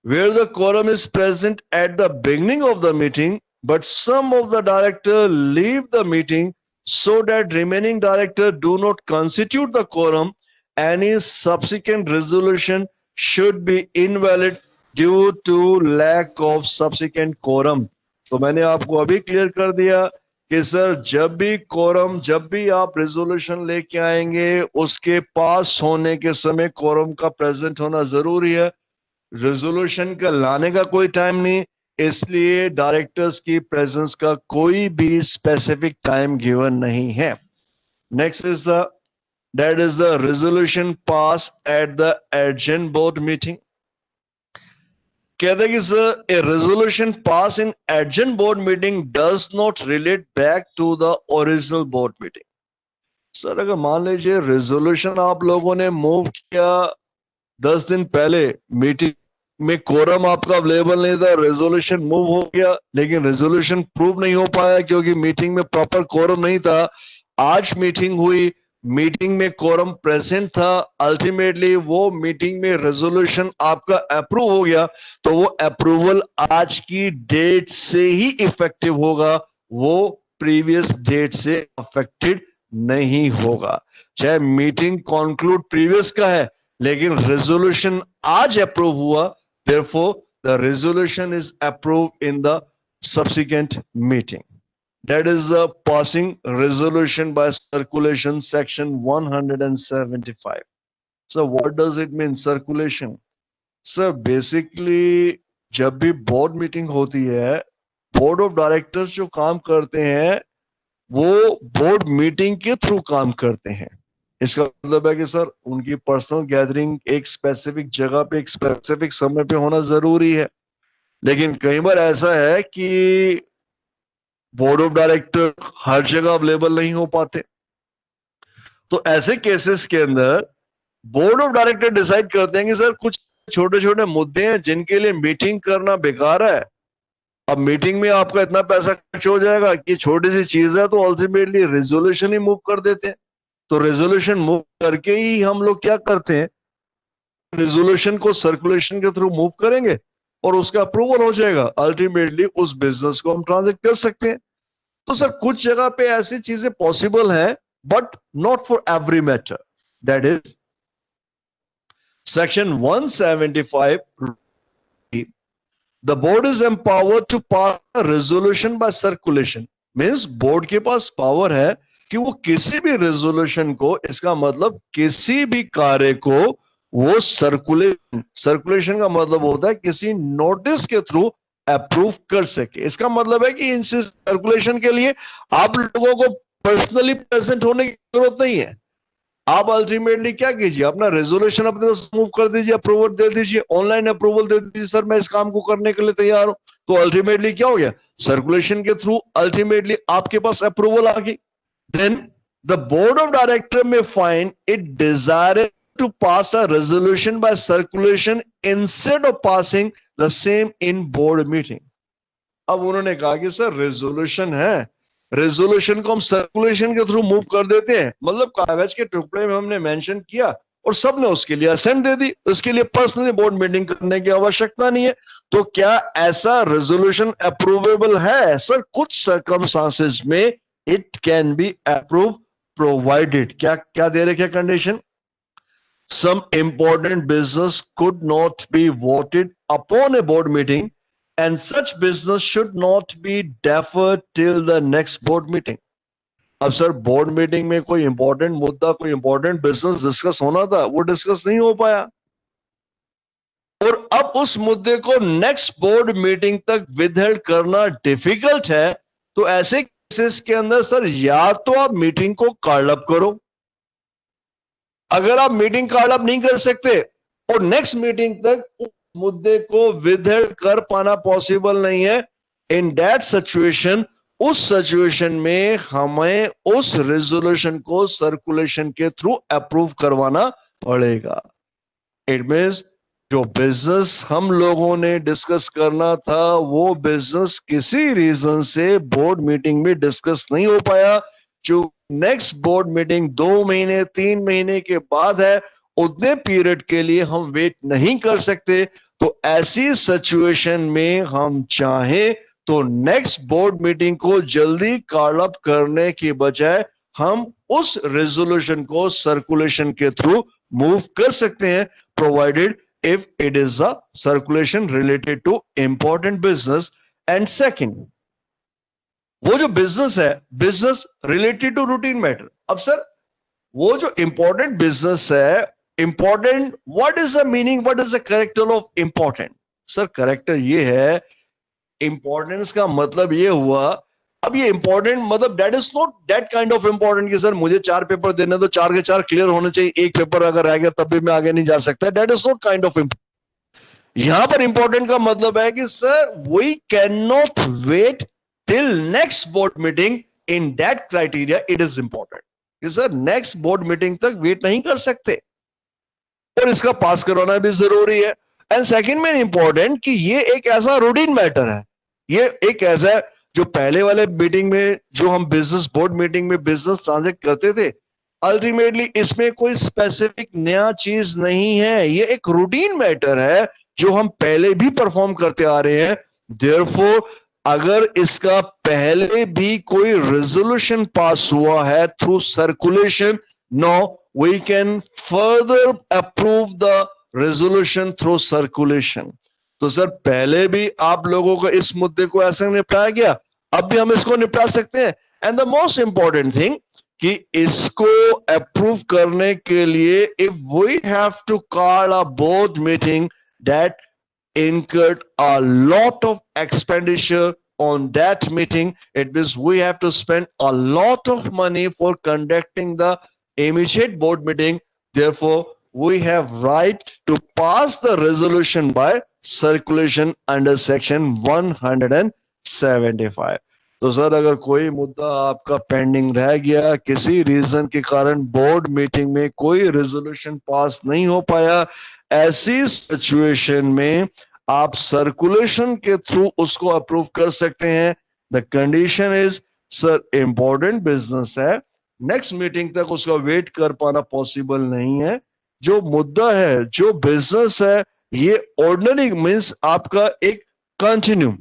Where the quorum is present at the beginning of the meeting, but some of the directors leave the meeting so that remaining directors do not constitute the quorum, any subsequent resolution should be invalid due to lack of subsequent quorum. तो मैंने आपको अभी clear कर दिया कि sir जब भी आप रेजोल्यूशन लेके आएंगे उसके पास होने के समय कोरम का प्रेजेंट होना जरूरी है। रेजोल्यूशन का लाने का कोई टाइम नहीं, इसलिए डायरेक्टर्स की प्रेजेंस का कोई भी स्पेसिफिक टाइम गिवन नहीं है। Next is that is the resolution passed at the adjourned board meeting. कहते हैं कि sir a resolution passed in adjourned board meeting does not relate back to the original board meeting. Sir अगर मान लीजिए resolution आप लोगों ने move किया 10 दिन पहले, मीटिंग में कोरम आपका अवेलेबल नहीं था, रेजोल्यूशन मूव हो गया लेकिन रेजोल्यूशन प्रूव नहीं हो पाया क्योंकि मीटिंग में प्रॉपर कोरम नहीं था। आज मीटिंग हुई, मीटिंग में कोरम प्रेजेंट था, अल्टीमेटली वो मीटिंग में रेजोल्यूशन आपका अप्रूव हो गया, तो वो अप्रूवल आज की डेट से ही इफेक्टिव होगा, वो प्रीवियस डेट से अफेक्टेड नहीं होगा। चाहे मीटिंग कॉन्क्लूड प्रीवियस का है लेकिन रेजोल्यूशन आज अप्रूव हुआ, therefore the resolution is approved in the subsequent meeting. That is the passing resolution by circulation section 175. So what does it mean, circulation? Sir, basically जब भी बोर्ड मीटिंग होती है, board of directors जो काम करते हैं वो बोर्ड मीटिंग के थ्रू काम करते हैं। इसका मतलब है कि सर उनकी पर्सनल गैदरिंग एक स्पेसिफिक जगह पे एक स्पेसिफिक समय पे होना जरूरी है, लेकिन कई बार ऐसा है कि बोर्ड ऑफ डायरेक्टर हर जगह अवेलेबल नहीं हो पाते, तो ऐसे केसेस के अंदर बोर्ड ऑफ डायरेक्टर डिसाइड करते हैं कि सर कुछ छोटे छोटे मुद्दे हैं जिनके लिए मीटिंग करना बेकार है। अब मीटिंग में आपका इतना पैसा खर्च हो जाएगा कि छोटी सी चीज है, तो अल्टीमेटली रेजोल्यूशन ही मूव कर देते हैं। तो रेजोल्यूशन मूव करके ही हम लोग क्या करते हैं, रेजोल्यूशन को सर्कुलेशन के थ्रू मूव करेंगे और उसका अप्रूवल हो जाएगा, अल्टीमेटली उस बिजनेस को हम ट्रांजैक्ट कर सकते हैं। तो सर कुछ जगह पे ऐसी चीजें पॉसिबल हैं but not for every matter. That is section 175, the board is empowered to pass a resolution by circulation. Means board के पास पावर है कि वो किसी भी रेजोल्यूशन को, इसका मतलब किसी भी कार्य को वो सर्कुलेशन का मतलब होता है किसी नोटिस के थ्रू अप्रूव कर सके। इसका मतलब है कि इन सर्कुलेशन के लिए आप लोगों को पर्सनली प्रेजेंट होने की जरूरत नहीं है। आप अल्टीमेटली क्या कीजिए, अपना रेजोल्यूशन अपने पास मूव कर दीजिए, अप्रूवल दे दीजिए, ऑनलाइन अप्रूवल दे दीजिए, सर मैं इस काम को करने के लिए तैयार हूं, तो अल्टीमेटली क्या हो गया, सर्कुलेशन के थ्रू अल्टीमेटली आपके पास अप्रूवल आ गई। Then the board of director may find it desirable to pass a resolution by circulation instead of passing the same in board meeting. अब उन्होंने कहा कि सर रेजोल्यूशन है, रेजोल्यूशन को हम सर्कुलेशन के थ्रू मूव कर देते हैं, मतलब कागज के टुकड़े में हमने मेंशन किया और सबने उसके लिए असेंट दे दी, उसके लिए पर्सनली बोर्ड मीटिंग करने की आवश्यकता नहीं है। तो क्या ऐसा रेजोल्यूशन अप्रूवेबल है? सर कुछ सर्कमस्टांसेस में it can be approved provided क्या दे रखे condition, some important business could not be voted upon a board meeting and such business should not be deferred till the next board meeting. अब sir board meeting में कोई important मुद्दा, कोई important business discuss होना था, वो discuss नहीं हो पाया और अब उस मुद्दे को नेक्स्ट बोर्ड मीटिंग तक विदहेल्ड करना डिफिकल्ट है। तो ऐसे केसेस के अंदर सर या तो आप मीटिंग को कॉल अप करो, अगर आप मीटिंग कॉल अप नहीं कर सकते और नेक्स्ट मीटिंग तक उस मुद्दे को विदहेल्ड कर पाना पॉसिबल नहीं है, इन दैट सिचुएशन, उस सिचुएशन में हमें उस रेजोल्यूशन को सर्कुलेशन के थ्रू अप्रूव करवाना पड़ेगा। इट मींस जो बिजनेस हम लोगों ने डिस्कस करना था वो बिजनेस किसी रीजन से बोर्ड मीटिंग में डिस्कस नहीं हो पाया, जो नेक्स्ट बोर्ड मीटिंग 2 महीने 3 महीने के बाद है, उतने पीरियड के लिए हम वेट नहीं कर सकते। तो ऐसी सिचुएशन में हम चाहें तो नेक्स्ट बोर्ड मीटिंग को जल्दी कॉल अप करने की बजाय हम उस रेजोल्यूशन को सर्कुलेशन के थ्रू मूव कर सकते हैं, provided if it is a circulation related to important business. And second, वो जो बिजनेस है, business related to routine matter. अब सर वो जो इंपॉर्टेंट बिजनेस है, important, what is the meaning, what is the character of important? Sir character ये है, importance का मतलब ये हुआ, अब ये इंपॉर्टेंट मतलब that is not that kind of important कि सर मुझे 4 पेपर देने तो 4 के 4 क्लियर होने चाहिए, एक पेपर अगर रह गया तब भी मैं आगे नहीं जा सकता। That is not kind of important. यहां पर इंपॉर्टेंट का मतलब है कि sir we can not wait till next board meeting, in that criteria it is important कि सर नेक्स्ट बोर्ड मीटिंग तक वेट नहीं कर सकते, और इसका पास करवाना भी जरूरी है। एंड सेकंड में इंपॉर्टेंट कि ये एक ऐसा रूटीन मैटर है, ये एक ऐसा जो पहले वाले मीटिंग में जो हम बिजनेस बोर्ड मीटिंग में बिजनेस ट्रांजैक्ट करते थे, अल्टीमेटली इसमें कोई स्पेसिफिक नया चीज नहीं है, ये एक रूटीन मैटर है जो हम पहले भी परफॉर्म करते आ रहे हैं। देयरफॉर अगर इसका पहले भी कोई रेजोल्यूशन पास हुआ है through circulation, no we can further approve the resolution through circulation। तो सर पहले भी आप लोगों को इस मुद्दे को ऐसे निपटाया गया, अब भी हम इसको निपटा सकते हैं। And the most important thing कि इसको अप्रूव करने के लिए if we have to call a board meeting that incurred a lot of expenditure on that meeting, it means we have to spend a lot of money for conducting the immediate board meeting. Therefore we have right to pass the resolution by circulation under section 175। तो sir अगर कोई मुद्दा आपका pending रह गया, किसी reason के कारण बोर्ड मीटिंग में कोई रेजोल्यूशन पास नहीं हो पाया, ऐसी सिचुएशन में आप सर्कुलेशन के थ्रू उसको अप्रूव कर सकते हैं। The condition is sir important business है, नेक्स्ट मीटिंग तक उसका वेट कर पाना पॉसिबल नहीं है, जो मुद्दा है, जो बिजनेस है, ये ऑर्डिनरी मींस आपका एक कंटिन्यू,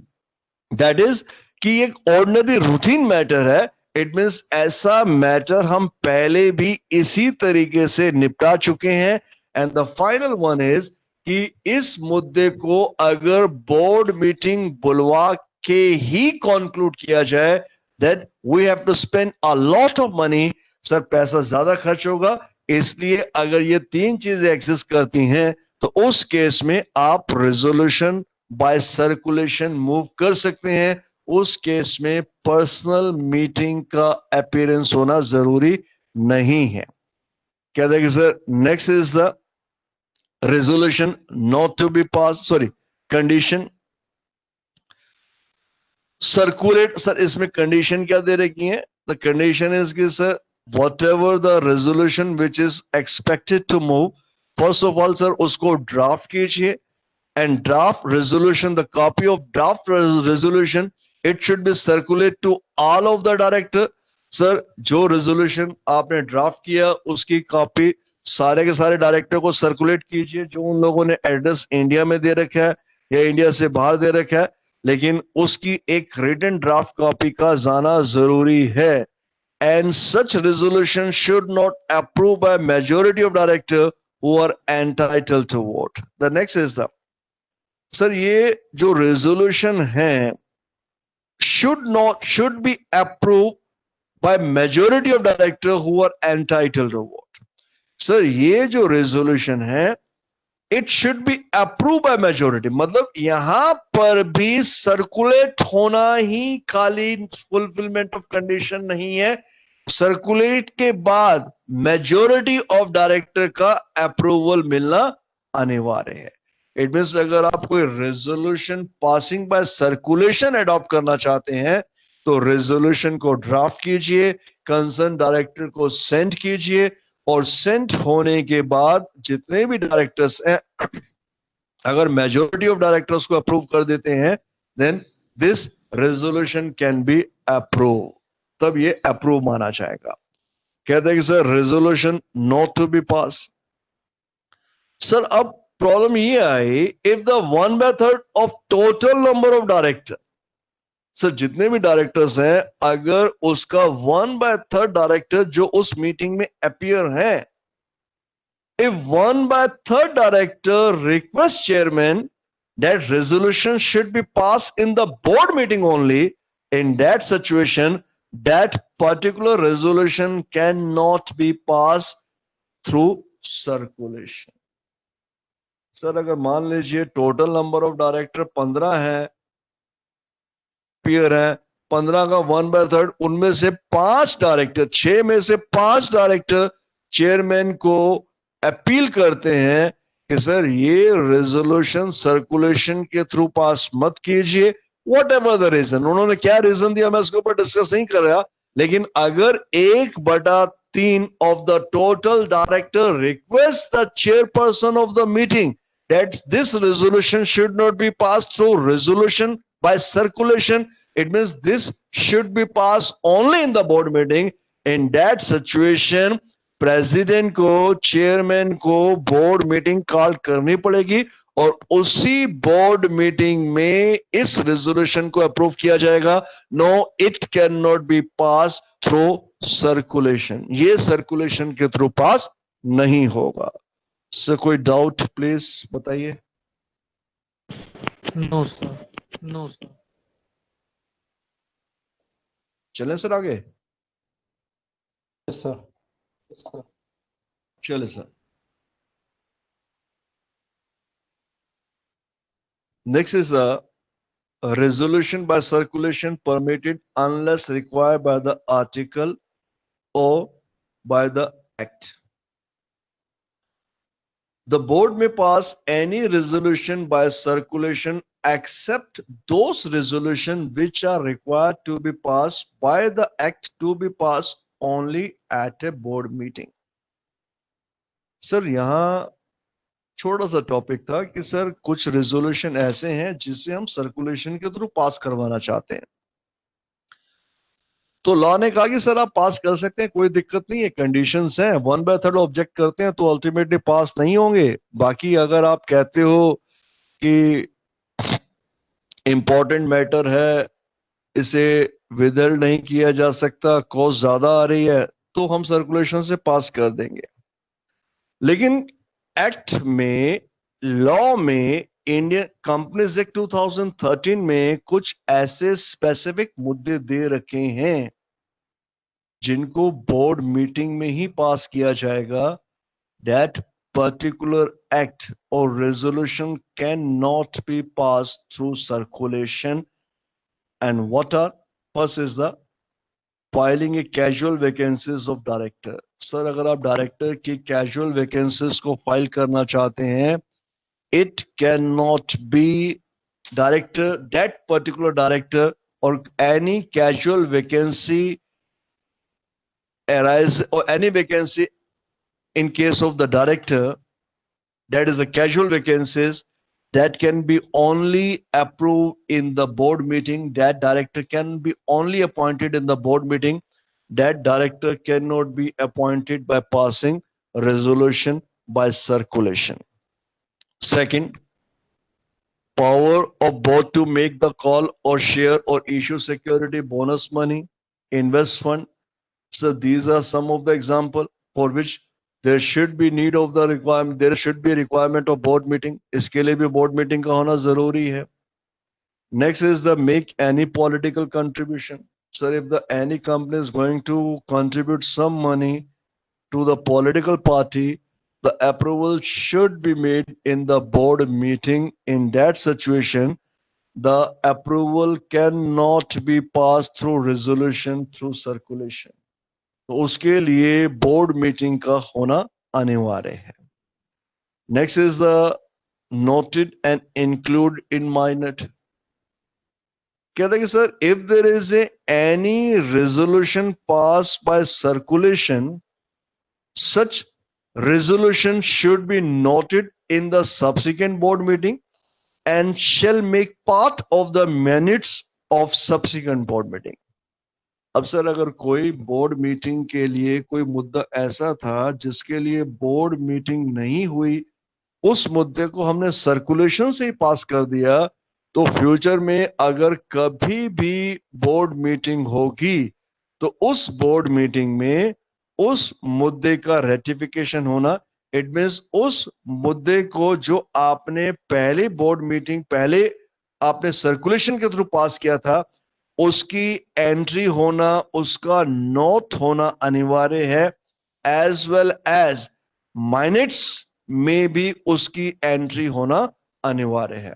दैट इज कि एक ऑर्डिनरी रूटीन मैटर है। इट मींस ऐसा मैटर हम पहले भी इसी तरीके से निपटा चुके हैं। And the final one is कि इस मुद्दे को अगर बोर्ड मीटिंग बुलवा के ही कंक्लूड किया जाए, that we have to spend a lot of money. Sir पैसा ज्यादा खर्च होगा, इसलिए अगर ये 3 चीजें एग्जिस्ट करती हैं तो उस केस में आप रेजोल्यूशन बाय सर्कुलेशन मूव कर सकते हैं। उस केस में पर्सनल मीटिंग का अपीयरेंस होना जरूरी नहीं है। कहते हैं कि sir next is the resolution not to be passed, sorry, condition circulate। Sir इसमें कंडीशन क्या दे रखी है? द कंडीशन इज कि sir whatever the resolution which is expected to move, first of all sir उसको ड्राफ्ट कीजिए, and draft resolution, the copy of draft resolution, it should be circulate to all of the director। Sir जो resolution आपने draft किया उसकी copy सारे के सारे director को सर्कुलेट कीजिए, जो उन लोगों ने एड्रेस इंडिया में दे रखा है या इंडिया से बाहर दे रखा है, लेकिन उसकी एक रिटन ड्राफ्ट कॉपी का जाना जरूरी है। And such resolution should not approve by majority of director who are entitled to vote. The next is the sir ये जो रेजोल्यूशन है should be approved by majority of director who are entitled to vote। Sir ये जो resolution है it should B approve by majority, मतलब यहां पर भी सर्कुलेट होना ही खाली फुलफिलमेंट ऑफ कंडीशन नहीं है, सर्कुलेट के बाद मेजोरिटी ऑफ डायरेक्टर का अप्रूवल मिलना अनिवार्य है। इट मींस अगर आप कोई resolution passing by circulation adopt करना चाहते हैं तो रेजोल्यूशन को ड्राफ्ट कीजिए, कंसर्न डायरेक्टर को सेंड कीजिए, और सेंड होने के बाद जितने भी डायरेक्टर्स हैं अगर मेजॉरिटी ऑफ डायरेक्टर्स को अप्रूव कर देते हैं then this resolution can be approve, तब ये अप्रूव माना जाएगा। कहते हैं कि sir resolution not to be pass. Sir अब प्रॉब्लम ये आई, if the 1/3 of total number of director, sir जितने भी डायरेक्टर्स हैं अगर उसका 1/3 डायरेक्टर जो उस मीटिंग में अपीयर है if 1/3 director requests chairman that resolution should be passed in the board meeting only, in that situation, that particular resolution cannot be passed through circulation. Sir अगर मान लीजिए टोटल नंबर ऑफ डायरेक्टर 15 है, peer है, 15 का 1/3, उनमें से 5 director, 6 में से 5 डायरेक्टर चेयरमैन को अपील करते हैं कि सर ये रेजोल्यूशन सर्कुलेशन के थ्रू पास मत कीजिए, वट एवर द रीजन. उन्होंने क्या रीजन दिया मैं उसके ऊपर डिस्कस नहीं कर रहा, लेकिन अगर 1/3 of the total director requests the chairperson of the meeting that this resolution should not be passed through resolution by circulation, it means this should be passed only in the board meeting. In that situation, president को, chairman को board meeting call करनी पड़ेगी और उसी board meeting में इस resolution को approve किया जाएगा. No, it can not be pass through circulation. ये सर्कुलेशन के थ्रू पास नहीं होगा. सर कोई डाउट प्लीज बताइए. No, sir. No, sir. चलें सर आगे. Yes sir. चले sir. Next is a resolution by circulation permitted unless required by the article or by the act. The board may pass any resolution by circulation except those resolutions which are required to be passed by the act to be passed only at a board meeting. Sir यहाँ छोटा सा topic था कि sir कुछ resolution ऐसे हैं जिसे हम सर्कुलेशन के थ्रू पास करवाना चाहते हैं. तो लॉ ने कहा कि सर आप पास कर सकते हैं, कोई दिक्कत नहीं है, कंडीशंस हैं. 1/3 ऑब्जेक्ट करते हैं तो अल्टीमेटली पास नहीं होंगे. बाकी अगर आप कहते हो कि इंपॉर्टेंट मैटर है, इसे विदल्ड नहीं किया जा सकता, कॉस्ट ज्यादा आ रही है, तो हम सर्कुलेशन से पास कर देंगे. लेकिन एक्ट में, लॉ में, इंडियन कंपनीज एक्ट 2013 में कुछ ऐसे स्पेसिफिक मुद्दे दे रखे हैं जिनको बोर्ड मीटिंग में ही पास किया जाएगा. दैट पर्टिकुलर एक्ट और resolution can not be pass through circulation. And what are? First is the filing a casual vacancies of director. Sir अगर आप डायरेक्टर की कैजुअल वैकेंसीज को फाइल करना चाहते हैं, it cannot be director, that particular director or any casual vacancy arise or any vacancy in case of the director, that is the casual vacancies that can be only approved in the board meeting. That director can be only appointed in the board meeting. That director cannot be appointed by passing resolution by circulation. Second, power of board to make the call or share or issue security, bonus money, invest fund. So these are some of the example for which there should be need of the requirement. There should be requirement of board meeting. इसके लिए भी board meeting का होना जरूरी है. Next is the make any political contribution. So if the any company is going to contribute some money to the political party, the approval should be made in the board meeting. In that situation, the approval cannot be passed through resolution, through circulation. तो उसके लिए board meeting का होना अनिवार्य है. Next is the noted and include in minute. कहते हैं कि sir if there is any resolution pass by circulation, such resolution should be noted in the subsequent board meeting and shall make part of the minutes of subsequent board meeting. अब sir अगर कोई board meeting के लिए कोई मुद्दा ऐसा था जिसके लिए बोर्ड मीटिंग नहीं हुई, उस मुद्दे को हमने सर्कुलेशन से ही पास कर दिया, तो फ्यूचर में अगर कभी भी बोर्ड मीटिंग होगी तो उस बोर्ड मीटिंग में उस मुद्दे का रेटिफिकेशन होना इट मीन्स उस मुद्दे को जो आपने पहले बोर्ड मीटिंग पहले आपने सर्कुलेशन के थ्रू पास किया था, उसकी एंट्री होना, उसका नोट होना अनिवार्य है, एज वेल एज मिनट्स में भी उसकी एंट्री होना अनिवार्य है।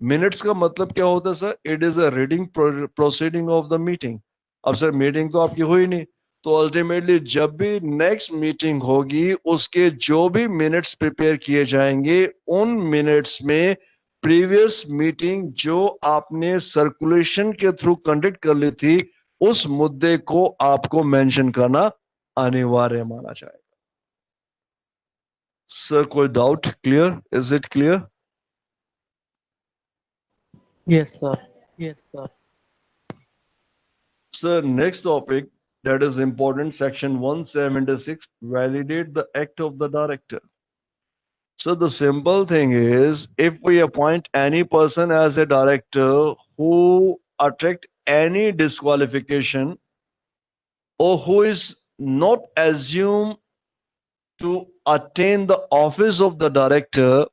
मिनट्स का मतलब क्या होता है sir? It is a reading proceeding of the meeting. अब सर मीटिंग तो आपकी हुई नहीं, तो अल्टीमेटली जब भी नेक्स्ट मीटिंग होगी उसके जो भी मिनट्स प्रिपेयर किए जाएंगे, उन मिनट्स में प्रीवियस मीटिंग जो आपने सर्कुलेशन के थ्रू कंडक्ट कर ली थी, उस मुद्दे को आपको मेंशन करना अनिवार्य माना जाएगा। सर कोई doubt? Clear? Is it clear? Yes, sir. Yes, sir. Sir, next topic that is important, section 176, validate the act of the director. So the simple thing is, if we appoint any person as a director who attract any disqualification or who is not assumed to attain the office of the director,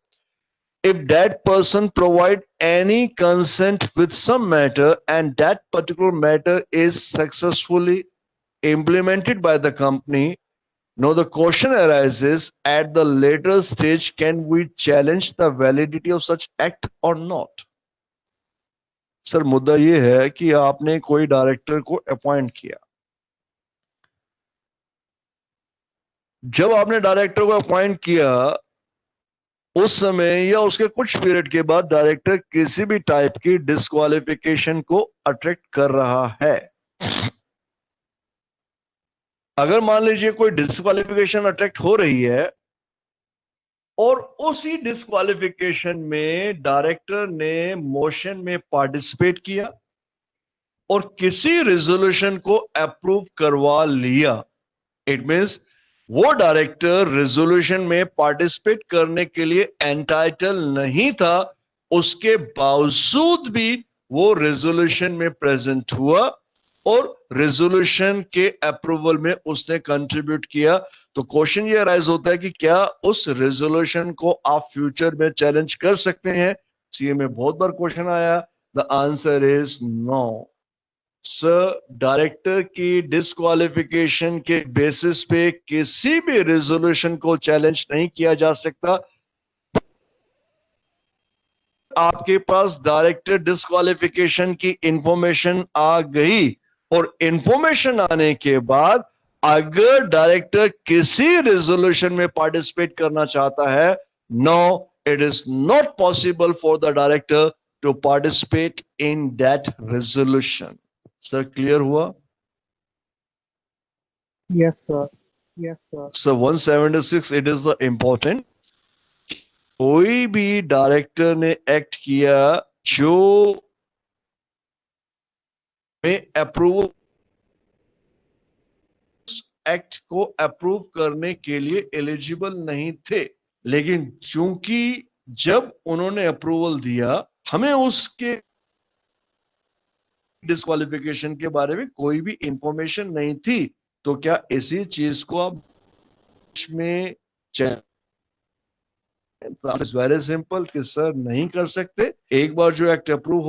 if that person provide any consent with some matter and that particular matter is successfully implemented by the company, now the question arises, at the later stage, can we challenge the validity of such act or not? Sir मुद्दा ये है कि आपने कोई director को appoint किया। जब आपने डायरेक्टर को अपॉइंट किया, उस समय या उसके कुछ पीरियड के बाद डायरेक्टर किसी भी टाइप की डिस्क्वालिफिकेशन को अट्रैक्ट कर रहा है। अगर मान लीजिए कोई डिस्क्वालिफिकेशन अट्रैक्ट हो रही है और उसी डिस्क्वालिफिकेशन में डायरेक्टर ने मोशन में पार्टिसिपेट किया और किसी रेजोल्यूशन को अप्रूव करवा लिया, इट मींस वो डायरेक्टर रेजोल्यूशन में पार्टिसिपेट करने के लिए एंटाइटल नहीं था, उसके बावजूद भी वो रेजोल्यूशन में प्रेजेंट हुआ और रेजोल्यूशन के अप्रूवल में उसने कंट्रीब्यूट किया। तो क्वेश्चन ये राइज होता है कि क्या उस रेजोल्यूशन को आप फ्यूचर में चैलेंज कर सकते हैं? सीए में बहुत बार क्वेश्चन आया, the answer is no. Sir director की डिस्क्वालिफिकेशन के बेसिस पे किसी भी रेजोल्यूशन को चैलेंज नहीं किया जा सकता। आपके पास डायरेक्टर डिस्क्वालिफिकेशन की इंफॉर्मेशन आ गई और इंफॉर्मेशन आने के बाद अगर डायरेक्टर किसी रेजोल्यूशन में पार्टिसिपेट करना चाहता है, no, it is not possible for the director to participate in that resolution. Sir clear हुआ? Yes, sir. Yes, sir. So 176, it is the important, कोई भी डायरेक्टर ने एक्ट किया जो में अप्रूव एक्ट को अप्रूव करने के लिए एलिजिबल नहीं थे, लेकिन चूंकि जब उन्होंने अप्रूवल दिया, हमें उसके डिस्क्वालिफिकेशन के बारे में कोई भी इंफॉर्मेशन नहीं थी, तो क्या इसी चीज को आप में वेरी सिंपल कि सर नहीं कर सकते। एक बार जो एक्ट अप्रूव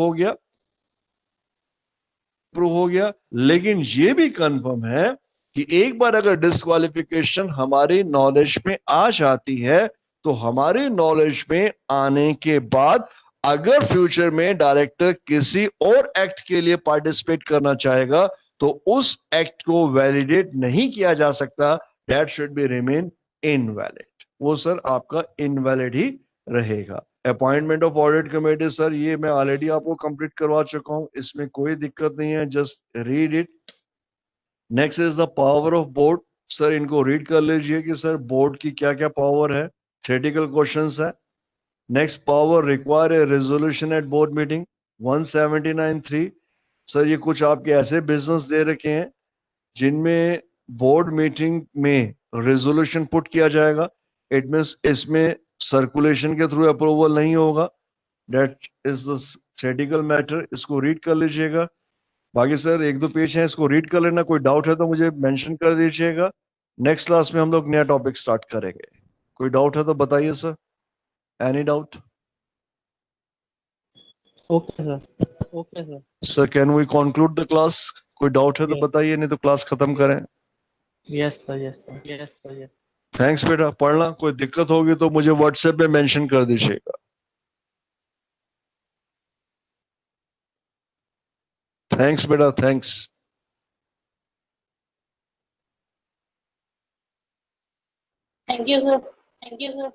हो गया, लेकिन ये भी कंफर्म है कि एक बार अगर डिस्क्वालिफिकेशन हमारी नॉलेज में आ जाती है, तो हमारे नॉलेज में आने के बाद अगर फ्यूचर में डायरेक्टर किसी और एक्ट के लिए पार्टिसिपेट करना चाहेगा, तो उस एक्ट को वैलिडेट नहीं किया जा सकता, that should be remain invalid. वो सर आपका इनवैलिड ही रहेगा। Appointment of audit committee, sir ये मैं ऑलरेडी आपको कंप्लीट करवा चुका हूं, इसमें कोई दिक्कत नहीं है, just read it. Next is the power of board. Sir इनको रीड कर लीजिए कि सर बोर्ड की क्या क्या पावर है, थ्योरेटिकल क्वेश्चंस है। Next, power require a resolution at board meeting 179(3). Sir ये कुछ आपके ऐसे बिजनेस दे रखे हैं जिनमें बोर्ड मीटिंग में रेजोल्यूशन पुट किया जाएगा, इट मींस इसमें सर्कुलेशन के थ्रू अप्रूवल नहीं होगा, that is the theoretical matter. इसको रीड कर लीजिएगा। बाकी सर एक दो पेज है, इसको रीड कर लेना, कोई डाउट है तो मुझे मेंशन कर दीजिएगा। नेक्स्ट क्लास में हम लोग नया टॉपिक स्टार्ट करेंगे। कोई डाउट है तो बताइए sir. Any doubt? Okay, sir. Okay, sir. Sir can we conclude the class? कोई डाउट है तो Yes. बताइए, नहीं तो क्लास खत्म करें. Yes, sir. Yes, sir. Yes, sir. Yes. Thanks बेटा. पढ़ना, कोई दिक्कत होगी तो मुझे व्हाट्सएप पे मेंशन कर दीजिएगा. थैंक्स बेटा, thanks. Thank you, sir. Thank you, sir.